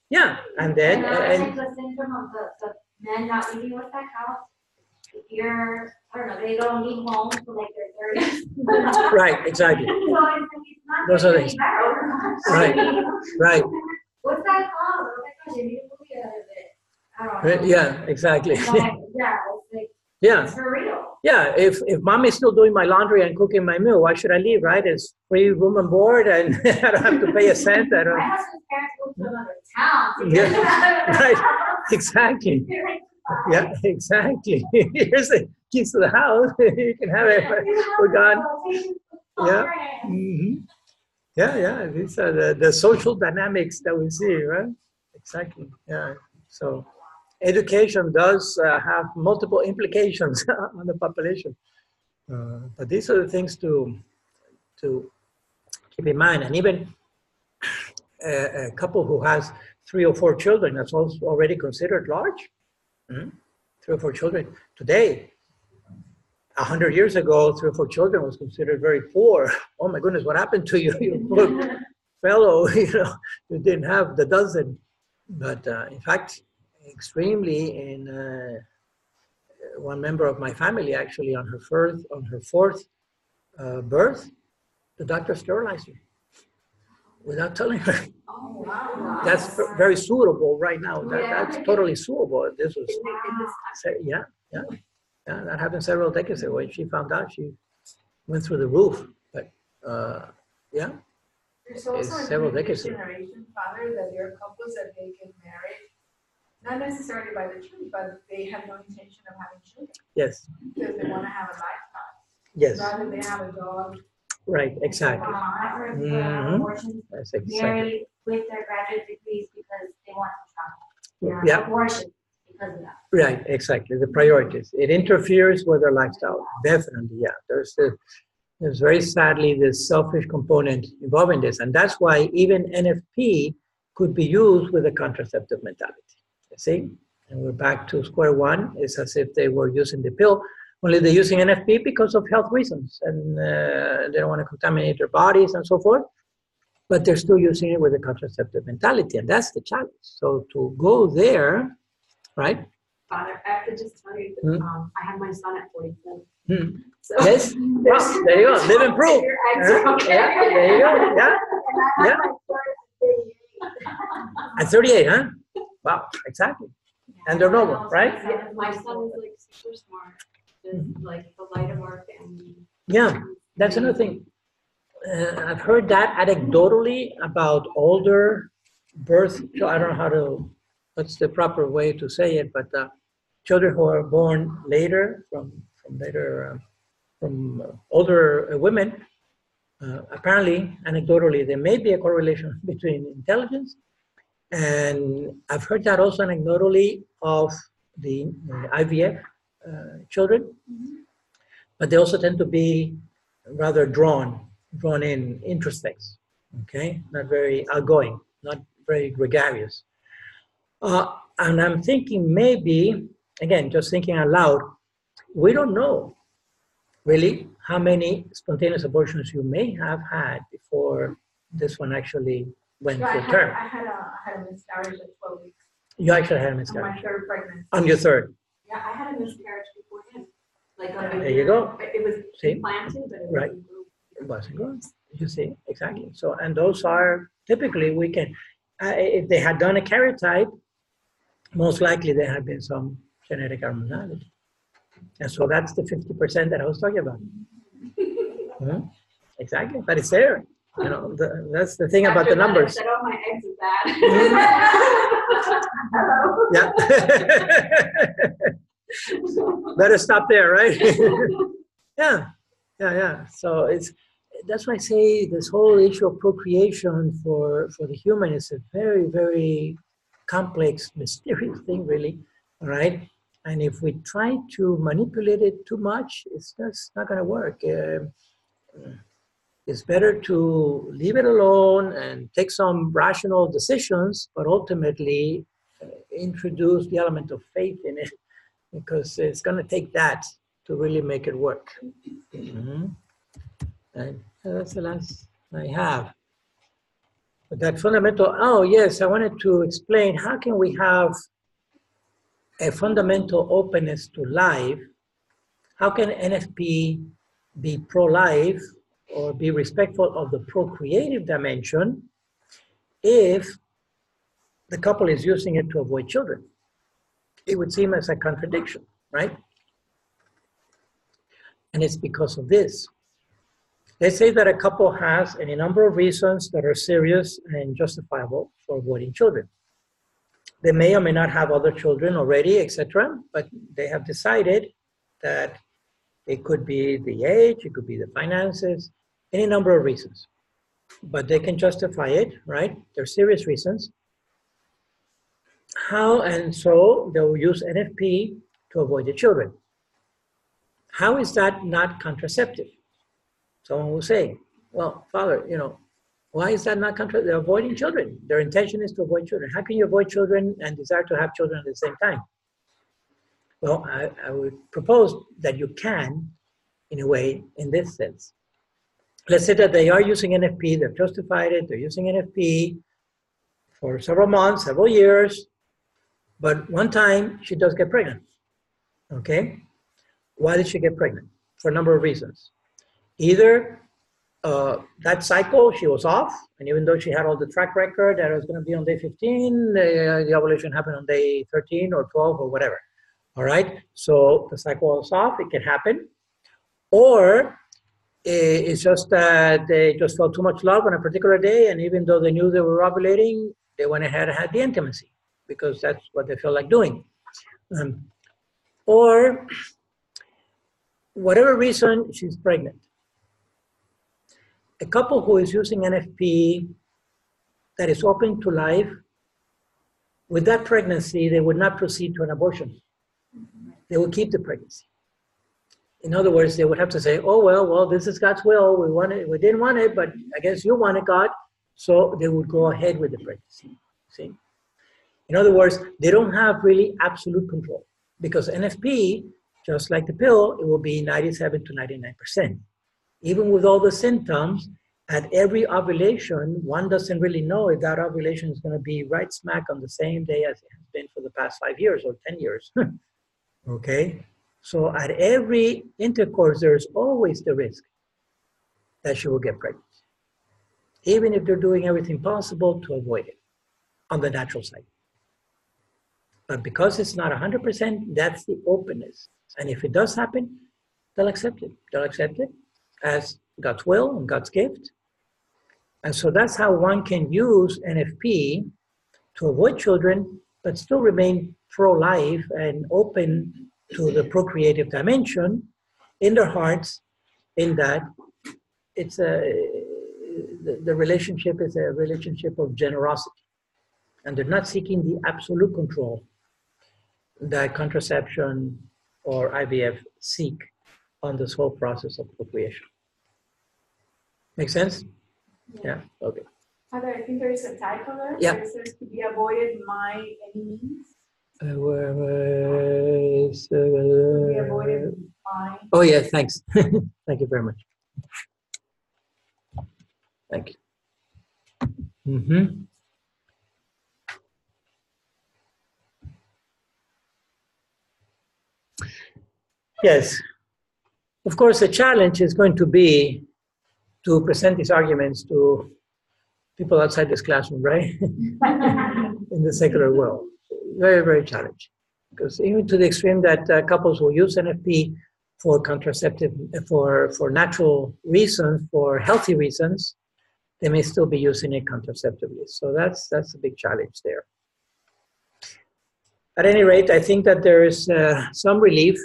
Yeah, and then... And the syndrome of the men not eating with that cow. If you're, I don't know, they don't leave home till like their 30s. Right, exactly. So it's not Those are really things. better. Right. What's that called? Oh my gosh, I made a movie out of it. I don't know. Yeah, exactly. But, yeah, it's like, Yeah. it's for real. Yeah, if mommy's still doing my laundry and cooking my meal, why should I leave, right? It's free room and board, and I don't have to pay a cent. My husband's parents moved to another town. Yeah, right, exactly. Yeah, exactly. Here's the keys to the house. You can have it. We're gone. Yeah. Yeah. These are the social dynamics that we see, right? Exactly. Yeah. So education does have multiple implications on the population. But these are the things to keep in mind. And even a couple who has 3 or 4 children, that's also already considered large. 3 or 4 children. Today, 100 years ago, 3 or 4 children was considered very poor. Oh my goodness, what happened to you? You poor fellow, you didn't have the dozen. But in fact, extremely in one member of my family, actually, on her fourth birth, the doctor sterilized her without telling her. Oh, wow. That's very suitable right now. That's totally suitable. This was, yeah, that happened several decades ago. When she found out, she went through the roof. But yeah, there's also several a decades ago. generation, Father, that there are couples that they get married, not necessarily by the church, but they have no intention of having children. Yes. Because they want to have a lifestyle. Yes. Rather they have a dog. Right, exactly. I've heard abortions married with their graduate degrees because they want to travel. Yeah. Abortion because of that. Right, exactly. The priorities. It interferes with their lifestyle. Definitely, yeah. There's very sadly this selfish component involved in this, and that's why even NFP could be used with a contraceptive mentality. You see, and we're back to square one. It's as if they were using the pill. Only they're using NFP because of health reasons, and they don't want to contaminate their bodies and so forth, but they're still using it with a contraceptive mentality, and that's the challenge. So to go there, right? Father, I have to just tell you that I had my son at 44. So yes, well, there you go, live and prove. Yeah, there you go, yeah. At 38, huh? Wow, exactly. And they're normal, right? My son is like super smart. Like the light of our family. Yeah, that's another thing. I've heard that anecdotally about older birth. I don't know what's the proper way to say it, but children who are born later from older women. Apparently, anecdotally, there may be a correlation between intelligence, and I've heard that also anecdotally of the IVF. Children, but they also tend to be rather drawn in introspects, okay? Not very outgoing, not very gregarious. And I'm thinking maybe, again, just thinking out loud, we don't know really how many spontaneous abortions you may have had before this one actually went to term. I had a miscarriage at 12 weeks. You actually had a miscarriage? On my third pregnancy. On your third? Yeah, I had a miscarriage before him. Like there you go. It was implanted, but it wasn't grown. It wasn't grown. You see, exactly. So, and those are typically we can, if they had done a karyotype, most likely there had been some genetic abnormality. And so that's the 50% that I was talking about. Exactly, but it's there. You know, that's the thing about the numbers. I said, oh, my eggs are bad. Yeah. Better stop there, right? Yeah. So that's why I say this whole issue of procreation for the human is a very, very complex, mysterious thing, really. All right. And if we try to manipulate it too much, it's just not going to work. It's better to leave it alone and take some rational decisions, but ultimately introduce the element of faith in it, because it's going to take that to really make it work. And that's the last I have. But that fundamental, oh yes, I wanted to explain how can we have a fundamental openness to life. How can NFP be pro-life or be respectful of the procreative dimension if the couple is using it to avoid children? It would seem as a contradiction, right? And it's because of this. Let's say that a couple has any number of reasons that are serious and justifiable for avoiding children. They may or may not have other children already, etc., but they have decided that it could be the age, it could be the finances, any number of reasons. But they can justify it, right? They're serious reasons. How, and so they'll use NFP to avoid the children. How is that not contraceptive? Someone will say, well, Father, Why is that not they're avoiding children? Their intention is to avoid children. How can you avoid children and desire to have children at the same time? Well, I would propose that you can, in a way, in this sense. Let's say that they are using NFP, they've justified it, they're using NFP for several months, several years, but one time she does get pregnant, okay? Why did she get pregnant? For a number of reasons. Either that cycle, she was off, and even though she had all the track record that it was going to be on day 15, the ovulation happened on day 13 or 12 or whatever. All right, so the cycle was off, it can happen. Or it's just that they just felt too much love on a particular day, and even though they knew they were ovulating, they went ahead and had the intimacy because that's what they felt like doing. Or whatever reason, she's pregnant. A couple who is using NFP that is open to life, with that pregnancy, they would not proceed to an abortion. They would keep the pregnancy. In other words, they would have to say, oh, well, this is God's will. We didn't want it, but I guess you wanted, God. So they would go ahead with the pregnancy, see? In other words, they don't have really absolute control because NFP, just like the pill, it will be 97 to 99%. Even with all the symptoms, at every ovulation, one doesn't really know if that ovulation is going to be right smack on the same day as it has been for the past 5 years or 10 years. Okay? So at every intercourse, there's always the risk that she will get pregnant, even if they're doing everything possible to avoid it on the natural side. But because it's not 100%, that's the openness. And if it does happen, they'll accept it. They'll accept it as God's will and God's gift. And so that's how one can use NFP to avoid children, but still remain pro-life and open to the procreative dimension in their hearts, in that it's the relationship is a relationship of generosity. And they're not seeking the absolute control that contraception or IVF seek on this whole process of procreation. Make sense? Yeah, okay. Father, I think there is a typo there. Yeah. It says to be avoided by any means. To be avoided by. Oh yeah, thanks. Thank you very much. Thank you. Mm-hmm. Yes. Of course, the challenge is going to be to present these arguments to people outside this classroom, right? In the secular world. Very, very challenging. Because even to the extreme that couples will use NFP for contraceptive, for natural reasons, for healthy reasons, they may still be using it contraceptively. So that's a big challenge there. At any rate, I think that there is some relief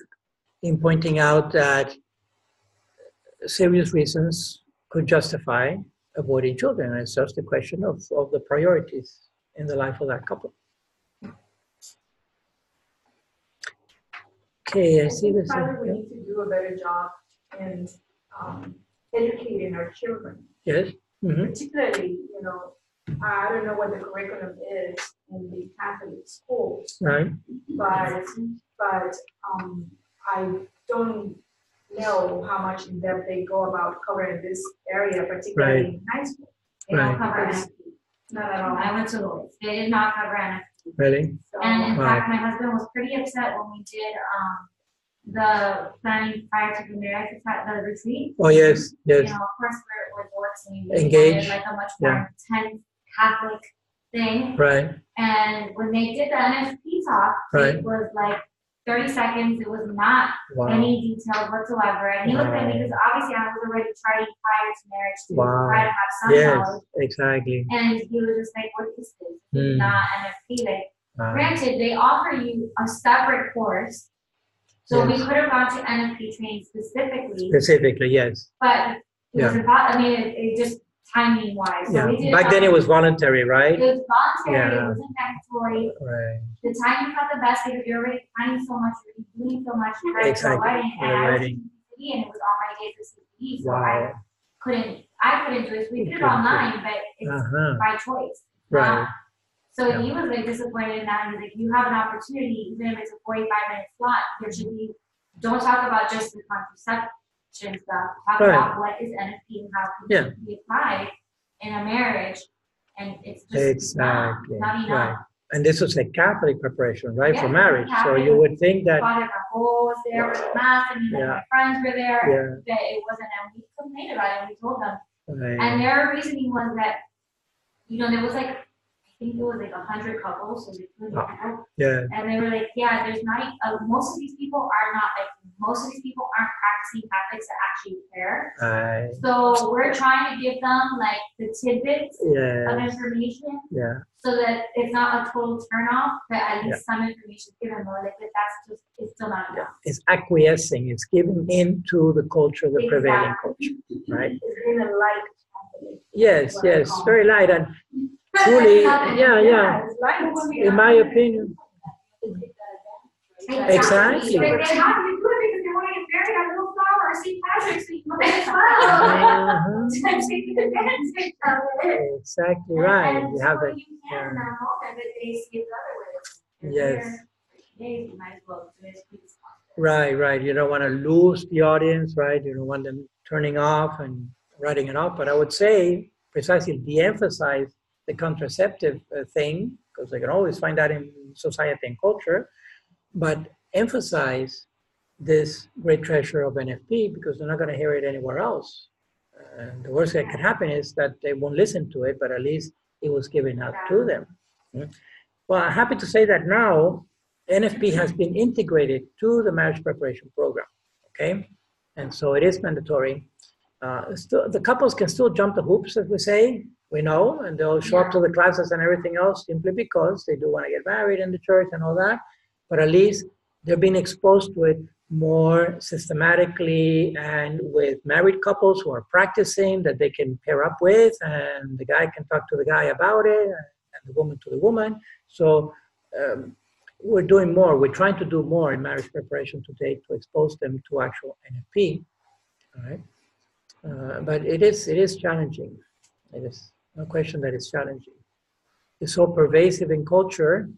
in pointing out that serious reasons could justify avoiding children. And it's just a question of the priorities in the life of that couple. Okay, I see this. Father, we need to do a better job in educating our children. Yes. Mm-hmm. Particularly, I don't know what the curriculum is in the Catholic schools, right? But I don't know how much in depth they go about covering this area, particularly in high school. They don't cover NFP. Not at all. I went to Louise. They did not cover NFP. Really? And in fact, my husband was pretty upset when we did the planning prior to the marriage, the retreat. Oh yes, yes. Of course, we're divorcing. We Engaged. wanted like a much more intense Catholic thing. Right. And when they did the NFP talk, it was like 30 seconds. It was not any details whatsoever. And he looked at me because obviously I was already trying prior to marriage to try to have some knowledge. Exactly. And he was just like, what is this? It's not NFP. Like, granted, they offer you a separate course. So we could have gone to NFP training specifically. Specifically, yes. But it was it just timing wise. So we did back then it was voluntary, right? It was voluntary, it wasn't mandatory. Right. The timing's not the best because you're already planning so much, you're doing so much prior to the wedding. And I was in CCD and it was on my day for CCD. So I couldn't do it. So we did it online, but it's by choice. Right. So he was like disappointed in that. He's like, you have an opportunity, even if it's a 45-minute slot, there should be, don't talk about just the contraception stuff. Talk about what is NFP and how can it be applied in a marriage. And it's just not enough. Right. And this was a Catholic preparation, right, for marriage. So you would think that. Father Cajal was there with the mass, and my friends were there. That it wasn't, and we complained about it, and we told them. Right. And their reasoning was that, there was like, I think it was like 100 couples, so and they were like, there's not, most of these people aren't practicing Catholics that actually care. So we're trying to give them like the tidbits of information, so that it's not a total turnoff, but at least some information is given. More like it's still not enough. It's acquiescing. It's giving into the culture, the prevailing culture, right? It's in a light. Yes, very light and. Truly, in my opinion. Exactly. They have to do it because they want to get married on a little flower or St. Patrick's, so you might as well take advantage of it. Exactly right. And you have so that. You can in that moment, but they see it the other way. Yes. You might as well do it as quick as possible. Right. You don't want to lose the audience, right? You don't want them turning off and writing it off. But I would say precisely de-emphasize the contraceptive thing, because they can always find that in society and culture, but emphasize this great treasure of NFP because they're not going to hear it anywhere else. And the worst that could happen is that they won't listen to it, but at least it was given out to them. Well, I'm happy to say that now NFP has been integrated to the marriage preparation program, okay? And so it is mandatory. The couples can still jump the hoops, as we say, we know, and they'll show up to the classes and everything else simply because they do want to get married in the church and all that. But at least they're being exposed to it more systematically and with married couples who are practicing that they can pair up with, and the guy can talk to the guy about it and the woman to the woman. So we're doing more. We're trying to do more in marriage preparation today to expose them to actual NFP. All right. But it is challenging. It is no question that it's challenging. It's so pervasive in culture,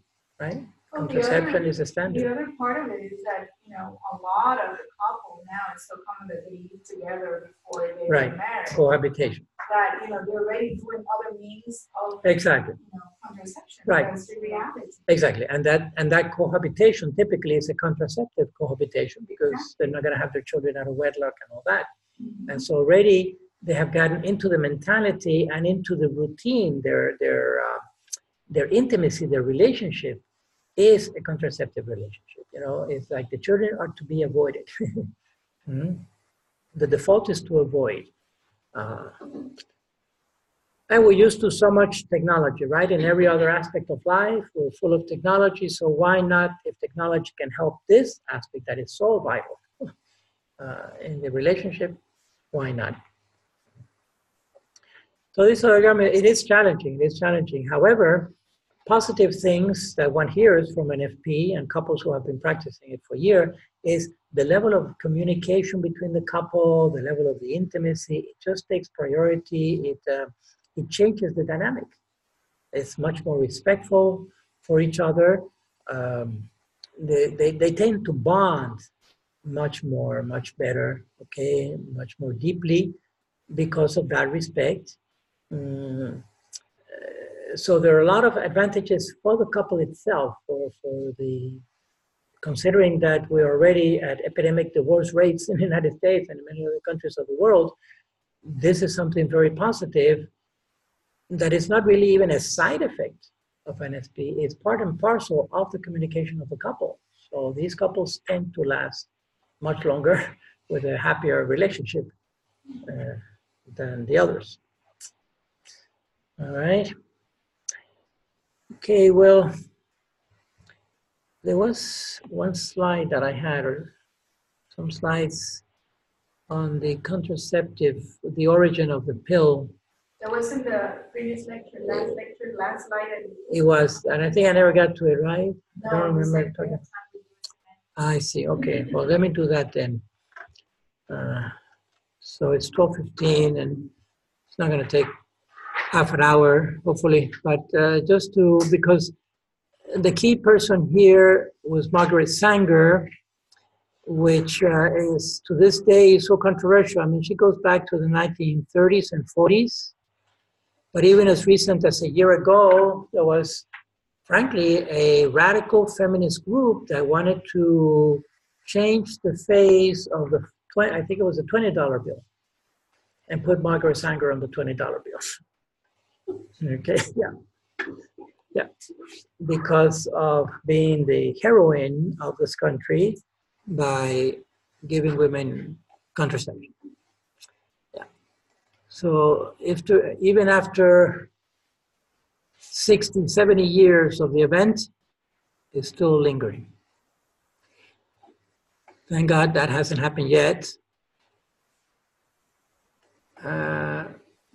right? Well, contraception is a standard. The other part of it is that, a lot of the couple now, it's so common that they live together before they get married. Cohabitation. That, they're already doing other means of contraception. Right. That's the reality. Exactly. And that cohabitation typically is a contraceptive cohabitation because they're not going to have their children out of wedlock and all that. Mm-hmm. And so already they have gotten into the mentality and into the routine, their intimacy, their relationship is a contraceptive relationship. It's like the children are to be avoided. Mm-hmm. The default is to avoid. And we're used to so much technology, right? In every other aspect of life, we're full of technology. So why not, if technology can help this aspect that is so vital in the relationship, why not? So it is challenging. It is challenging. However, positive things that one hears from NFP and couples who have been practicing it for years is the level of communication between the couple, the level of the intimacy. It just takes priority. It changes the dynamic. It's much more respectful for each other. They tend to bond much better, okay, much more deeply because of that respect. So there are a lot of advantages for the couple itself, considering that we're already at epidemic divorce rates in the United States and in many other countries of the world. This is something very positive that is not really even a side effect of NFP. It's part and parcel of the communication of the couple. So these couples tend to last much longer with a happier relationship than the others. All right. Okay, well, there was one slide that I had, or some slides on the contraceptive, the origin of the pill. That was in the previous lecture, last slide. It was, and I think I never got to it, right? No, I don't remember talking. I see, okay. Well, let me do that then. So it's 12:15, and it's not going to take half an hour, hopefully. But because the key person here was Margaret Sanger, which is to this day so controversial. I mean, she goes back to the 1930s and 40s. But even as recent as a year ago, there was, frankly, a radical feminist group that wanted to change the face of I think it was a $20 bill, and put Margaret Sanger on the $20 bill. Okay, yeah. Because of being the heroine of this country by giving women contraception. So even after 60, 70 years of the event, it's still lingering. Thank God that hasn't happened yet.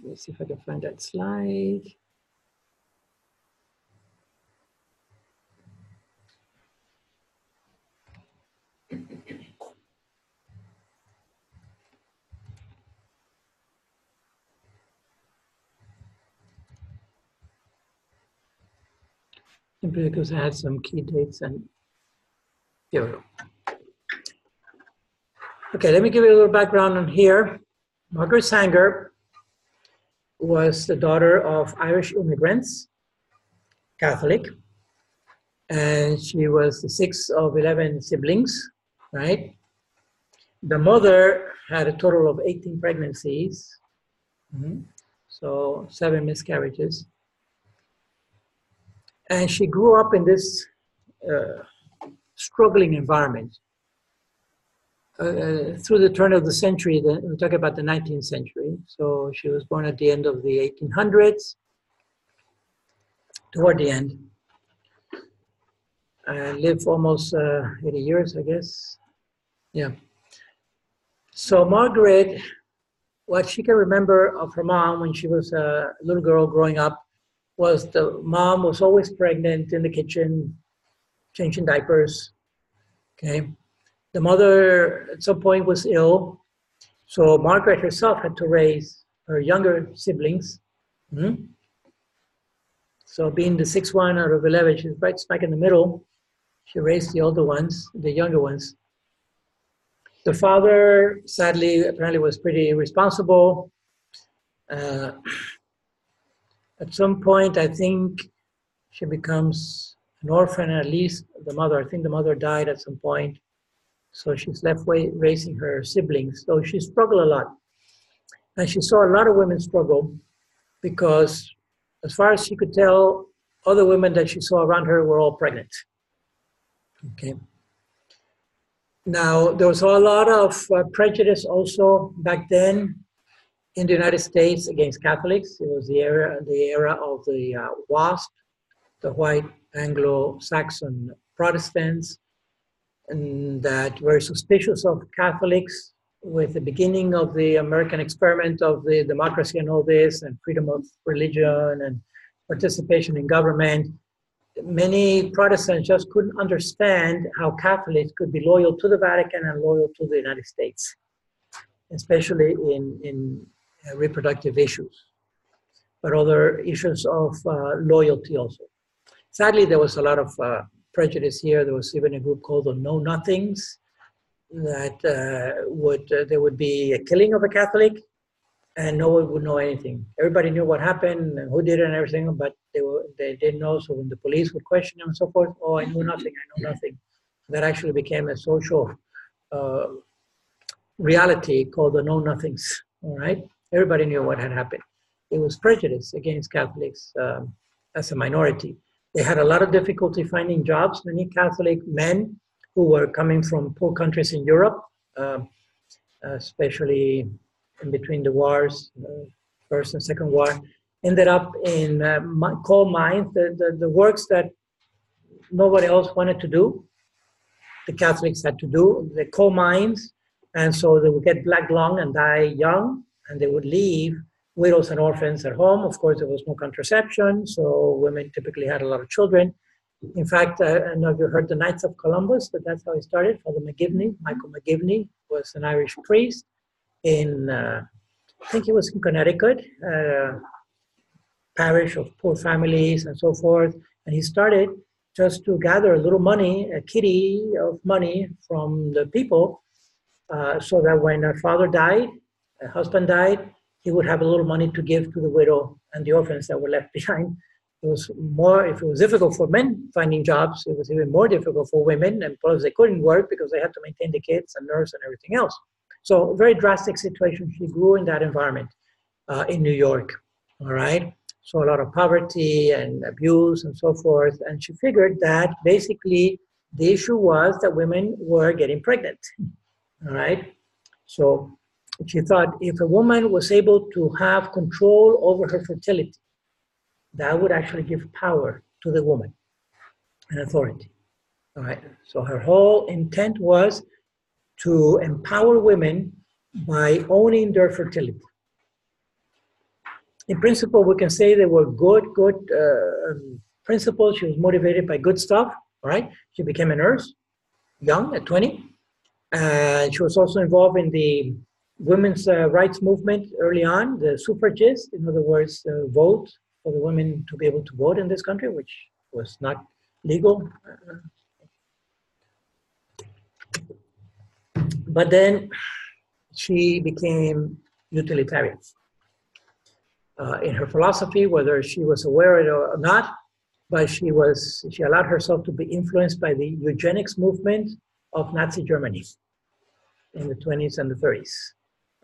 Let's see if I can find that slide. Simply because I had some key dates, and here we go. Okay, let me give you a little background on here. Margaret Sanger was the daughter of Irish immigrants, Catholic, and she was the sixth of 11 siblings, right? The mother had a total of 18 pregnancies, so 7 miscarriages. And she grew up in this struggling environment. Through the turn of the century, we're talking about the 19th century. So she was born at the end of the 1800s, toward the end. And lived almost 80 years, I guess. Yeah. So Margaret, what she can remember of her mom when she was a little girl growing up was the mom was always pregnant in the kitchen, changing diapers, okay? The mother at some point was ill, so Margaret herself had to raise her younger siblings. So being the sixth one out of 11, she's right smack in the middle. She raised the older ones, the younger ones. The father, sadly, apparently was pretty irresponsible. At some point, I think she becomes an orphan, at least the mother. I think the mother died at some point. So she's left raising her siblings. So she struggled a lot. And she saw a lot of women struggle because, as far as she could tell, other women that she saw around her were all pregnant. Okay. Now, there was a lot of prejudice also back then in the United States against Catholics. It was the era of the WASP, the white Anglo-Saxon Protestants, and that were suspicious of Catholics with the beginning of the American experiment of the democracy and all this, and freedom of religion and participation in government. Many Protestants just couldn't understand how Catholics could be loyal to the Vatican and loyal to the United States, especially in reproductive issues, but other issues of loyalty also. Sadly, there was a lot of prejudice here. There was even a group called the Know Nothings that there would be a killing of a Catholic and no one would know anything. Everybody knew what happened and who did it and everything, but they didn't know. So when the police would question them and so forth, oh, I know nothing, I know nothing. That actually became a social reality called the Know Nothings, all right? Everybody knew what had happened. It was prejudice against Catholics as a minority. They had a lot of difficulty finding jobs. Many Catholic men who were coming from poor countries in Europe, especially in between the wars, First and Second War, ended up in coal mines, the works that nobody else wanted to do. The Catholics had to do, the coal mines, and so they would get black lung and die young, and they would leave widows and orphans at home. Of course, there was no contraception, so women typically had a lot of children. In fact, I don't know if you heard the Knights of Columbus, but that's how it started. Father Mckibben, Michael Mckibben, was an Irish priest in, I think it was in Connecticut, parish of poor families and so forth. And he started just to gather a little money, a kitty of money from the people, so that when a father died, a husband died, he would have a little money to give to the widow and the orphans that were left behind. It was more, if it was difficult for men finding jobs, it was even more difficult for women, and plus they couldn't work because they had to maintain the kids and nurse and everything else. So very drastic situation. She grew in that environment in New York, all right? So a lot of poverty and abuse and so forth. And she figured that basically the issue was that women were getting pregnant, all right? So she thought if a woman was able to have control over her fertility, that would actually give power to the woman and authority, all right? So her whole intent was to empower women by owning their fertility. In principle, we can say they were good principles. She was motivated by good stuff, all right? She became a nurse, young, at 20. And she was also involved in the women's rights movement early on, the suffragists, in other words, vote for the women to be able to vote in this country, which was not legal. But then she became utilitarian. In her philosophy, whether she was aware of it or not, but she allowed herself to be influenced by the eugenics movement of Nazi Germany in the 20s and the 30s.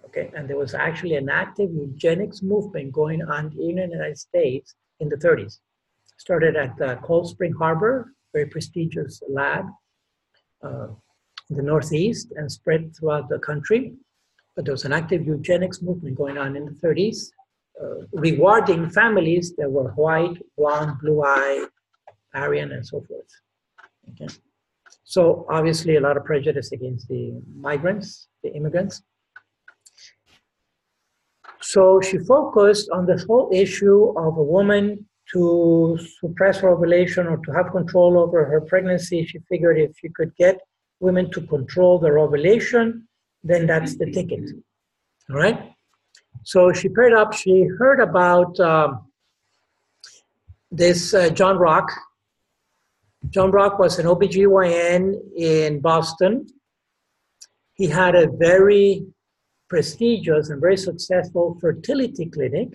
Okay, and there was actually an active eugenics movement going on in the United States in the 30s. Started at Cold Spring Harbor, very prestigious lab in the Northeast, and spread throughout the country. But there was an active eugenics movement going on in the 30s. Rewarding families that were white, blonde, blue-eyed, Aryan, and so forth. Okay. So obviously a lot of prejudice against the migrants, the immigrants. So she focused on this whole issue of a woman to suppress her ovulation or to have control over her pregnancy. She figured if she could get women to control their ovulation, then that's the ticket, all right? So she paired up, she heard about this John Rock. John Rock was an OBGYN in Boston. He had a very prestigious and very successful fertility clinic.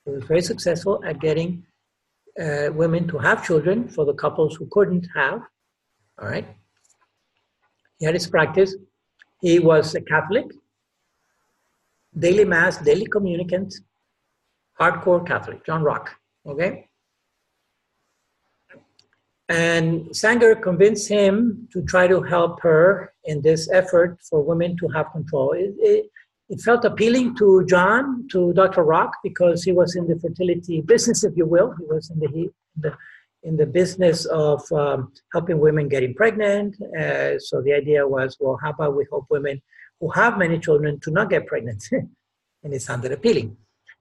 He was very successful at getting women to have children for the couples who couldn't have, all right? He had his practice. He was a Catholic. Daily Mass, daily communicant, hardcore Catholic, John Rock, okay? And Sanger convinced him to try to help her in this effort for women to have control. It felt appealing to John, to Dr. Rock, because he was in the fertility business, if you will. He was in the business of helping women getting pregnant. So the idea was, well, how about we help women who have many children to not get pregnant? And it sounded appealing.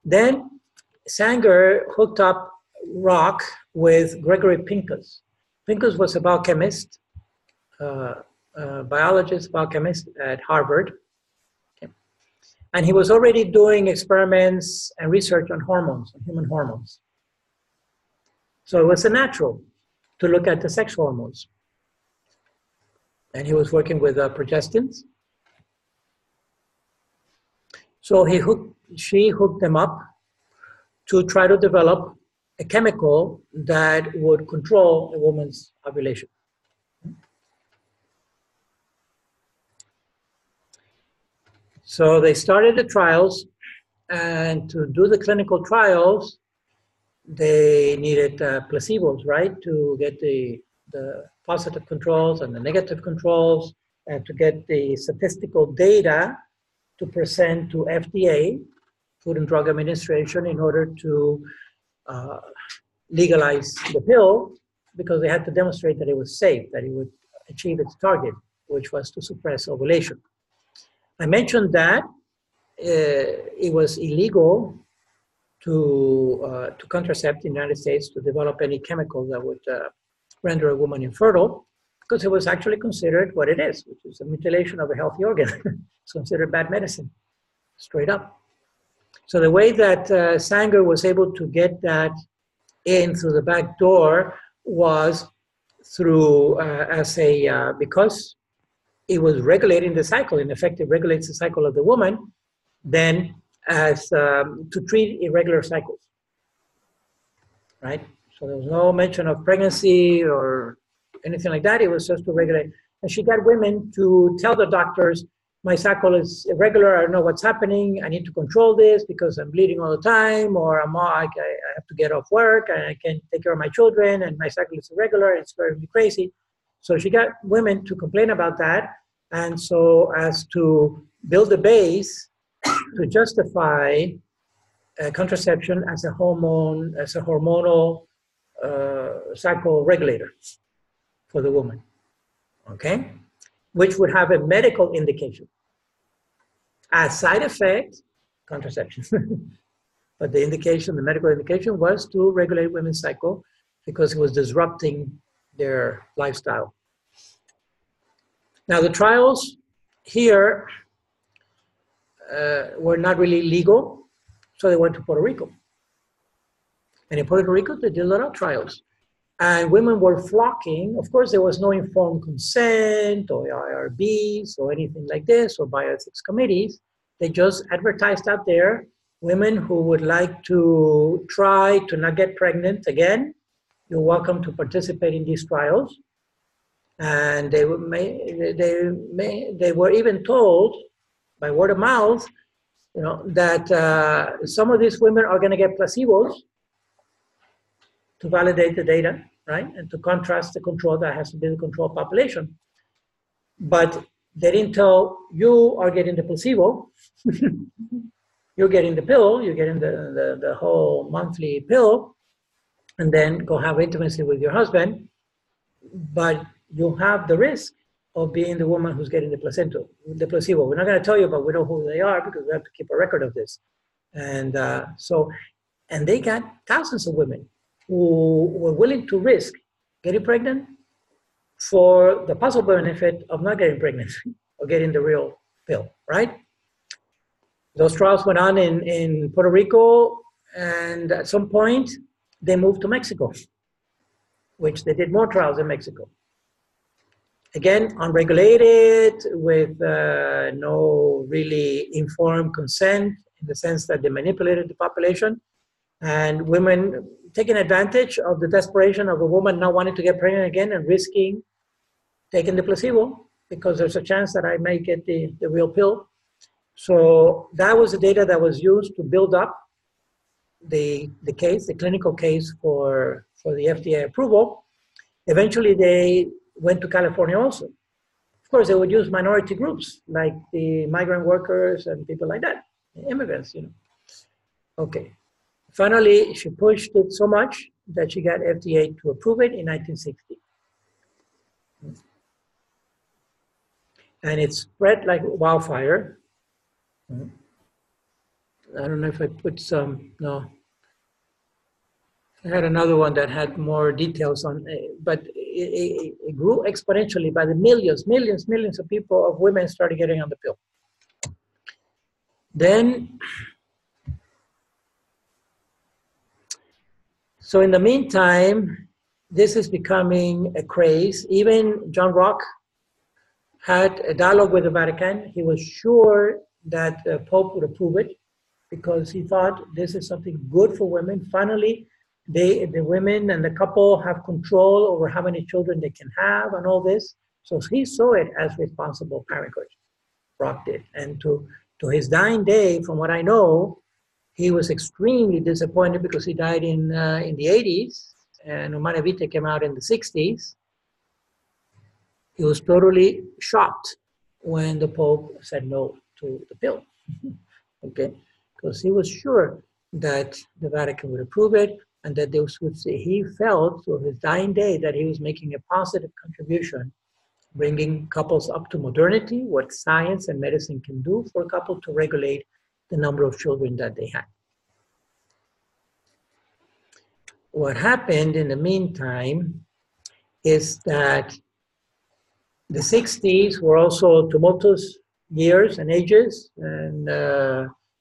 Then Sanger hooked up Rock with Gregory Pincus. Pincus was a biochemist, biologist, biochemist at Harvard. Okay. And he was already doing experiments and research on hormones, on human hormones. So it was a natural to look at the sex hormones. And he was working with progestins. So she hooked them up to try to develop a chemical that would control a woman's ovulation. So they started the trials, and to do the clinical trials, they needed placebos, right, to get the positive controls and the negative controls, and to get the statistical data to present to FDA, Food and Drug Administration, in order to legalize the pill, because they had to demonstrate that it was safe, that it would achieve its target, which was to suppress ovulation. I mentioned that it was illegal to contracept in the United States, to develop any chemical that would render a woman infertile. because it was actually considered what it is, which is a mutilation of a healthy organ. It's considered bad medicine, straight up. So the way that Sanger was able to get that in through the back door was through because it was regulating the cycle. In effect, it regulates the cycle of the woman, then as to treat irregular cycles, right? So there was no mention of pregnancy or anything like that. It was just to regulate. And she got women to tell the doctors, my cycle is irregular, I don't know what's happening, I need to control this because I'm bleeding all the time, or I have to get off work, and I can't take care of my children, and my cycle is irregular, it's driving me crazy. So she got women to complain about that, and so as to build a base to justify contraception as a hormonal cycle regulator for the woman, okay? Which would have a medical indication. As side effect, contraception. But the indication, the medical indication was to regulate women's cycle because it was disrupting their lifestyle. Now the trials here were not really legal, so they went to Puerto Rico. And in Puerto Rico, they did a lot of trials. And women were flocking. Of course, there was no informed consent or IRBs or anything like this or bioethics committees. They just advertised out there, women who would like to try to not get pregnant again, you're welcome to participate in these trials. And they were even told by word of mouth, you know, that some of these women are going to get placebos to validate the data, right? And to contrast the control that has to be the control population. But they didn't tell you are getting the placebo, you're getting the pill, you're getting the whole monthly pill, and then go have intimacy with your husband, but you have the risk of being the woman who's getting the placebo. We're not going to tell you, but we know who they are because we have to keep a record of this. And and they got thousands of women who were willing to risk getting pregnant for the possible benefit of not getting pregnant or getting the real pill, right? Those trials went on in Puerto Rico, and at some point they moved to Mexico, which they did more trials in Mexico. Again, unregulated, with no really informed consent, in the sense that they manipulated the population, and women taking advantage of the desperation of a woman not wanting to get pregnant again and risking taking the placebo because there's a chance that I may get the real pill. So that was the data that was used to build up the case, the clinical case for the FDA approval. Eventually, they went to California also. Of course, they would use minority groups like the migrant workers and people like that, immigrants, you know. Okay. Finally, she pushed it so much that she got FDA to approve it in 1960. And it spread like wildfire. I don't know if I put some, no. I had another one that had more details on it, but it grew exponentially by the millions of people, of women started getting on the pill. Then, so in the meantime, this is becoming a craze. Even John Rock had a dialogue with the Vatican. He was sure that the Pope would approve it because he thought this is something good for women. Finally, the women and the couple have control over how many children they can have and all this. So he saw it as responsible parenthood. Rock did. And to his dying day, from what I know, he was extremely disappointed because he died in the 80s and Humana Vitae came out in the 60s. He was totally shocked when the Pope said no to the pill, okay? Because he was sure that the Vatican would approve it and that they would say he felt to his dying day that he was making a positive contribution, bringing couples up to modernity, what science and medicine can do for a couple to regulate the number of children that they had. What happened in the meantime is that The 60s were also tumultuous years and ages, and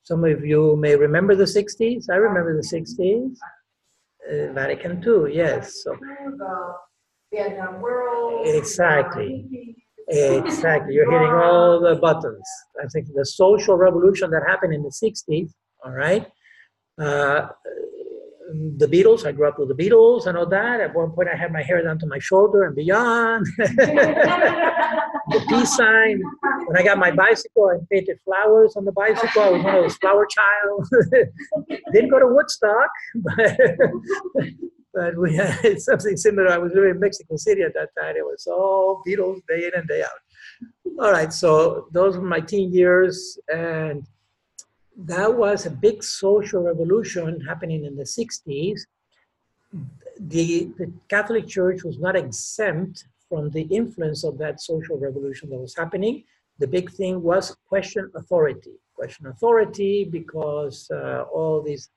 some of you may remember the 60s. I remember the 60s. Vatican II, yes. So, Vietnam World. exactly. Exactly. You're hitting all the buttons. I think the social revolution that happened in the 60s, all right? The Beatles, I grew up with the Beatles and all that. At one point, I had my hair down to my shoulder and beyond. The peace sign. When I got my bicycle, I painted flowers on the bicycle. I was one of those flower child. Didn't go to Woodstock, but we had something similar. I was living in Mexico City at that time. It was all Beatles day in and day out. All right, so those were my teen years, and that was a big social revolution happening in the 60s. The Catholic Church was not exempt from the influence of that social revolution that was happening. The big thing was question authority. Question authority because all these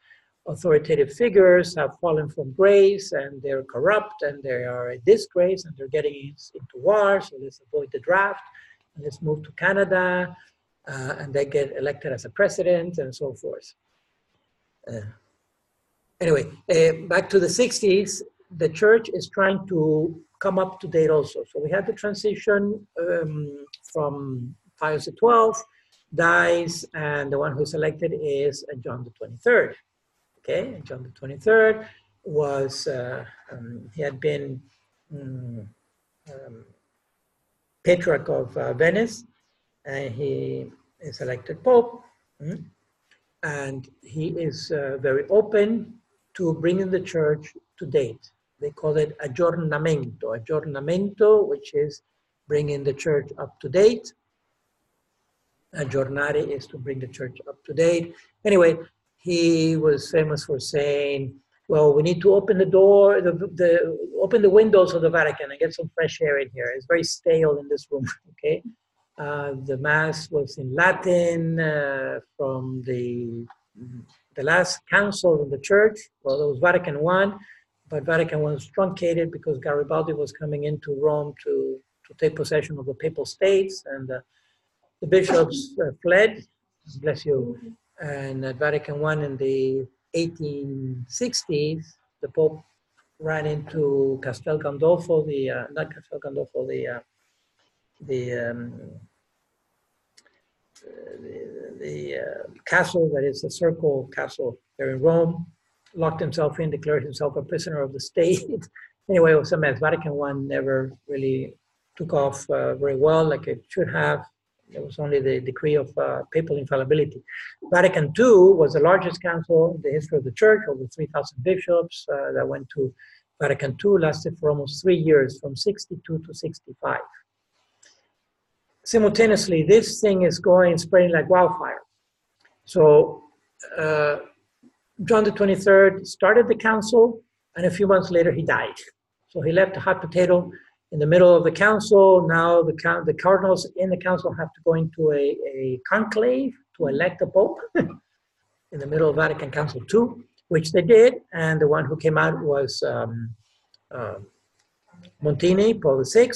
authoritative figures have fallen from grace and they're corrupt and they are a disgrace and they're getting into war, so let's avoid the draft and let's move to Canada. And they get elected as a president and so forth. Anyway, back to the 60s, the church is trying to come up to date also. So we had the transition from Pius XII, dies, and the one who's elected is John the 23rd. Okay, John the 23rd was, he had been Patriarch of Venice, and he is elected Pope, and he is very open to bringing the church to date. They call it aggiornamento, which is bringing the church up to date. Aggiornare is to bring the church up to date. Anyway, he was famous for saying, well, we need to open the door, open the windows of the Vatican and get some fresh air in here. It's very stale in this room, okay? The Mass was in Latin from the last council of the church. Well, it was Vatican I, but Vatican I was truncated because Garibaldi was coming into Rome to take possession of the Papal States, and the bishops fled, bless you, and at Vatican I in the 1860s, the Pope ran into Castel Gandolfo, not Castel Gandolfo, the castle that is the Circle Castle there in Rome, locked himself in, declared himself a prisoner of the state. Anyway, it was a mess. Vatican I never really took off very well like it should have. It was only the decree of papal infallibility. Vatican II was the largest council in the history of the church, over 3,000 bishops that went to Vatican II, lasted for almost 3 years, from 62 to 65. Simultaneously, this thing is spreading like wildfire. So John the 23rd started the council, and a few months later he died. So he left a hot potato in the middle of the council. Now the cardinals in the council have to go into a conclave to elect a pope in the middle of Vatican Council II, which they did, and the one who came out was Montini, Paul VI,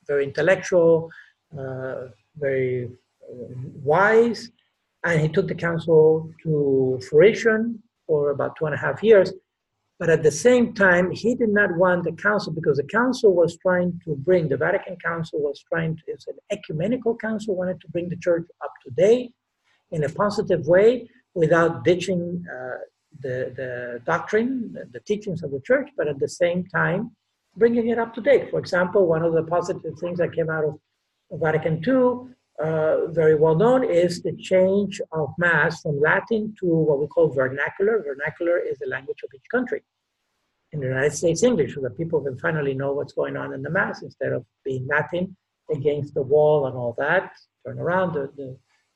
very intellectual, very wise, and he took the council to fruition for about 2.5 years. But at the same time, he did not want the council, because the council was trying to bring, the Vatican Council was trying to, it's an ecumenical council, wanted to bring the church up to date in a positive way without ditching the doctrine, the teachings of the church, but at the same time, bringing it up to date. For example, one of the positive things that came out of Vatican II, very well known, is the change of Mass from Latin to what we call vernacular. Vernacular is the language of each country. In the United States, English, so that people can finally know what's going on in the Mass instead of being Latin against the wall and all that. Turn around, it's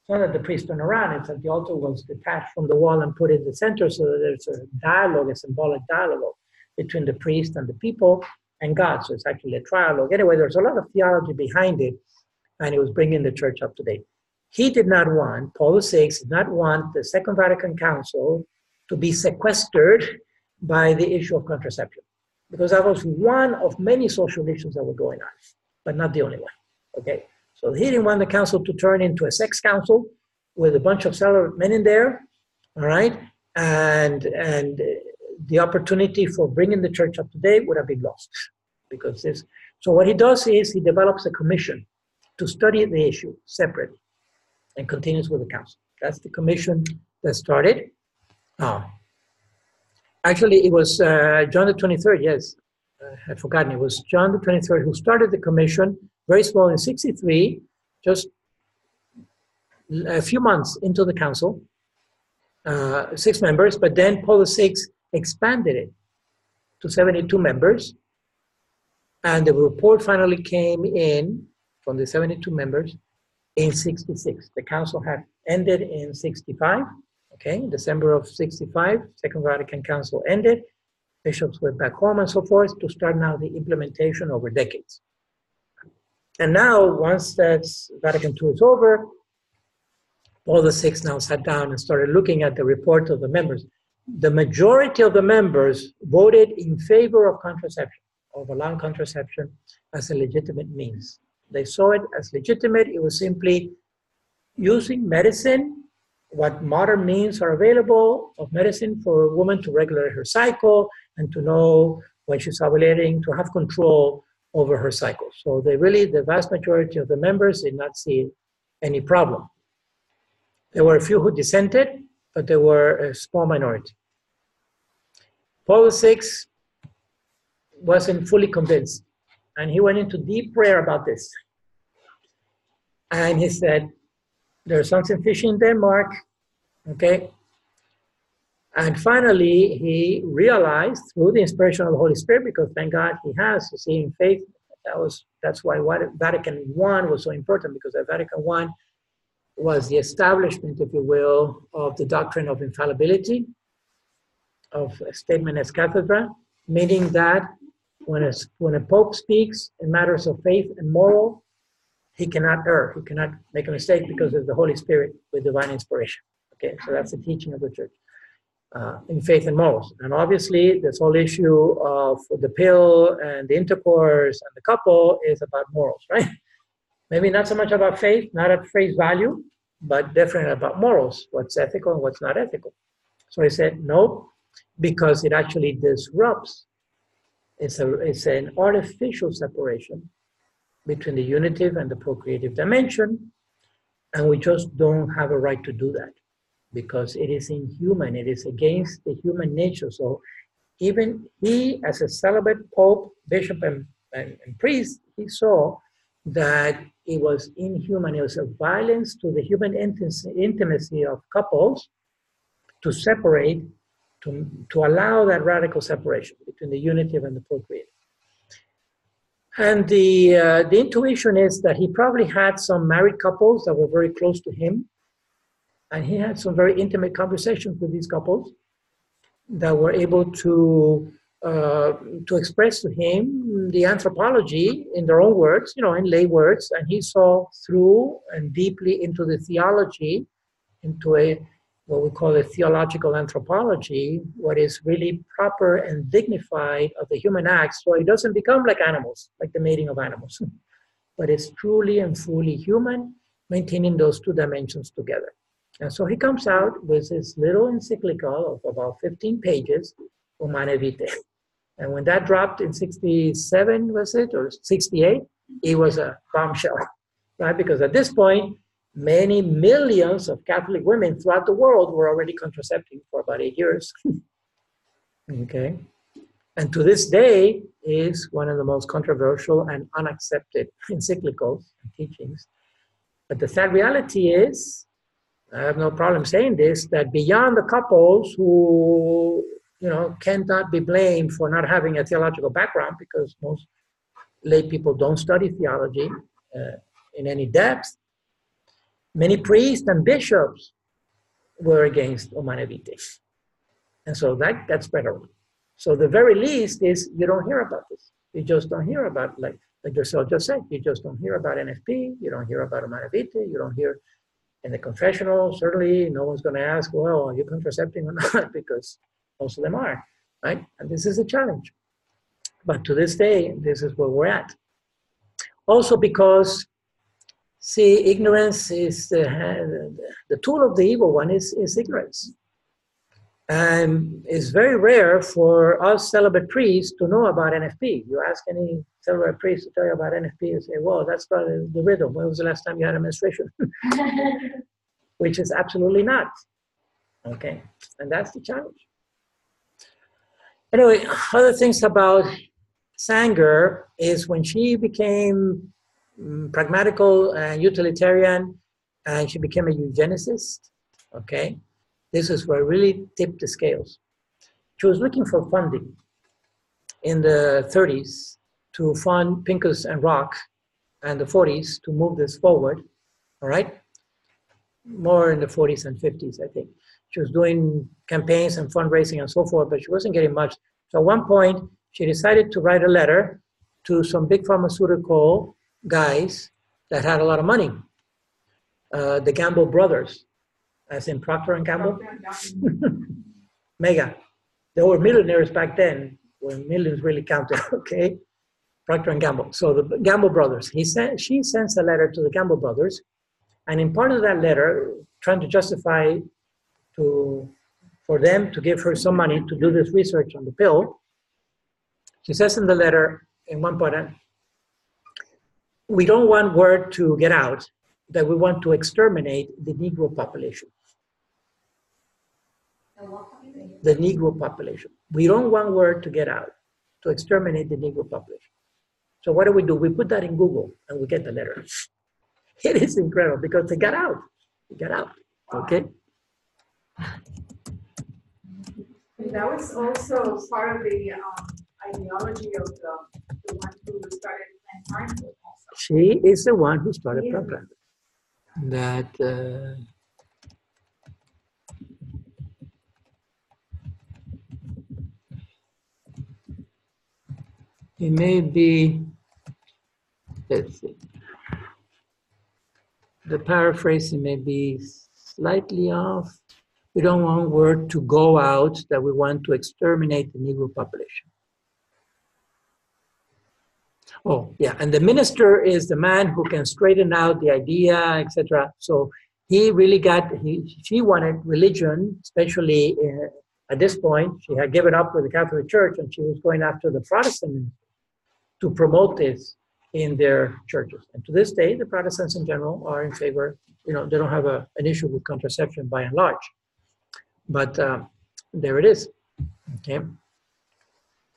not that the priest turned around, it's that the altar was detached from the wall and put in the center, so that there's a dialogue, a symbolic dialogue between the priest and the people and God. So it's actually a trialogue. Anyway, there's a lot of theology behind it, and it was bringing the church up to date. He did not want, Paul VI did not want the Second Vatican Council to be sequestered by the issue of contraception, because that was one of many social issues that were going on. but not the only one, okay? So he didn't want the council to turn into a sex council with a bunch of celibate men in there, all right? And the opportunity for bringing the church up to date would have been lost because this. So what he does is he develops a commission to study the issue separately and continues with the council. That's the commission that started. Actually, it was John the 23rd, yes. I had forgotten. It was John the 23rd who started the commission, very small in 63, just a few months into the council, 6 members, but then Paul VI expanded it to 72 members. And the report finally came in from the 72 members in 66. The council had ended in 65, okay, December of 65, Second Vatican Council ended. Bishops went back home and so forth to start now the implementation over decades. And now, once that's Vatican II is over, Paul VI now sat down and started looking at the report of the members. The majority of the members voted in favor of contraception, of allowing contraception as a legitimate means. They saw it as legitimate. It was simply using medicine, what modern means are available of medicine for a woman to regulate her cycle and to know when she's ovulating, to have control over her cycle. So they really, the vast majority of the members did not see any problem. There were a few who dissented, but they were a small minority. Paul VI wasn't fully convinced, and he went into deep prayer about this. And he said, there's something fishy in Denmark, okay? And finally, he realized through the inspiration of the Holy Spirit, because thank God he has, you see, in faith, that's why Vatican I was so important, because at Vatican I was the establishment, if you will, of the doctrine of infallibility, of statement as cathedra, meaning that when a pope speaks in matters of faith and moral, he cannot err, he cannot make a mistake because of the Holy Spirit with divine inspiration. Okay, so that's the teaching of the church in faith and morals. And obviously, this whole issue of the pill and the intercourse and the couple is about morals, right? Maybe not so much about faith, not at face value, but definitely about morals, what's ethical and what's not ethical. So he said, no, because it actually disrupts. It's an artificial separation between the unitive and the procreative dimension, and we just don't have a right to do that because it is inhuman, it is against the human nature. So even he, as a celibate pope, bishop, and priest, he saw that it was inhuman, it was a violence to the human intimacy of couples to separate, to allow that radical separation between the unitive and the procreative. And the intuition is that he probably had some married couples that were very close to him, and he had some very intimate conversations with these couples that were able to express to him the anthropology in their own words, you know, in lay words, and he saw through and deeply into the theology, into what we call a theological anthropology, what is really proper and dignified of the human act, so it doesn't become like animals, like the mating of animals, but it's truly and fully human, maintaining those two dimensions together. And so he comes out with this little encyclical of about 15 pages, Humanae Vitae. And when that dropped in 67, was it, or 68, it was a bombshell, right? Because at this point, many millions of Catholic women throughout the world were already contracepting for about 8 years. Okay. And to this day is one of the most controversial and unaccepted encyclicals and teachings. But the sad reality is, I have no problem saying this, that beyond the couples who, you know, cannot be blamed for not having a theological background, because most lay people don't study theology in any depth, many priests and bishops were against Humanae Vitae. And so that got spread around. So the very least is you don't hear about this. You just don't hear about, like yourself just said, you just don't hear about NFP, you don't hear about Humanae Vitae, you don't hear in the confessional, certainly no one's going to ask, well, are you contracepting or not? Because most of them are, right? And this is a challenge. But to this day, this is where we're at. Also because, see, ignorance is the tool of the evil one is ignorance. And it's very rare for us celibate priests to know about NFP. You ask any celibate priest to tell you about NFP and say, well, that's probably the rhythm. When was the last time you had a menstruation? Which is absolutely not. Okay, and that's the challenge. Anyway, other things about Sanger is when she became pragmatical and utilitarian, and she became a eugenicist, okay? This is where it really tipped the scales. She was looking for funding in the 30s to fund Pincus and Rock, and the 40s to move this forward, all right? More in the 40s and 50s, I think. She was doing campaigns and fundraising and so forth, but she wasn't getting much. So at one point, she decided to write a letter to some big pharmaceutical guys that had a lot of money. The Gamble brothers, as in Procter and Gamble. Mega. They were millionaires back then, when millions really counted, okay? Procter and Gamble. So the Gamble brothers, she sends a letter to the Gamble brothers, and in part of that letter, trying to justify for them to give her some money to do this research on the pill, she says in the letter, in one point, we don't want word to get out that we want to exterminate the Negro population. The Negro population. We don't want word to get out to exterminate the Negro population. So what do? We put that in Google and we get the letter. It is incredible because they got out. They got out, okay? And that was also part of the ideology of the one who started Planned Parenthood also. She is the one who started Planned Parenthood. That it may be, let's see, the paraphrasing may be slightly off. We don't want word to go out that we want to exterminate the Negro population. Oh, yeah, and the minister is the man who can straighten out the idea, etc. So he really she wanted religion, especially at this point. She had given up with the Catholic Church and she was going after the Protestant to promote this in their churches. And to this day, the Protestants in general are in favor, they don't have an issue with contraception by and large. But there it is, okay?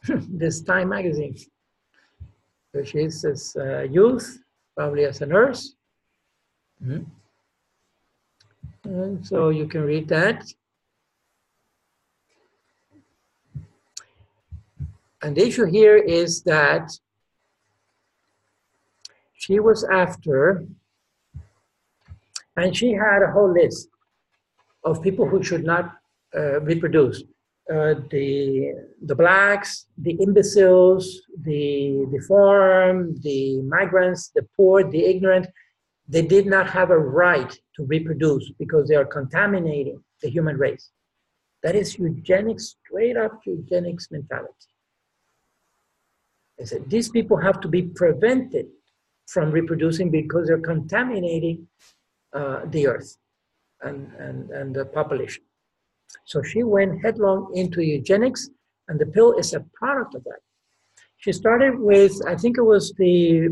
This Time magazine. So she's as youth, probably as a nurse. Mm-hmm. And so you can read that. And the issue here is that she was after, and she had a whole list of people who should not reproduce. The blacks, the imbeciles, the deformed, the migrants, the poor, the ignorant, they did not have a right to reproduce because they are contaminating the human race. That is eugenics, straight up eugenics mentality. I said, these people have to be prevented from reproducing because they're contaminating the earth and the population. So she went headlong into eugenics, and the pill is a product of that. She started with, I think it was the,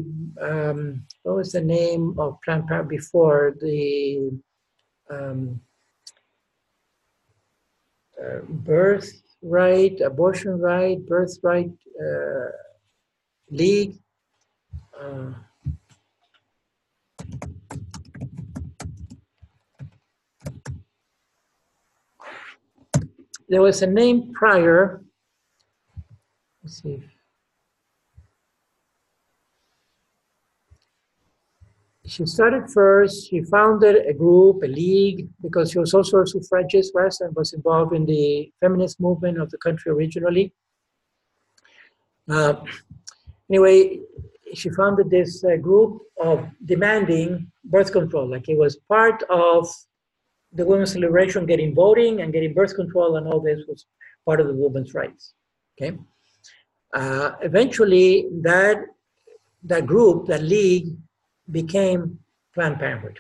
what was the name of Planned Parenthood before? The birthright, abortion right, birthright league. There was a name prior. Let's see. She started first, she founded a group, a league, because she was also a suffragist, right, and was involved in the feminist movement of the country originally. Anyway, she founded this group of demanding birth control, like it was part of the women's liberation, getting voting and getting birth control and all this was part of the women's rights, okay? Eventually, that that group, that league, became Planned Parenthood.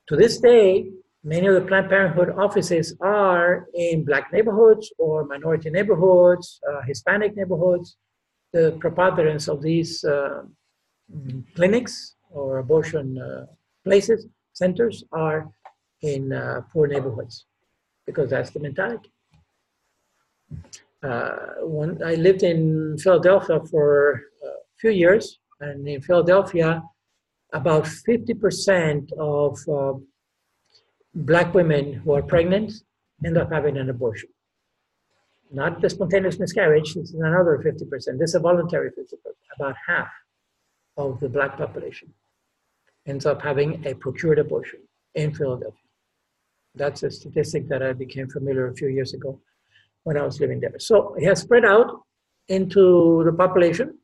To this day, many of the Planned Parenthood offices are in Black neighborhoods or minority neighborhoods, Hispanic neighborhoods. The preponderance of these clinics or abortion places, centers, are in poor neighborhoods, because that's the mentality. When I lived in Philadelphia for a few years, and in Philadelphia, about 50% of Black women who are pregnant end up having an abortion. Not the spontaneous miscarriage, it's another 50%. This is a voluntary 50%. About half of the Black population ends up having a procured abortion in Philadelphia. That's a statistic that I became familiar a few years ago when I was living there. So it has spread out into the population.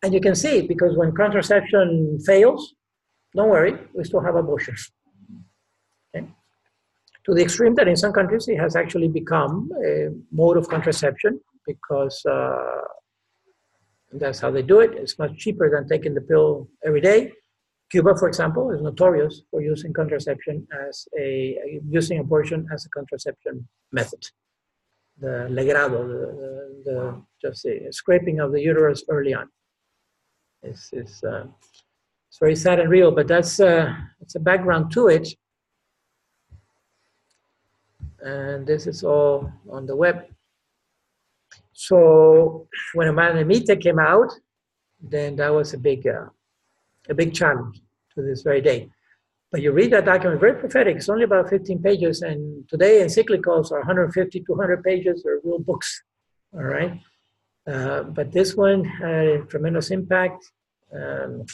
And you can see, because when contraception fails, don't worry, we still have abortions. Okay? To the extreme that in some countries it has actually become a mode of contraception, because that's how they do it. It's much cheaper than taking the pill every day. Cuba, for example, is notorious for using contraception as using abortion as a contraception method. The legrado, just the scraping of the uterus early on. It's very sad and real, but that's it's a background to it. And this is all on the web. So when Amanamita came out, then that was a big challenge to this very day. But you read that document, very prophetic. It's only about 15 pages, and today encyclicals are 150, 200 pages. They're real books, all right? But this one had a tremendous impact. And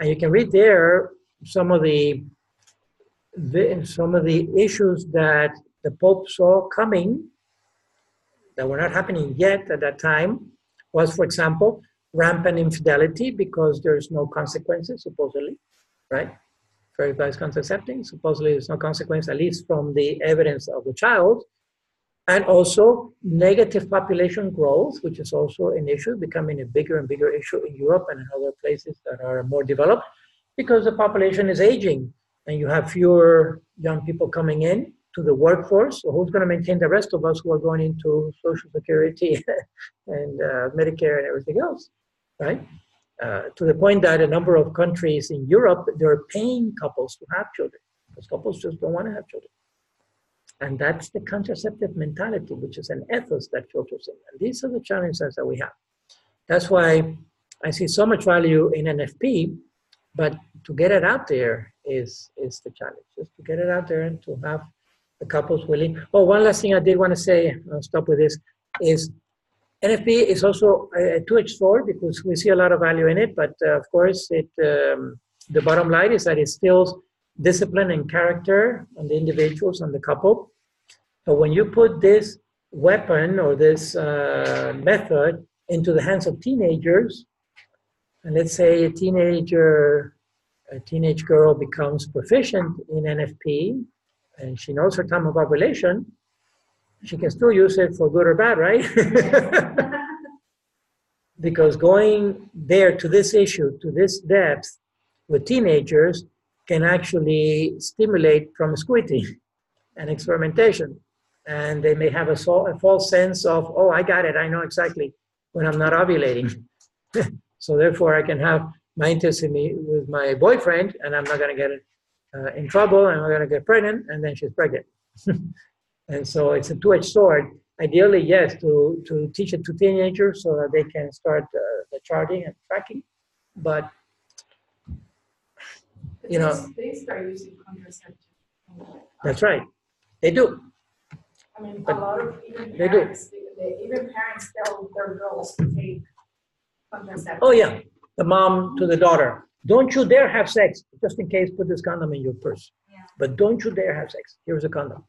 you can read there some of the issues that the Pope saw coming that were not happening yet at that time. Was, for example, rampant infidelity, because there's no consequences, supposedly, right? For everybody's contracepting, supposedly there's no consequence, at least from the evidence of the child. And also negative population growth, which is also an issue, becoming a bigger and bigger issue in Europe and in other places that are more developed, because the population is aging and you have fewer young people coming in to the workforce. So who's going to maintain the rest of us who are going into Social Security and Medicare and everything else, right? To the point that a number of countries in Europe, they're paying couples to have children, because couples just don't want to have children. And that's the contraceptive mentality, which is an ethos that filters in. And these are the challenges that we have. That's why I see so much value in NFP, but to get it out there is the challenge. Just to get it out there and to have the couples willing. Oh, one last thing I did want to say, I'll stop with this, is NFP is also a two-edged sword, because we see a lot of value in it, but of course, the bottom line is that it instills discipline and character on the individuals and the couple. So when you put this weapon or this method into the hands of teenagers, and let's say a teenage girl becomes proficient in NFP, and she knows her time of ovulation, she can still use it for good or bad, right? Because going there to this issue, to this depth with teenagers, can actually stimulate promiscuity and experimentation. And they may have a false sense of, oh, I got it, I know exactly when I'm not ovulating. So therefore I can have my intimacy with my boyfriend and I'm not gonna get in trouble, I'm not gonna get pregnant, and then she's pregnant. And so it's a two-edged sword. Ideally, yes, to teach it to teenagers so that they can start the charting and tracking, but you know, they start using contraception. That's right, they do. I mean, But a lot of even parents, even parents tell their girls to take contraception. Oh yeah, the mom to the daughter, don't you dare have sex, just in case, put this condom in your purse. Yeah. But don't you dare have sex, here's a condom.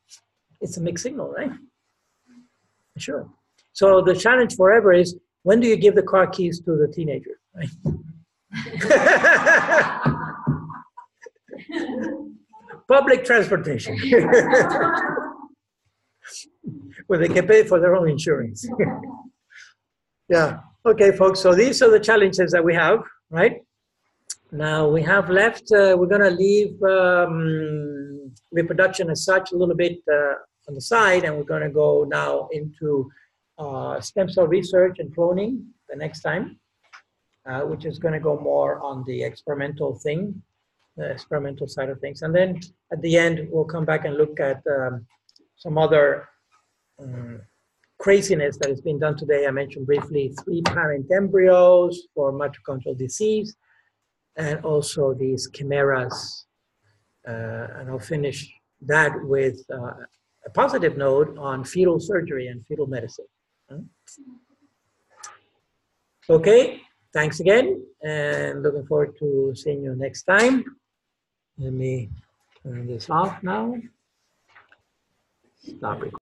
It's a mixed signal, right? Sure. So the challenge forever is, when do you give the car keys to the teenager, right? Public transportation. Where they can pay for their own insurance. Yeah. Okay, folks, so these are the challenges that we have, right? Now we have left, we're going to leave reproduction as such a little bit on the side, and we're going to go now into stem cell research and cloning the next time, which is going to go more on the experimental thing, the experimental side of things. And then at the end, we'll come back and look at some other craziness that has been done today. I mentioned briefly 3 parent embryos for mitochondrial disease, and also these chimeras. And I'll finish that with a positive note on fetal surgery and fetal medicine. Okay, thanks again, and looking forward to seeing you next time. Let me turn this off now. Stop recording.